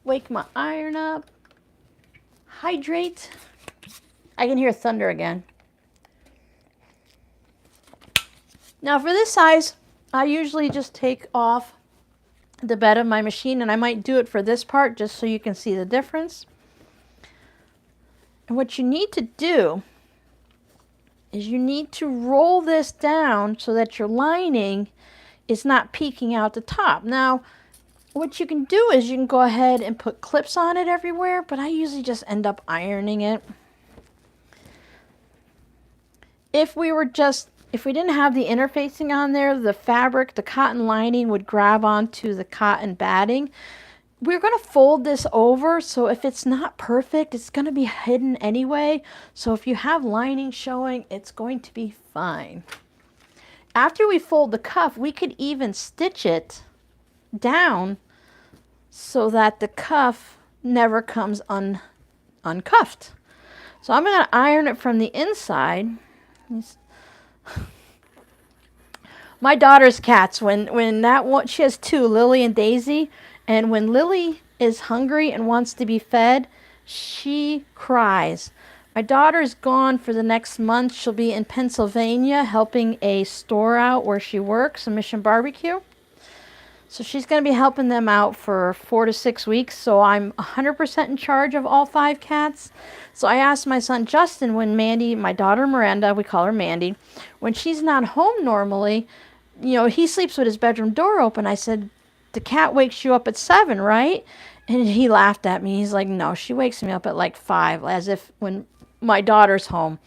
Wake my iron up. Hydrate. I can hear thunder again. Now for this size, I usually just take off the bed of my machine, and I might do it for this part just so you can see the difference. And what you need to do is you need to roll this down so that your lining is not peeking out the top. Now, what you can do is you can go ahead and put clips on it everywhere, but I usually just end up ironing it. If we didn't have the interfacing on there, the fabric, the cotton lining would grab onto the cotton batting. We're going to fold this over, so if it's not perfect, it's going to be hidden anyway. So if you have lining showing, it's going to be fine. After we fold the cuff, we could even stitch it down so that the cuff never comes uncuffed. So I'm going to iron it from the inside. My daughter's cats, when that one, she has two, Lily and Daisy, and when Lily is hungry and wants to be fed, she cries. My daughter's gone for the next month. She'll be in Pennsylvania helping a store out where she works, a Mission Barbecue. So she's going to be helping them out for 4 to 6 weeks. So I'm 100% in charge of all 5 cats. So I asked my son Justin, when Mandy, my daughter Miranda, we call her Mandy, when she's not home normally, he sleeps with his bedroom door open. I said, the cat wakes you up at 7, right? And he laughed at me. He's like, no, she wakes me up at like 5, as if when my daughter's home.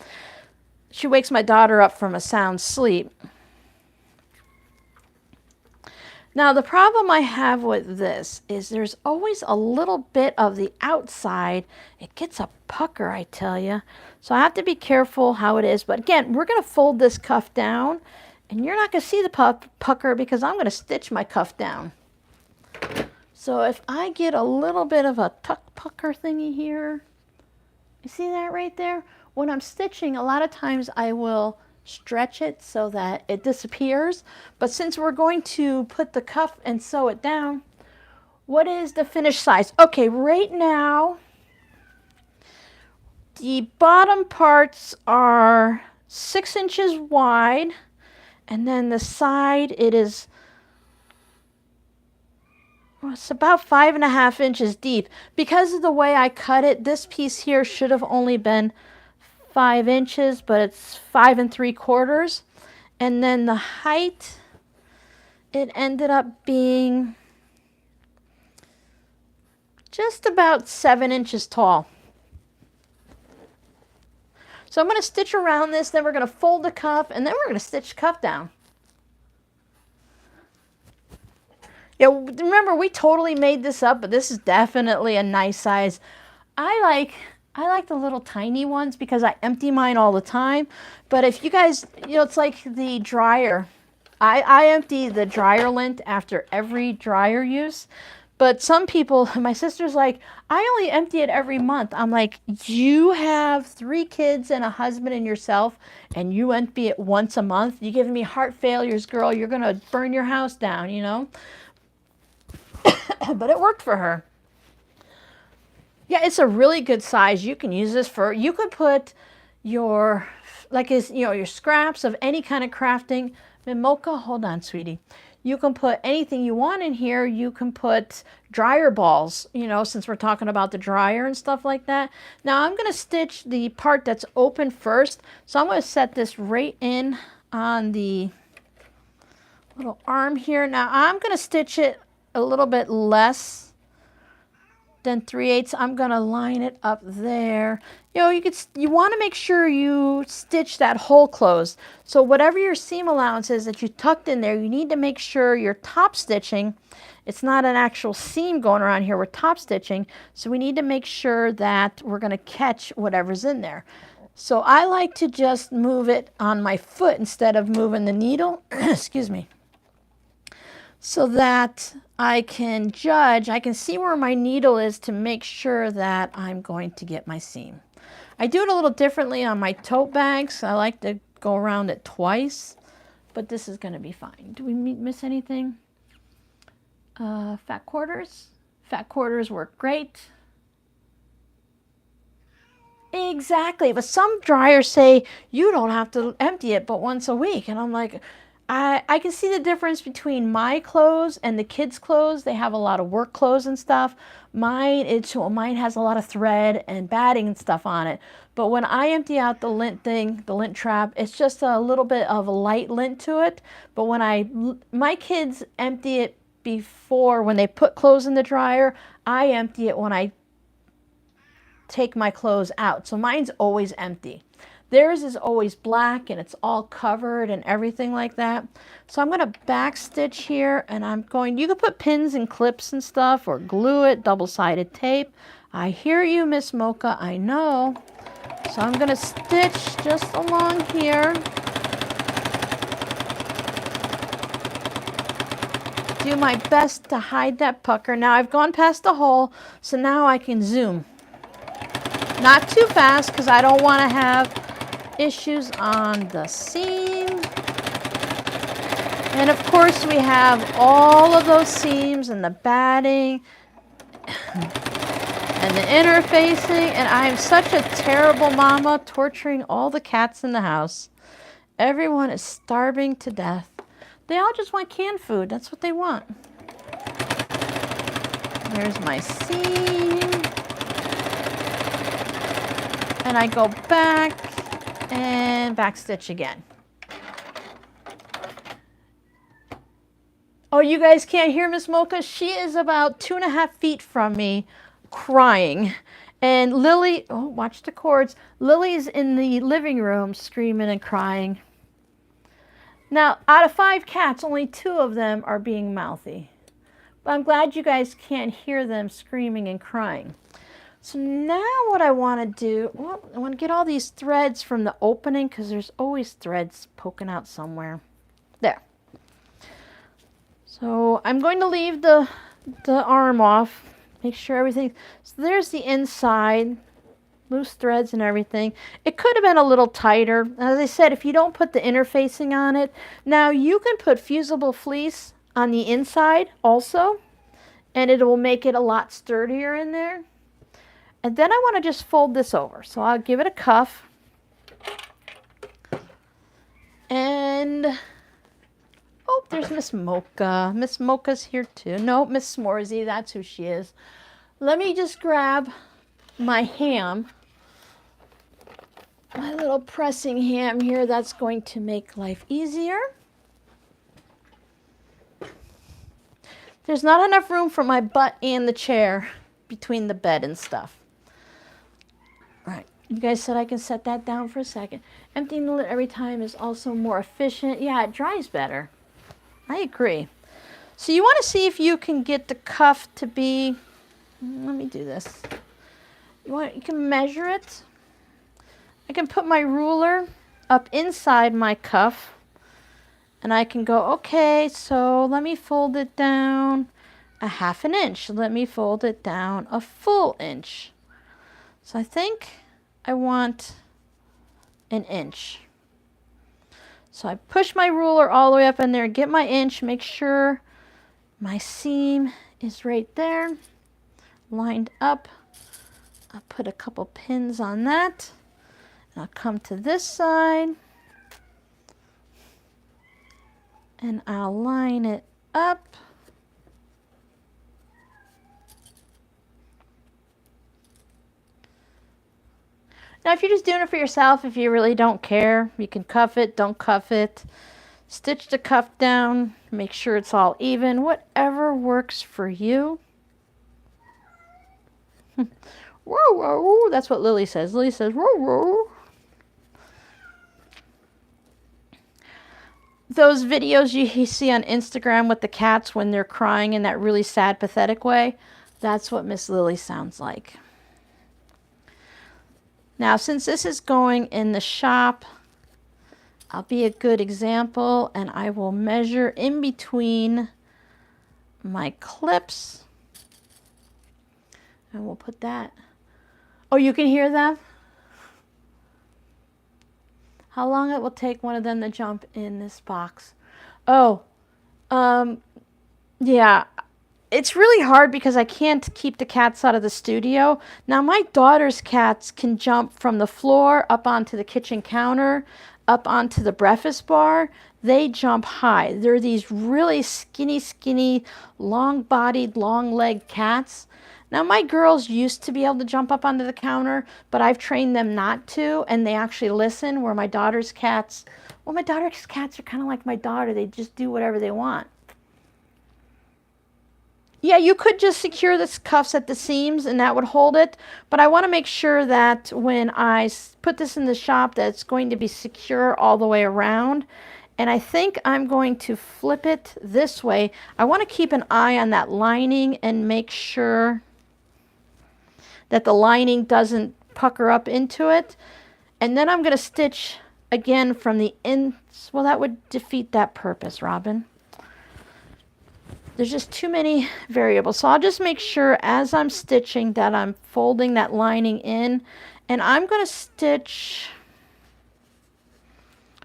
She wakes my daughter up from a sound sleep. Now, the problem I have with this is there's always a little bit of the outside. It gets a pucker, I tell you. So I have to be careful how it is. But again, we're going to fold this cuff down. And you're not going to see the pucker because I'm going to stitch my cuff down. So if I get a little bit of a tuck pucker thingy here, you see that right there? When I'm stitching, a lot of times I will stretch it so that it disappears. But since we're going to put the cuff and sew it down, what is the finished size? Okay, right now, the bottom parts are 6 inches wide. And then the side, it's about 5.5 inches deep. Because of the way I cut it, this piece here should have only been 5 inches, but it's 5 3/4. And then the height, it ended up being just about 7 inches tall. So I'm going to stitch around this, then we're going to fold the cuff, and then we're going to stitch the cuff down. Yeah, remember we totally made this up, but this is definitely a nice size. I like the little tiny ones because I empty mine all the time. But if you guys, it's like the dryer. I empty the dryer lint after every dryer use. But some people, my sister's like, I only empty it every month. I'm like, you have 3 kids and a husband and yourself, and you empty it once a month? You're giving me heart failures, girl. You're going to burn your house down, But it worked for her. Yeah, it's a really good size. You can use this for, you could put your, your scraps of any kind of crafting. Mimoka, hold on, sweetie. You can put anything you want in here. You can put dryer balls, since we're talking about the dryer and stuff like that. Now I'm going to stitch the part that's open first. So I'm going to set this right in on the little arm here. Now I'm going to stitch it a little bit less than 3/8. I'm going to line it up there. You want to make sure you stitch that hole closed. So whatever your seam allowance is that you tucked in there, you need to make sure you're top stitching. It's not an actual seam going around here. We're top stitching. So we need to make sure that we're going to catch whatever's in there. So I like to just move it on my foot instead of moving the needle. Excuse me. So that I can judge, I can see where my needle is to make sure that I'm going to get my seam. I do it a little differently on my tote bags. I like to go around it twice, but this is going to be fine. Do we miss anything? Fat quarters. Fat quarters work great. Exactly, but some dryers say you don't have to empty it but once a week, and I'm like, I can see the difference between my clothes and the kids' clothes. They have a lot of work clothes and stuff. Mine has a lot of thread and batting and stuff on it. But when I empty out the lint thing, the lint trap, it's just a little bit of a light lint to it. But when my kids empty it before, when they put clothes in the dryer, I empty it when I take my clothes out. So mine's always empty. Theirs is always black and it's all covered and everything like that. So I'm going to back stitch here, and you can put pins and clips and stuff or glue it, double-sided tape. I hear you, Miss Mocha, I know. So I'm going to stitch just along here. Do my best to hide that pucker. Now I've gone past the hole, so now I can zoom. Not too fast because I don't want to have issues on the seam. And of course we have all of those seams and the batting and the interfacing, and I'm such a terrible mama, torturing all the cats in the house. Everyone is starving to death. They all just want canned food. That's what they want. There's my seam. And I go back and back stitch again. Oh, you guys can't hear Miss Mocha? She is about 2.5 feet from me crying. And Lily, oh, watch the cords. Lily's in the living room screaming and crying. Now, out of 5 cats, only 2 of them are being mouthy. But I'm glad you guys can't hear them screaming and crying. So now what I want to do, well, I want to get all these threads from the opening because there's always threads poking out somewhere. There. So I'm going to leave the arm off, make sure everything, so there's the inside, loose threads and everything. It could have been a little tighter. As I said, if you don't put the interfacing on it, now you can put fusible fleece on the inside also, and it will make it a lot sturdier in there. And then I want to just fold this over. So I'll give it a cuff. And, oh, there's Miss Mocha. Miss Mocha's here too. No, Miss S'moresy, that's who she is. Let me just grab my ham. My little pressing ham here. That's going to make life easier. There's not enough room for my butt and the chair between the bed and stuff. All right, you guys said I can set that down for a second. Emptying the lid every time is also more efficient. Yeah, it dries better. I agree. So you want to see if you can get the cuff to be, let me do this. You can measure it. I can put my ruler up inside my cuff and I can go, okay, so let me fold it down a 1/2 inch. Let me fold it down a full inch. So I think I want 1 inch. So I push my ruler all the way up in there, get my inch, make sure my seam is right there, lined up. I'll put a couple pins on that. And I'll come to this side and I'll line it up. Now, if you're just doing it for yourself, if you really don't care, you can cuff it, don't cuff it. Stitch the cuff down, make sure it's all even, whatever works for you. Whoa, whoa, that's what Lily says. Lily says, whoa, whoa. Those videos you see on Instagram with the cats when they're crying in that really sad, pathetic way, that's what Miss Lily sounds like. Now, since this is going in the shop, I'll be a good example and I will measure in between my clips. And we'll put that. Oh, you can hear them? How long it will take one of them to jump in this box? Oh, yeah. It's really hard because I can't keep the cats out of the studio. Now, my daughter's cats can jump from the floor up onto the kitchen counter, up onto the breakfast bar. They jump high. They're these really skinny, long-bodied, long-legged cats. Now, my girls used to be able to jump up onto the counter, but I've trained them not to, and they actually listen, where my daughter's cats, well, my daughter's cats are kind of like my daughter. They just do whatever they want. Yeah, you could just secure the cuffs at the seams and that would hold it, but I want to make sure that when I put this in the shop that it's going to be secure all the way around. And I think I'm going to flip it this way. I want to keep an eye on that lining and make sure that the lining doesn't pucker up into it. And then I'm going to stitch again from the ends. Well, that would defeat that purpose, Robin. There's just too many variables. So I'll just make sure as I'm stitching that I'm folding that lining in. And I'm going to stitch,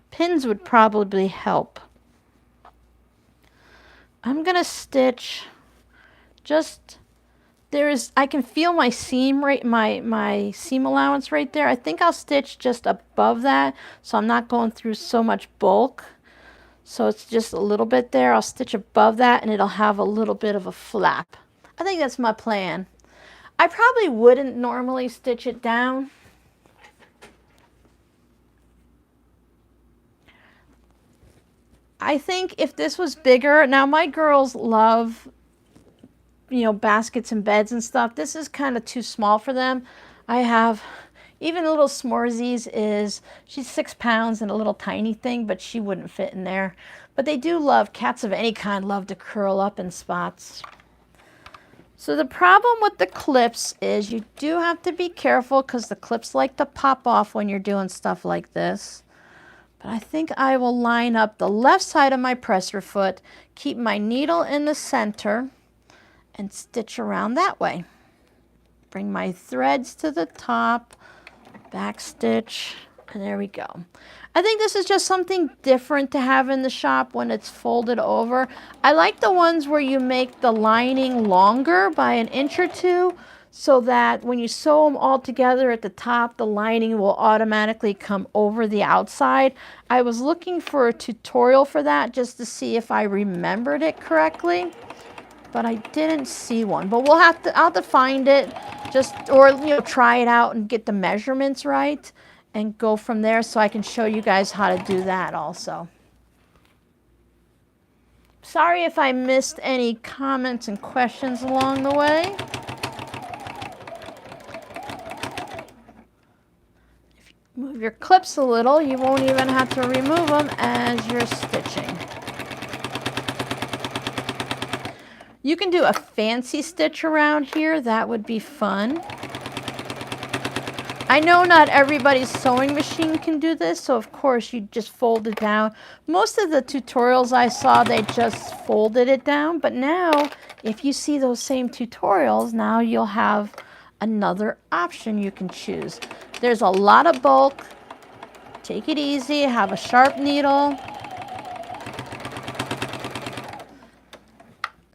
pins would probably help. I'm going to stitch just, I can feel my seam right, my seam allowance right there. I think I'll stitch just above that so I'm not going through so much bulk. So it's just a little bit there. I'll stitch above that and it'll have a little bit of a flap. I think that's my plan. I probably wouldn't normally stitch it down. I think if this was bigger, now my girls love, you know, baskets and beds and stuff. This is kind of too small for them. I have, even little S'morezies she's 6 pounds and a little tiny thing, but she wouldn't fit in there. But they do love, cats of any kind love to curl up in spots. So the problem with the clips is you do have to be careful because the clips like to pop off when you're doing stuff like this. But I think I will line up the left side of my presser foot, keep my needle in the center, and stitch around that way. Bring my threads to the top, back stitch, and there we go. I think this is just something different to have in the shop when it's folded over. I like the ones where you make the lining longer by 1 inch or 2 so that when you sew them all together at the top, the lining will automatically come over the outside. I was looking for a tutorial for that just to see if I remembered it correctly, but I didn't see one. But I'll have to find it, or you know, try it out and get the measurements right and go from there so I can show you guys how to do that also. Sorry if I missed any comments and questions along the way. If you move your clips a little, you won't even have to remove them as you're stitching. You can do a fancy stitch around here. That would be fun. I know not everybody's sewing machine can do this, so of course you just fold it down. Most of the tutorials I saw, they just folded it down, but now if you see those same tutorials, now you'll have another option you can choose. There's a lot of bulk. Take it easy, have a sharp needle.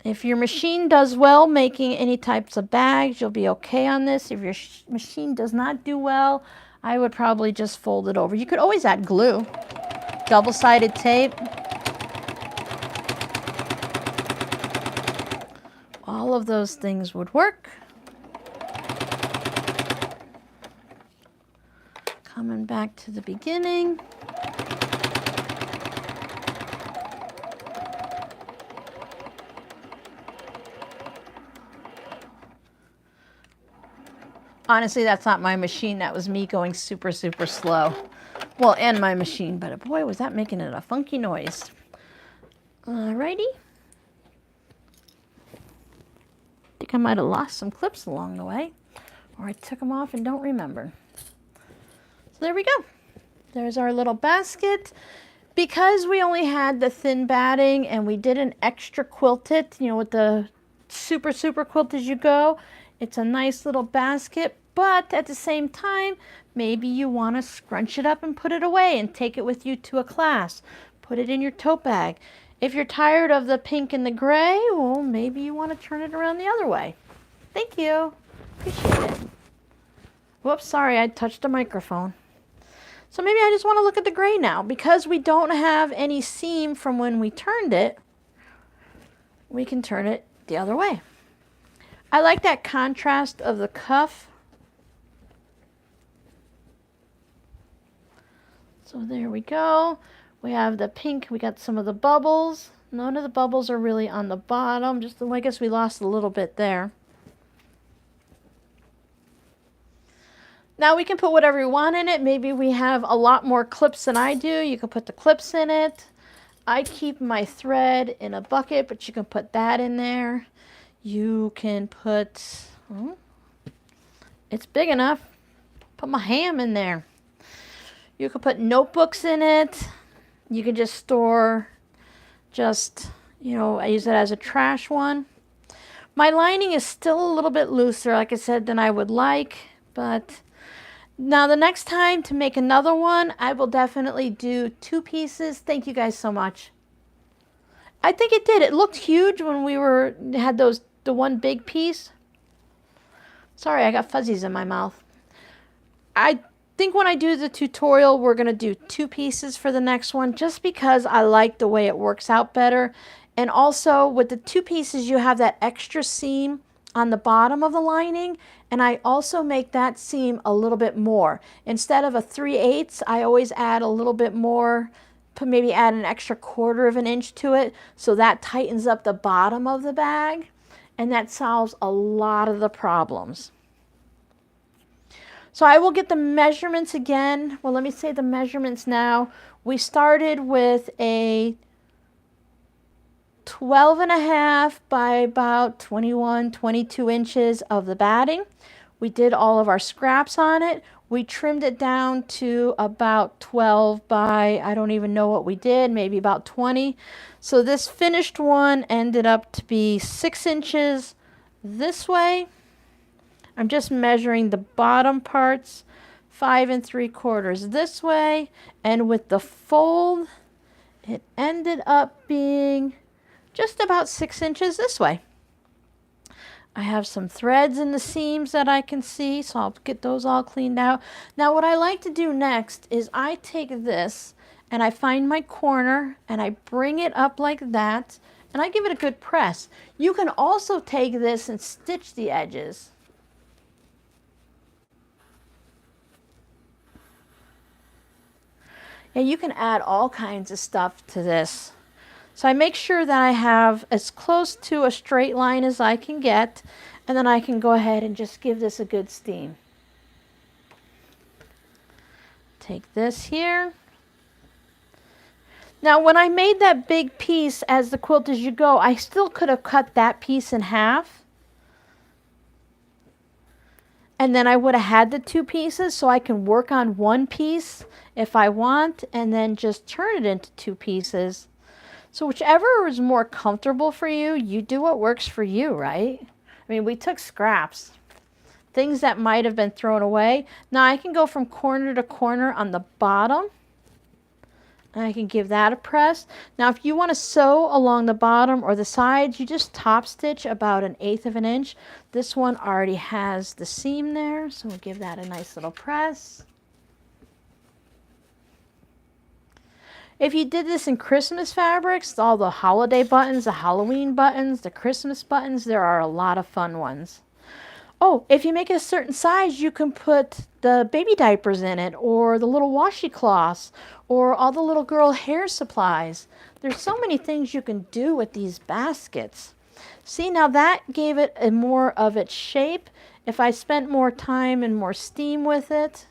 If your machine does well making any types of bags, you'll be okay on this. If your machine does not do well, I would probably just fold it over. You could always add glue, double-sided tape. All of those things would work. Coming back to the beginning. Honestly, that's not my machine. That was me going super, super slow. Well, and my machine, but boy, was that making it a funky noise. Alrighty. I think I might have lost some clips along the way, or I took them off and don't remember. So there we go. There's our little basket. Because we only had the thin batting and we didn't extra quilt it, you know, with the super, super quilt as you go, it's a nice little basket, but at the same time, maybe you want to scrunch it up and put it away and take it with you to a class. Put it in your tote bag. If you're tired of the pink and the gray, well, maybe you want to turn it around the other way. Thank you. Appreciate it. Whoops, sorry, I touched the microphone. So maybe I just want to look at the gray now. Because we don't have any seam from when we turned it, we can turn it the other way. I like that contrast of the cuff. So there we go. We have the pink, we got some of the bubbles. None of the bubbles are really on the bottom. Just, I guess we lost a little bit there. Now we can put whatever you want in it. Maybe we have a lot more clips than I do. You can put the clips in it. I keep my thread in a bucket, but you can put that in there. You can put, it's big enough, put my ham in there. You can put notebooks in it. You can just store, I use it as a trash one. My lining is still a little bit looser, like I said, than I would like, but now the next time to make another one, I will definitely do 2 pieces. Thank you guys so much. I think it did. It looked huge when we had the one big piece. Sorry, I got fuzzies in my mouth. I think when I do the tutorial, we're going to do 2 pieces for the next one, just because I like the way it works out better. And also with the 2 pieces, you have that extra seam on the bottom of the lining, and I also make that seam a little bit more. Instead of a 3/8, I always add a little bit more, maybe add an extra 1/4 of an inch to it, so that tightens up the bottom of the bag, and that solves a lot of the problems. So I will get the measurements again. Well, let me say the measurements now. We started with a 12.5 by about 21, 22 inches of the batting. We did all of our scraps on it. We trimmed it down to about 12 by, I don't even know what we did, maybe about 20. So this finished one ended up to be 6 inches this way. I'm just measuring the bottom parts, 5 3/4 this way. And with the fold, it ended up being just about 6 inches this way. I have some threads in the seams that I can see, so I'll get those all cleaned out. Now what I like to do next is I take this and I find my corner and I bring it up like that and I give it a good press. You can also take this and stitch the edges. And you can add all kinds of stuff to this. So I make sure that I have as close to a straight line as I can get, and then I can go ahead and just give this a good steam. Take this here. Now when I made that big piece as the quilt as you go, I still could have cut that piece in half. And then I would have had the two pieces, so I can work on one piece if I want, and then just turn it into two pieces. So whichever is more comfortable for you, you do what works for you, right? I mean, we took scraps, things that might have been thrown away. Now I can go from corner to corner on the bottom. And I can give that a press. Now if you want to sew along the bottom or the sides, you just top stitch about 1/8 of an inch. This one already has the seam there, so we'll give that a nice little press. If you did this in Christmas fabrics, all the holiday buttons, the Halloween buttons, the Christmas buttons, there are a lot of fun ones. Oh, if you make it a certain size, you can put the baby diapers in it, or the little washi cloths, or all the little girl hair supplies. There's so many things you can do with these baskets. See, now that gave it a more of its shape. If I spent more time and more steam with it,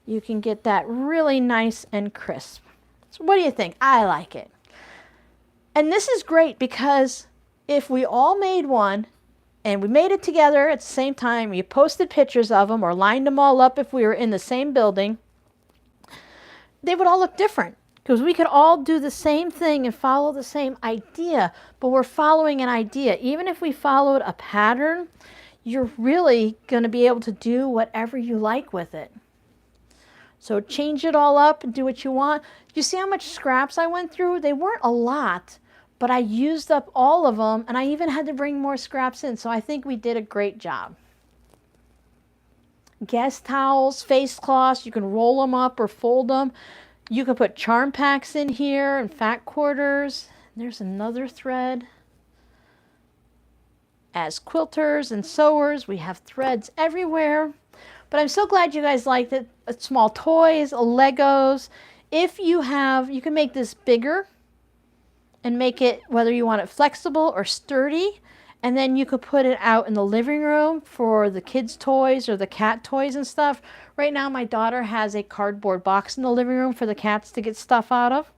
you can get that really nice and crisp. So what do you think? I like it. And this is great because if we all made one, and we made it together at the same time, you posted pictures of them or lined them all up if we were in the same building, they would all look different because we could all do the same thing and follow the same idea, but we're following an idea. Even if we followed a pattern, you're really going to be able to do whatever you like with it. So change it all up and do what you want. You see how much scraps I went through? They weren't a lot, but I used up all of them, and I even had to bring more scraps in, so I think we did a great job. Guest towels, face cloths, you can roll them up or fold them. You can put charm packs in here and fat quarters. There's another thread. As quilters and sewers, we have threads everywhere. But I'm so glad you guys liked it. Small toys, Legos. If you have, you can make this bigger and make it whether you want it flexible or sturdy, and then you could put it out in the living room for the kids' toys or the cat toys and stuff. Right now my daughter has a cardboard box in the living room for the cats to get stuff out of,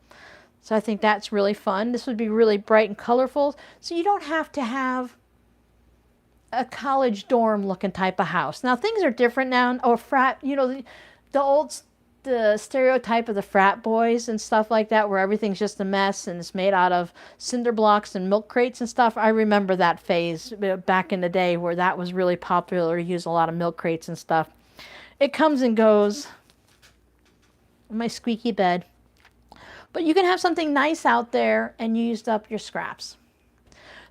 so I think that's really fun. This would be really bright and colorful, so you don't have to have a college dorm looking type of house. Now things are different now, or frat, you know, the stereotype of the frat boys and stuff like that, where everything's just a mess and it's made out of cinder blocks and milk crates and stuff. I remember that phase back in the day where that was really popular, to use a lot of milk crates and stuff. It comes and goes. My squeaky bed. But you can have something nice out there and you used up your scraps.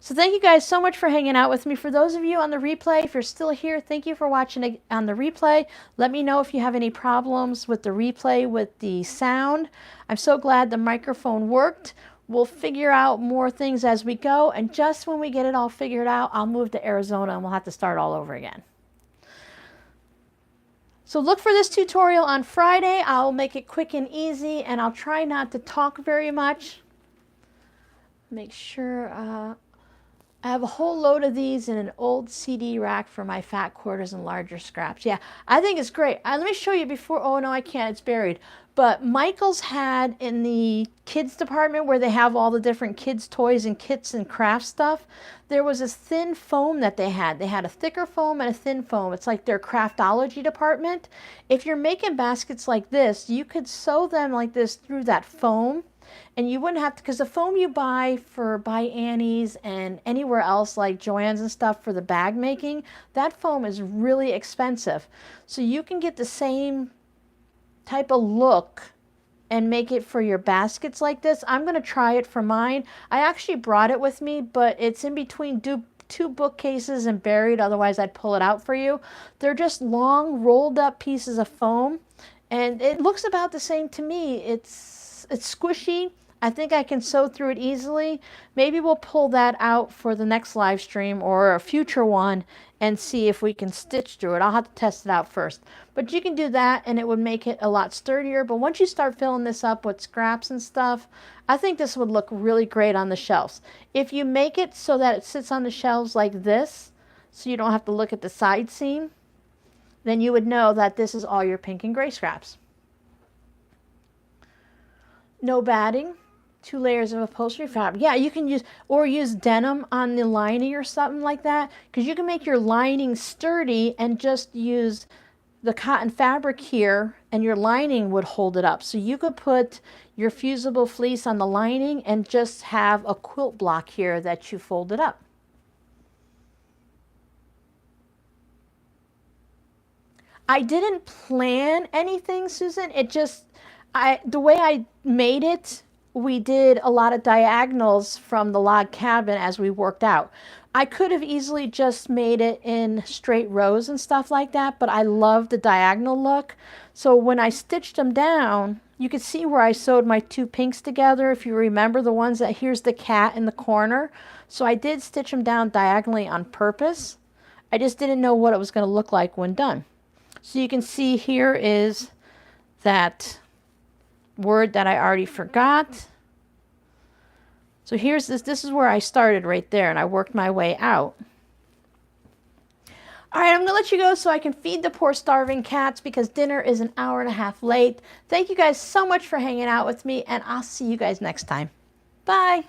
So thank you guys so much for hanging out with me. For those of you on the replay, if you're still here, thank you for watching on the replay. Let me know if you have any problems with the replay with the sound. I'm so glad the microphone worked. We'll figure out more things as we go, and just when we get it all figured out, I'll move to Arizona and we'll have to start all over again. So look for this tutorial on Friday. I'll make it quick and easy, and I'll try not to talk very much. Make sure I have a whole load of these in an old CD rack for my fat quarters and larger scraps. Yeah, I think it's great. Let me show you before. Oh, no, I can't. It's buried. But Michael's had in the kids department where they have all the different kids' toys and kits and craft stuff, there was this thin foam that they had. They had a thicker foam and a thin foam. It's like their craftology department. If you're making baskets like this, you could sew them like this through that foam. And you wouldn't have to, because the foam you buy by Annie's and anywhere else like Joann's and stuff for the bag making, that foam is really expensive. So you can get the same type of look and make it for your baskets like this. I'm going to try it for mine. I actually brought it with me, but it's in between two bookcases and buried, otherwise I'd pull it out for you. They're just long rolled up pieces of foam, and it looks about the same to me. It's squishy. I think I can sew through it easily. Maybe we'll pull that out for the next live stream or a future one and see if we can stitch through it. I'll have to test it out first. But you can do that and it would make it a lot sturdier. But once you start filling this up with scraps and stuff, I think this would look really great on the shelves. If you make it so that it sits on the shelves like this, so you don't have to look at the side seam, then you would know that this is all your pink and gray scraps. No batting. 2 layers of upholstery fabric. Yeah, you can use denim on the lining or something like that, because you can make your lining sturdy and just use the cotton fabric here and your lining would hold it up. So you could put your fusible fleece on the lining and just have a quilt block here that you folded up. I didn't plan anything, Susan. It just, the way I made it, we did a lot of diagonals from the log cabin as we worked out. I could have easily just made it in straight rows and stuff like that, but I love the diagonal look. So when I stitched them down, you could see where I sewed my 2 pinks together. If you remember the ones that, here's the cat in the corner. So I did stitch them down diagonally on purpose. I just didn't know what it was going to look like when done. So you can see here is that word that I already forgot. So here's this is where I started right there and I worked my way out. All right, I'm gonna let you go so I can feed the poor starving cats because dinner is an hour and a half late. Thank you guys so much for hanging out with me and I'll see you guys next time. Bye.